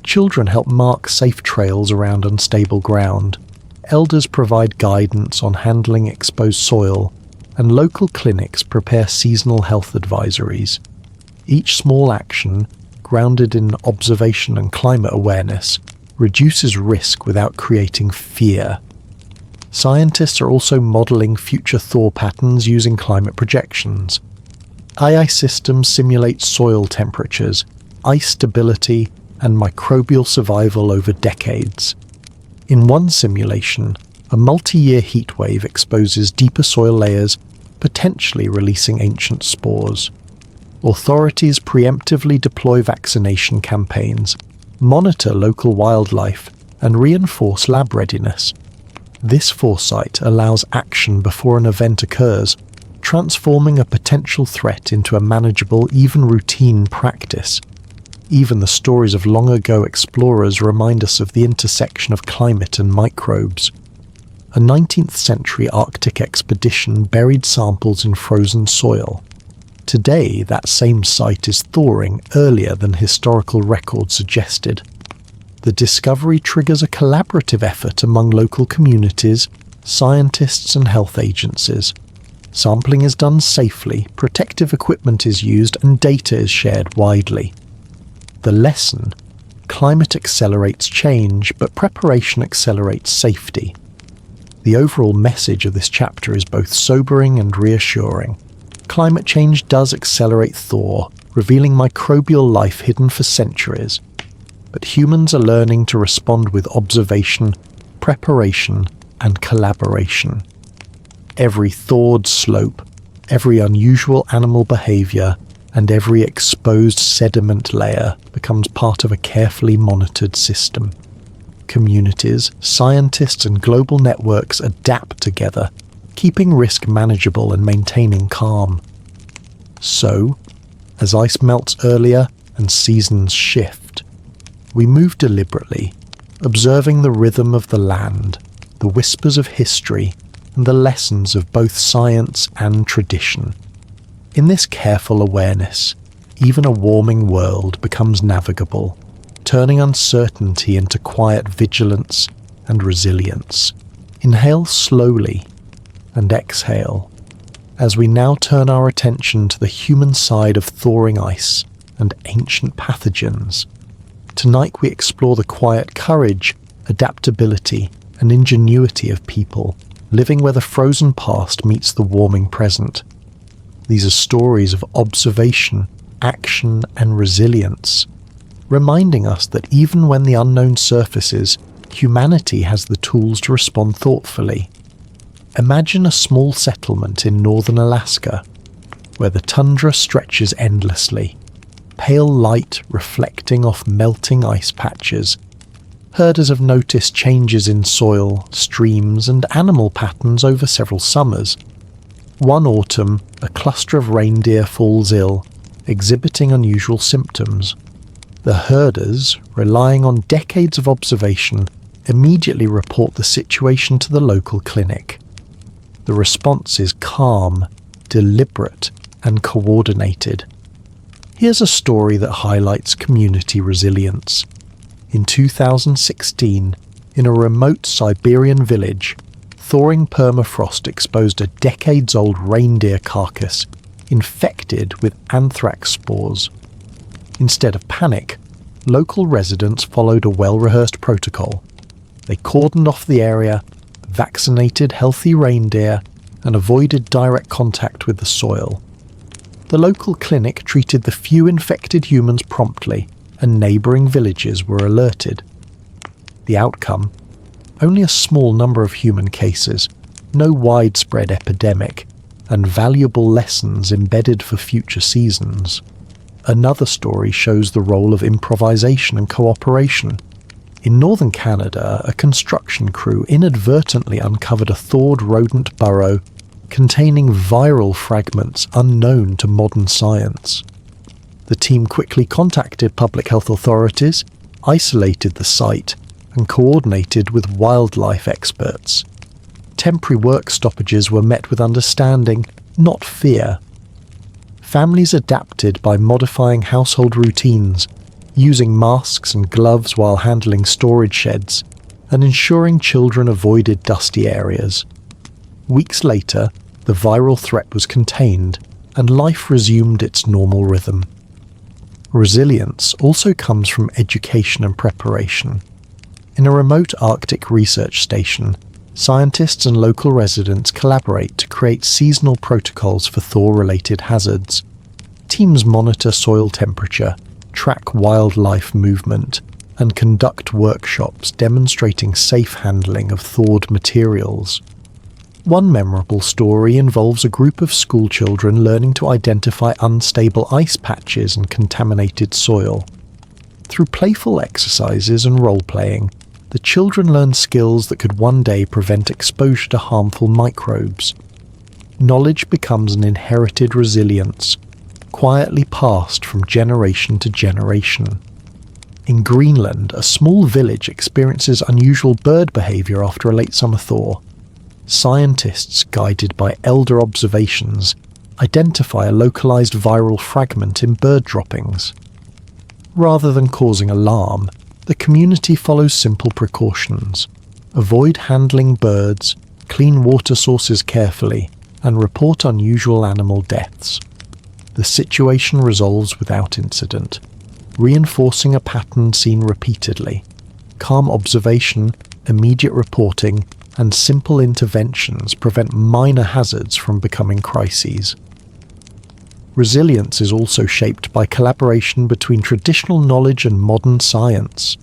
Children help mark safe trails around unstable ground. Elders provide guidance on handling exposed soil, and local clinics prepare seasonal health advisories. Each small action, grounded in observation and climate awareness, reduces risk without creating fear. Scientists are also modelling future thaw patterns using climate projections. AI systems simulate soil temperatures, ice stability, and microbial survival over decades. In one simulation, a multi-year heatwave exposes deeper soil layers, potentially releasing ancient spores. Authorities preemptively deploy vaccination campaigns, monitor local wildlife, and reinforce lab readiness. This foresight allows action before an event occurs, transforming a potential threat into a manageable, even routine practice. Even the stories of long-ago explorers remind us of the intersection of climate and microbes. A 19th century Arctic expedition buried samples in frozen soil. Today, that same site is thawing earlier than historical records suggested. The discovery triggers a collaborative effort among local communities, scientists and health agencies. Sampling is done safely, protective equipment is used, and data is shared widely. The lesson: climate accelerates change, but preparation accelerates safety. The overall message of this chapter is both sobering and reassuring. Climate change does accelerate thaw, revealing microbial life hidden for centuries. But humans are learning to respond with observation, preparation, and collaboration. Every thawed slope, every unusual animal behavior, and every exposed sediment layer becomes part of a carefully monitored system. Communities, scientists, and global networks adapt together, keeping risk manageable and maintaining calm. So, as ice melts earlier and seasons shift, we move deliberately, observing the rhythm of the land, the whispers of history, and the lessons of both science and tradition. In this careful awareness, even a warming world becomes navigable, turning uncertainty into quiet vigilance and resilience. Inhale slowly and exhale, as we now turn our attention to the human side of thawing ice and ancient pathogens. Tonight we explore the quiet courage, adaptability, and ingenuity of people living where the frozen past meets the warming present. These are stories of observation, action, and resilience, reminding us that even when the unknown surfaces, humanity has the tools to respond thoughtfully. Imagine a small settlement in northern Alaska, where the tundra stretches endlessly, pale light reflecting off melting ice patches. Herders have noticed changes in soil, streams, and animal patterns over several summers. One autumn, a cluster of reindeer falls ill, exhibiting unusual symptoms. The herders, relying on decades of observation, immediately report the situation to the local clinic. The response is calm, deliberate, and coordinated. Here's a story that highlights community resilience. In 2016, in a remote Siberian village, thawing permafrost exposed a decades-old reindeer carcass infected with anthrax spores. Instead of panic, local residents followed a well-rehearsed protocol. They cordoned off the area, vaccinated healthy reindeer, and avoided direct contact with the soil. The local clinic treated the few infected humans promptly, and neighbouring villages were alerted. The outcome? Only a small number of human cases, no widespread epidemic, and valuable lessons embedded for future seasons. Another story shows the role of improvisation and cooperation. In northern Canada, a construction crew inadvertently uncovered a thawed rodent burrow containing viral fragments unknown to modern science. The team quickly contacted public health authorities, isolated the site, and coordinated with wildlife experts. Temporary work stoppages were met with understanding, not fear. Families adapted by modifying household routines, using masks and gloves while handling storage sheds, and ensuring children avoided dusty areas. Weeks later, the viral threat was contained, and life resumed its normal rhythm. Resilience also comes from education and preparation. In a remote Arctic research station, scientists and local residents collaborate to create seasonal protocols for thaw-related hazards. Teams monitor soil temperature, track wildlife movement, and conduct workshops demonstrating safe handling of thawed materials. One memorable story involves a group of schoolchildren learning to identify unstable ice patches and contaminated soil. Through playful exercises and role-playing, the children learn skills that could one day prevent exposure to harmful microbes. Knowledge becomes an inherited resilience, quietly passed from generation to generation. In Greenland, a small village experiences unusual bird behavior after a late summer thaw. Scientists, guided by elder observations, identify a localized viral fragment in bird droppings. Rather than causing alarm, the community follows simple precautions. Avoid handling birds, clean water sources carefully, and report unusual animal deaths. The situation resolves without incident, reinforcing a pattern seen repeatedly. Calm observation, immediate reporting, and simple interventions prevent minor hazards from becoming crises. Resilience is also shaped by collaboration between traditional knowledge and modern science.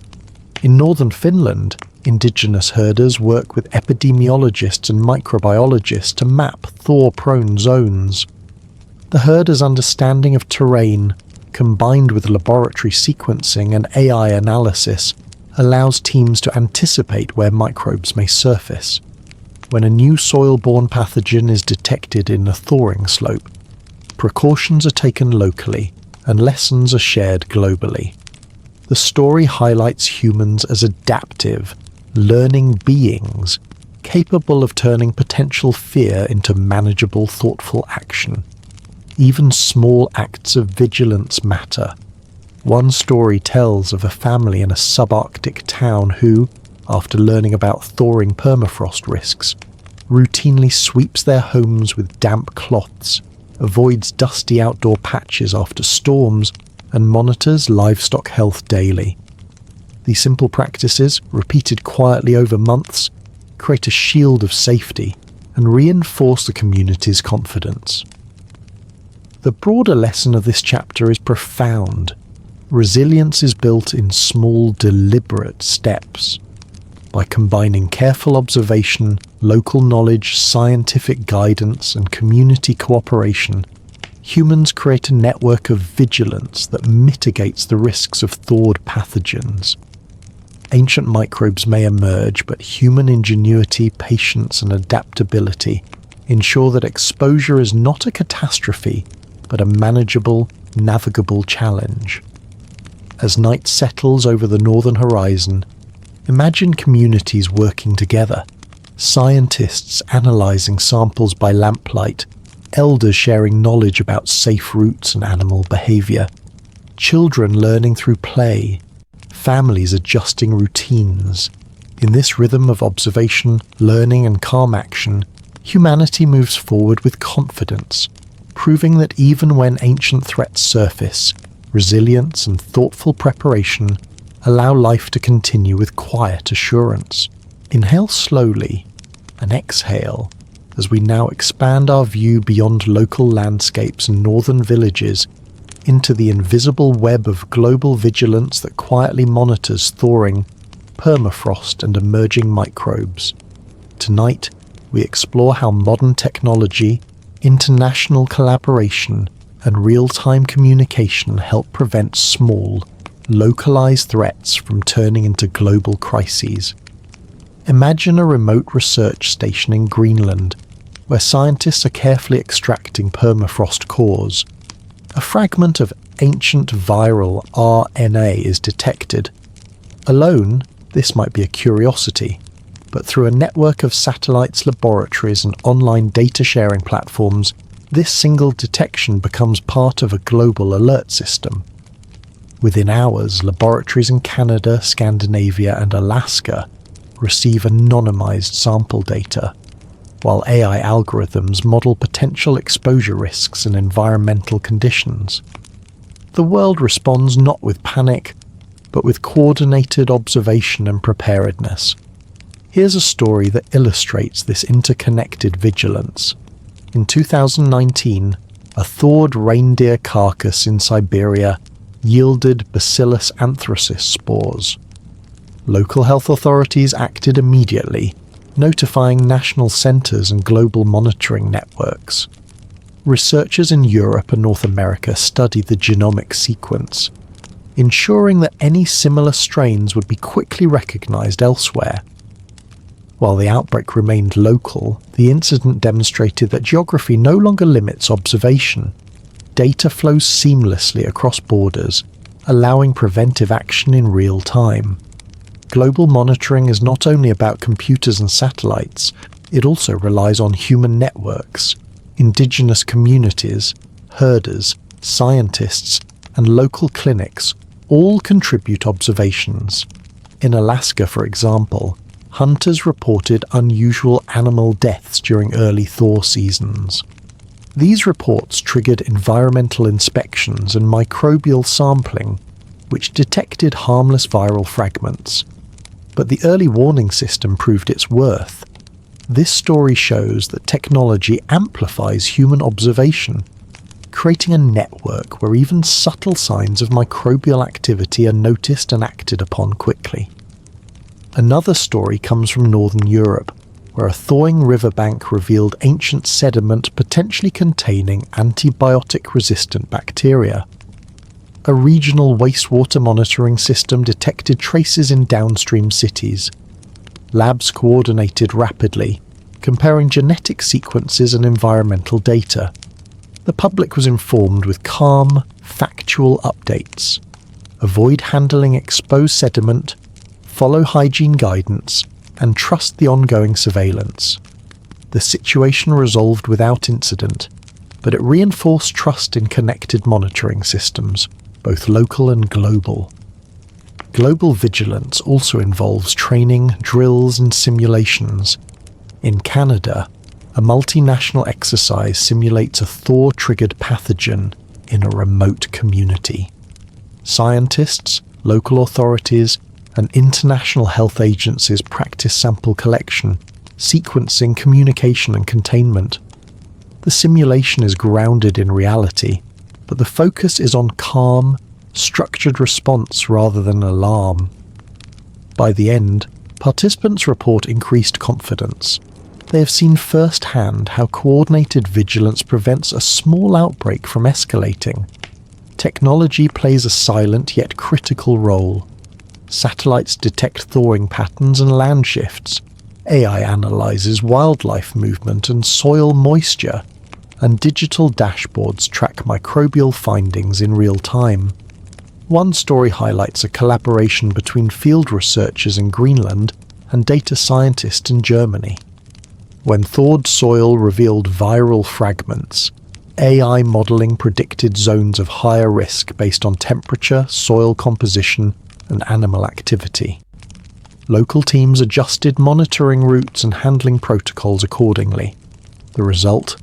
In northern Finland, indigenous herders work with epidemiologists and microbiologists to map thaw-prone zones. The herders' understanding of terrain, combined with laboratory sequencing and AI analysis, allows teams to anticipate where microbes may surface. When a new soil-borne pathogen is detected in a thawing slope, precautions are taken locally and lessons are shared globally. The story highlights humans as adaptive, learning beings, capable of turning potential fear into manageable, thoughtful action. Even small acts of vigilance matter. One story tells of a family in a subarctic town who, after learning about thawing permafrost risks, routinely sweeps their homes with damp cloths, avoids dusty outdoor patches after storms, and monitors livestock health daily. These simple practices, repeated quietly over months, create a shield of safety and reinforce the community's confidence. The broader lesson of this chapter is profound. Resilience is built in small, deliberate steps. By combining careful observation, local knowledge, scientific guidance, and community cooperation, humans create a network of vigilance that mitigates the risks of thawed pathogens. Ancient microbes may emerge, but human ingenuity, patience, and adaptability ensure that exposure is not a catastrophe, but a manageable, navigable challenge. As night settles over the northern horizon, imagine communities working together, scientists analysing samples by lamplight, elders sharing knowledge about safe routes and animal behaviour, children learning through play, families adjusting routines. In this rhythm of observation, learning and calm action, humanity moves forward with confidence, proving that even when ancient threats surface, resilience and thoughtful preparation allow life to continue with quiet assurance. Inhale slowly and exhale as we now expand our view beyond local landscapes and northern villages into the invisible web of global vigilance that quietly monitors thawing, permafrost and emerging microbes. Tonight, we explore how modern technology, international collaboration, and real-time communication help prevent small, localized threats from turning into global crises. Imagine a remote research station in Greenland, where scientists are carefully extracting permafrost cores. A fragment of ancient viral RNA is detected. Alone, this might be a curiosity, but through a network of satellites, laboratories, and online data sharing platforms, this single detection becomes part of a global alert system. Within hours, laboratories in Canada, Scandinavia, and Alaska receive anonymized sample data, while AI algorithms model potential exposure risks and environmental conditions. The world responds not with panic, but with coordinated observation and preparedness. Here's a story that illustrates this interconnected vigilance. In 2019, a thawed reindeer carcass in Siberia yielded Bacillus anthracis spores. Local health authorities acted immediately, notifying national centres and global monitoring networks. Researchers in Europe and North America studied the genomic sequence, ensuring that any similar strains would be quickly recognised elsewhere. While the outbreak remained local, the incident demonstrated that geography no longer limits observation. Data flows seamlessly across borders, allowing preventive action in real time. Global monitoring is not only about computers and satellites, it also relies on human networks, indigenous communities, herders, scientists, and local clinics all contribute observations. In Alaska, for example, hunters reported unusual animal deaths during early thaw seasons. These reports triggered environmental inspections and microbial sampling, which detected harmless viral fragments. But the early warning system proved its worth. This story shows that technology amplifies human observation, creating a network where even subtle signs of microbial activity are noticed and acted upon quickly. Another story comes from Northern Europe, where a thawing riverbank revealed ancient sediment potentially containing antibiotic-resistant bacteria. A regional wastewater monitoring system detected traces in downstream cities. Labs coordinated rapidly, comparing genetic sequences and environmental data. The public was informed with calm, factual updates. Avoid handling exposed sediment, follow hygiene guidance, and trust the ongoing surveillance. The situation resolved without incident, but it reinforced trust in connected monitoring systems, both local and global. Global vigilance also involves training, drills, and simulations. In Canada, a multinational exercise simulates a thaw-triggered pathogen in a remote community. Scientists, local authorities, and international health agencies practice sample collection, sequencing, communication and containment. The simulation is grounded in reality, but the focus is on calm, structured response rather than alarm. By the end, participants report increased confidence. They have seen firsthand how coordinated vigilance prevents a small outbreak from escalating. Technology plays a silent yet critical role. Satellites detect thawing patterns and land shifts. AI analyzes wildlife movement and soil moisture, and digital dashboards track microbial findings in real time. One story highlights a collaboration between field researchers in Greenland and data scientists in Germany. When thawed soil revealed viral fragments, AI modelling predicted zones of higher risk based on temperature, soil composition, and animal activity. Local teams adjusted monitoring routes and handling protocols accordingly. The result?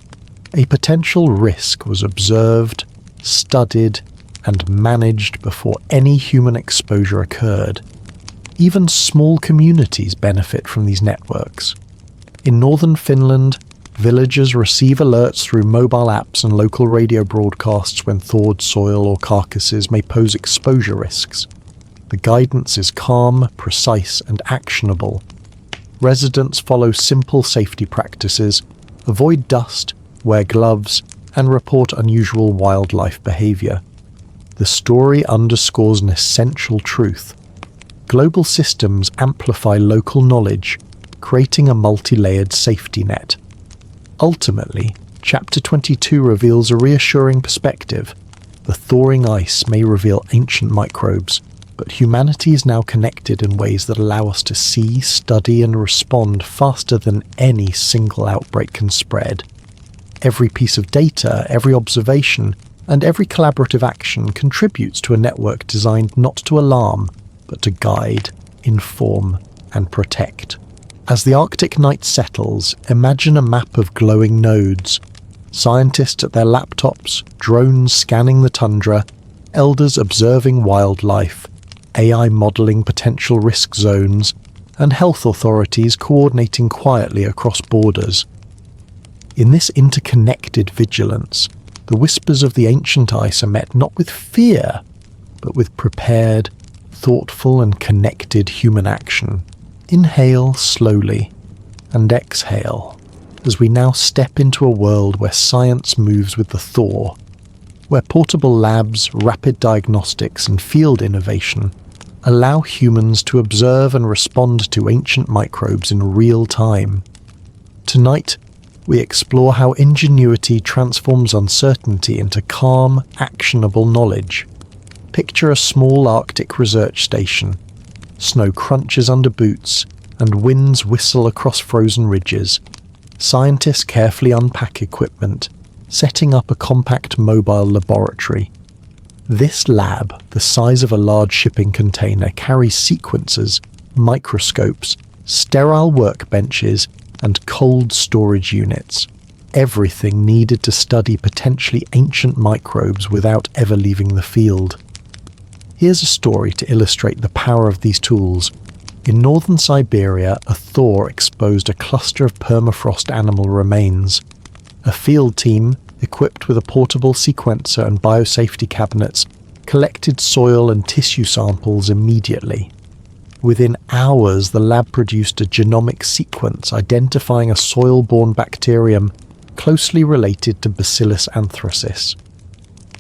A potential risk was observed, studied, and managed before any human exposure occurred. Even small communities benefit from these networks. In northern Finland, villagers receive alerts through mobile apps and local radio broadcasts when thawed soil or carcasses may pose exposure risks. The guidance is calm, precise, and actionable. Residents follow simple safety practices, avoid dust, wear gloves, and report unusual wildlife behavior. The story underscores an essential truth. Global systems amplify local knowledge, creating a multi-layered safety net. Ultimately, Chapter 22 reveals a reassuring perspective. The thawing ice may reveal ancient microbes, but humanity is now connected in ways that allow us to see, study, and respond faster than any single outbreak can spread. Every piece of data, every observation, and every collaborative action contributes to a network designed not to alarm, but to guide, inform, and protect. As the Arctic night settles, imagine a map of glowing nodes. Scientists at their laptops, drones scanning the tundra, elders observing wildlife, AI modelling potential risk zones, and health authorities coordinating quietly across borders. In this interconnected vigilance, the whispers of the ancient ice are met not with fear, but with prepared, thoughtful and connected human action. Inhale slowly and exhale as we now step into a world where science moves with the thaw, where portable labs, rapid diagnostics and field innovation allow humans to observe and respond to ancient microbes in real time. Tonight, we explore how ingenuity transforms uncertainty into calm, actionable knowledge. Picture a small Arctic research station. Snow crunches under boots, and winds whistle across frozen ridges. Scientists carefully unpack equipment, setting up a compact mobile laboratory. This lab, the size of a large shipping container, carries sequencers, microscopes, sterile workbenches, and cold storage units. Everything needed to study potentially ancient microbes without ever leaving the field. Here's a story to illustrate the power of these tools. In northern Siberia, a thaw exposed a cluster of permafrost animal remains. A field team, equipped with a portable sequencer and biosafety cabinets, collected soil and tissue samples immediately. Within hours, the lab produced a genomic sequence identifying a soil-borne bacterium closely related to Bacillus anthracis.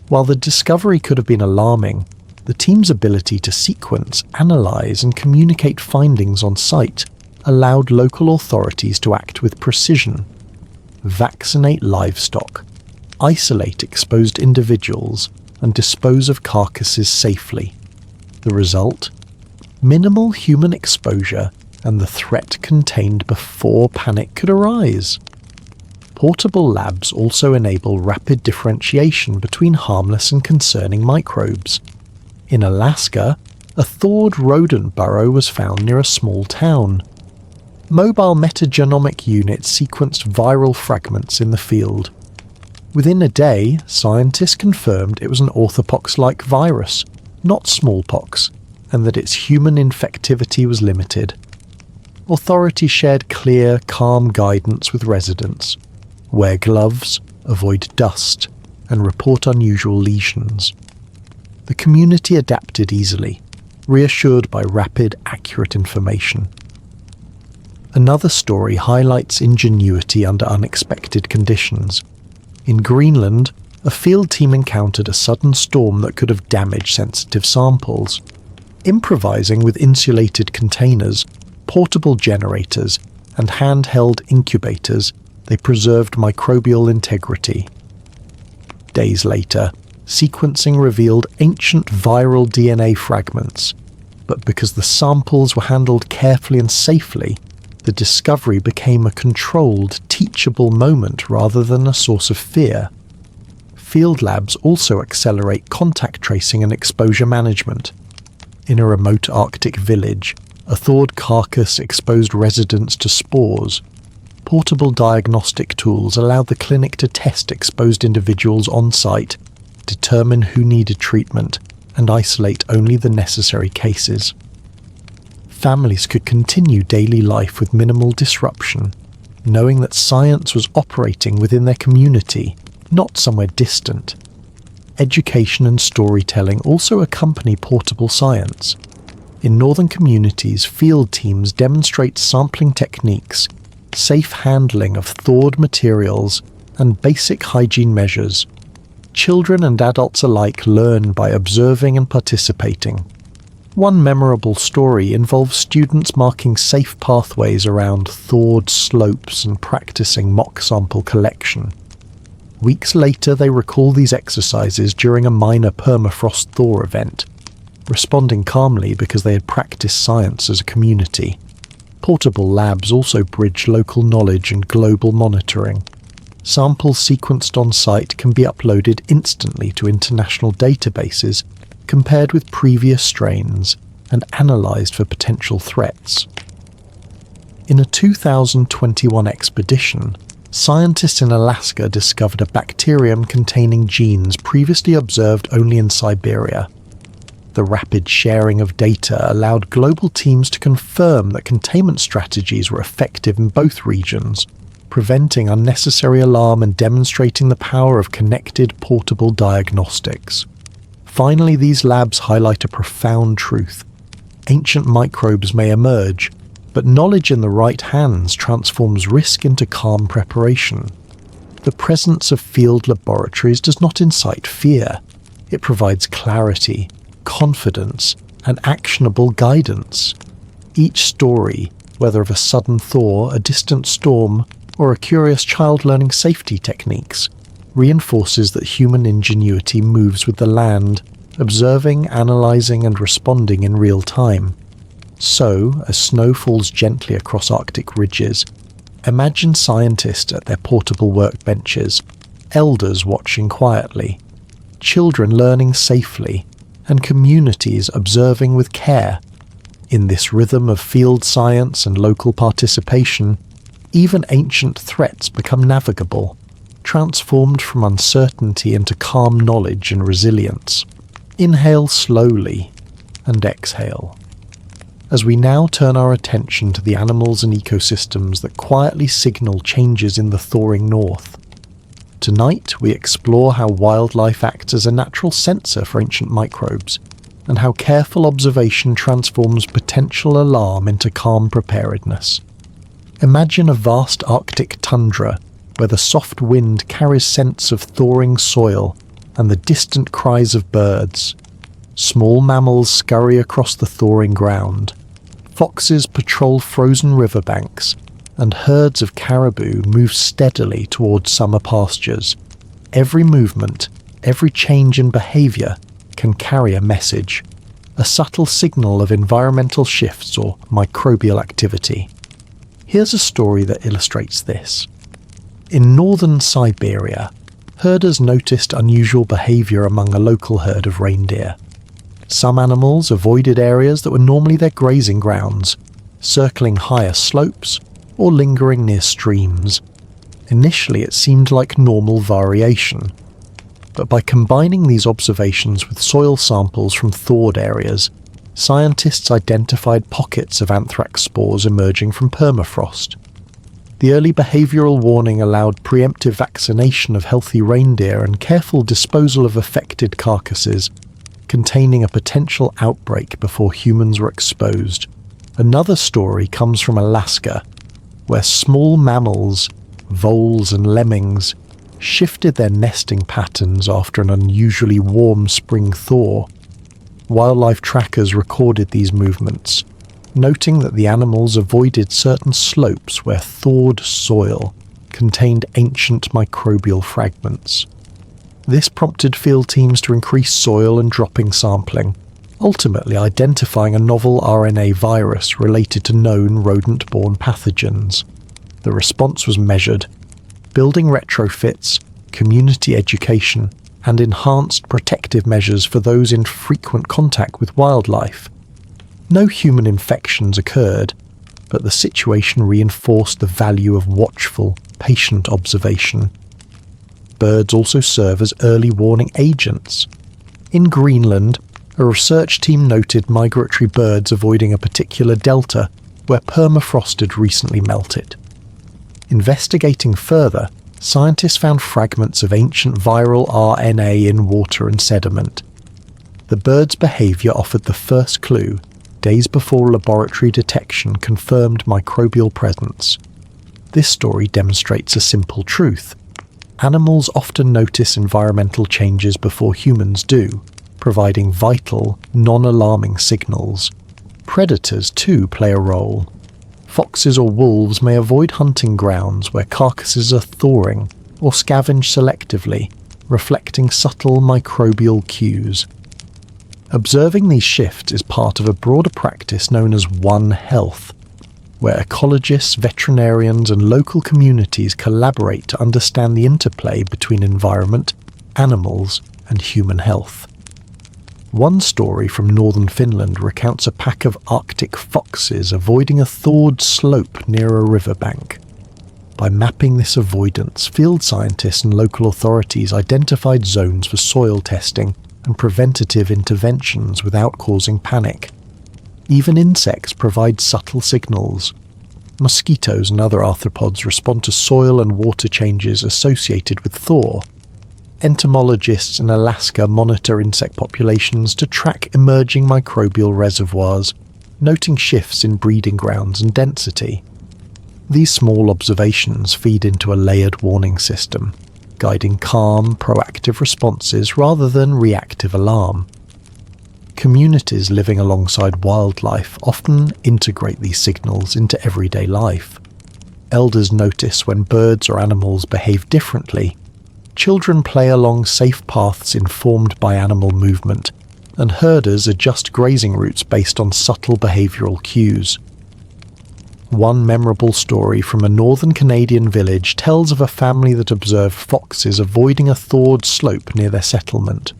While the discovery could have been alarming, the team's ability to sequence, analyze, and communicate findings on site allowed local authorities to act with precision. Vaccinate livestock, isolate exposed individuals, and dispose of carcasses safely. The result? Minimal human exposure and the threat contained before panic could arise. Portable labs also enable rapid differentiation between harmless and concerning microbes. In Alaska, a thawed rodent burrow was found near a small town. Mobile metagenomic units sequenced viral fragments in the field. Within a day, scientists confirmed it was an orthopox-like virus, not smallpox, and that its human infectivity was limited. Authorities shared clear, calm guidance with residents. Wear gloves, avoid dust, and report unusual lesions. The community adapted easily, reassured by rapid, accurate information. Another story highlights ingenuity under unexpected conditions. In Greenland, a field team encountered a sudden storm that could have damaged sensitive samples. Improvising with insulated containers, portable generators, and handheld incubators, they preserved microbial integrity. Days later, sequencing revealed ancient viral DNA fragments, but because the samples were handled carefully and safely, the discovery became a controlled, teachable moment rather than a source of fear. Field labs also accelerate contact tracing and exposure management. In a remote Arctic village, a thawed carcass exposed residents to spores. Portable diagnostic tools allowed the clinic to test exposed individuals on site, determine who needed treatment, and isolate only the necessary cases. Families could continue daily life with minimal disruption, knowing that science was operating within their community, not somewhere distant. Education and storytelling also accompany portable science. In northern communities, field teams demonstrate sampling techniques, safe handling of thawed materials, and basic hygiene measures. Children and adults alike learn by observing and participating. One memorable story involves students marking safe pathways around thawed slopes and practicing mock sample collection. Weeks later, they recall these exercises during a minor permafrost thaw event, responding calmly because they had practiced science as a community. Portable labs also bridge local knowledge and global monitoring. Samples sequenced on site can be uploaded instantly to international databases, compared with previous strains, and analysed for potential threats. In a 2021 expedition, scientists in Alaska discovered a bacterium containing genes previously observed only in Siberia. The rapid sharing of data allowed global teams to confirm that containment strategies were effective in both regions, preventing unnecessary alarm and demonstrating the power of connected portable diagnostics. Finally, these labs highlight a profound truth. Ancient microbes may emerge, but knowledge in the right hands transforms risk into calm preparation. The presence of field laboratories does not incite fear. It provides clarity, confidence, and actionable guidance. Each story, whether of a sudden thaw, a distant storm, or a curious child learning safety techniques, reinforces that human ingenuity moves with the land, observing, analysing, and responding in real time. So, as snow falls gently across Arctic ridges, imagine scientists at their portable workbenches, elders watching quietly, children learning safely, and communities observing with care. In this rhythm of field science and local participation, even ancient threats become navigable, transformed from uncertainty into calm knowledge and resilience. Inhale slowly and exhale. As we now turn our attention to the animals and ecosystems that quietly signal changes in the thawing north. Tonight, we explore how wildlife acts as a natural sensor for ancient microbes, and how careful observation transforms potential alarm into calm preparedness. Imagine a vast Arctic tundra, where the soft wind carries scents of thawing soil and the distant cries of birds. Small mammals scurry across the thawing ground. Foxes patrol frozen riverbanks, and herds of caribou move steadily towards summer pastures. Every movement, every change in behaviour can carry a message, a subtle signal of environmental shifts or microbial activity. Here's a story that illustrates this. In northern Siberia, herders noticed unusual behaviour among a local herd of reindeer. Some animals avoided areas that were normally their grazing grounds, circling higher slopes or lingering near streams. Initially, it seemed like normal variation, but by combining these observations with soil samples from thawed areas, scientists identified pockets of anthrax spores emerging from permafrost. The early behavioural warning allowed preemptive vaccination of healthy reindeer and careful disposal of affected carcasses, containing a potential outbreak before humans were exposed. Another story comes from Alaska, where small mammals, voles and lemmings, shifted their nesting patterns after an unusually warm spring thaw. Wildlife trackers recorded these movements, noting that the animals avoided certain slopes where thawed soil contained ancient microbial fragments. This prompted field teams to increase soil and dropping sampling, ultimately identifying a novel RNA virus related to known rodent-borne pathogens. The response was measured, building retrofits, community education, and enhanced protective measures for those in frequent contact with wildlife. No human infections occurred, but the situation reinforced the value of watchful, patient observation. Birds also serve as early warning agents. In Greenland, a research team noted migratory birds avoiding a particular delta where permafrost had recently melted. Investigating further, scientists found fragments of ancient viral RNA in water and sediment. The bird's behaviour offered the first clue. Days before laboratory detection confirmed microbial presence. This story demonstrates a simple truth. Animals often notice environmental changes before humans do, providing vital, non-alarming signals. Predators, too, play a role. Foxes or wolves may avoid hunting grounds where carcasses are thawing or scavenge selectively, reflecting subtle microbial cues. Observing these shifts is part of a broader practice known as One Health, where ecologists, veterinarians and local communities collaborate to understand the interplay between environment, animals and human health. One story from northern Finland recounts a pack of Arctic foxes avoiding a thawed slope near a riverbank. By mapping this avoidance, field scientists and local authorities identified zones for soil testing and preventative interventions without causing panic. Even insects provide subtle signals. Mosquitoes and other arthropods respond to soil and water changes associated with thaw. Entomologists in Alaska monitor insect populations to track emerging microbial reservoirs, noting shifts in breeding grounds and density. These small observations feed into a layered warning system, guiding calm, proactive responses rather than reactive alarm. Communities living alongside wildlife often integrate these signals into everyday life. Elders notice when birds or animals behave differently. Children play along safe paths informed by animal movement, and herders adjust grazing routes based on subtle behavioural cues. One memorable story from a northern Canadian village tells of a family that observed foxes avoiding a thawed slope near their settlement.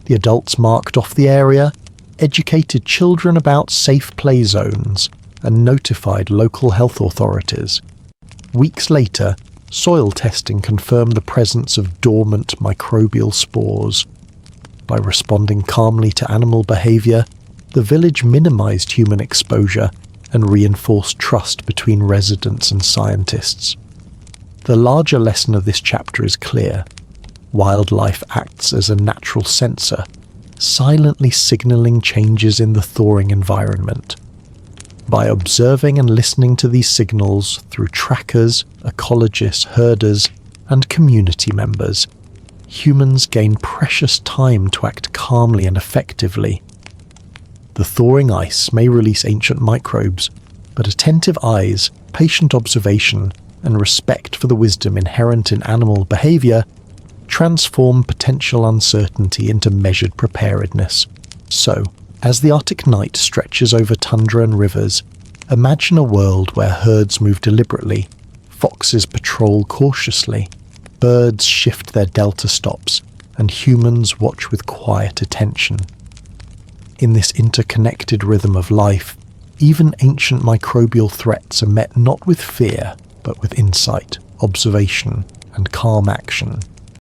The adults marked off the area, educated children about safe play zones, and notified local health authorities. Weeks later, soil testing confirmed the presence of dormant microbial spores. By responding calmly to animal behaviour, the village minimised human exposure and reinforced trust between residents and scientists. The larger lesson of this chapter is clear. Wildlife acts as a natural sensor, silently signalling changes in the thawing environment. By observing and listening to these signals through trackers, ecologists, herders, and community members, humans gain precious time to act calmly and effectively. The thawing ice may release ancient microbes, but attentive eyes, patient observation, and respect for the wisdom inherent in animal behaviour transform potential uncertainty into measured preparedness. So, as the Arctic night stretches over tundra and rivers, imagine a world where herds move deliberately, foxes patrol cautiously, birds shift their delta stops, and humans watch with quiet attention. In this interconnected rhythm of life, even ancient microbial threats are met not with fear, but with insight, observation, and calm action.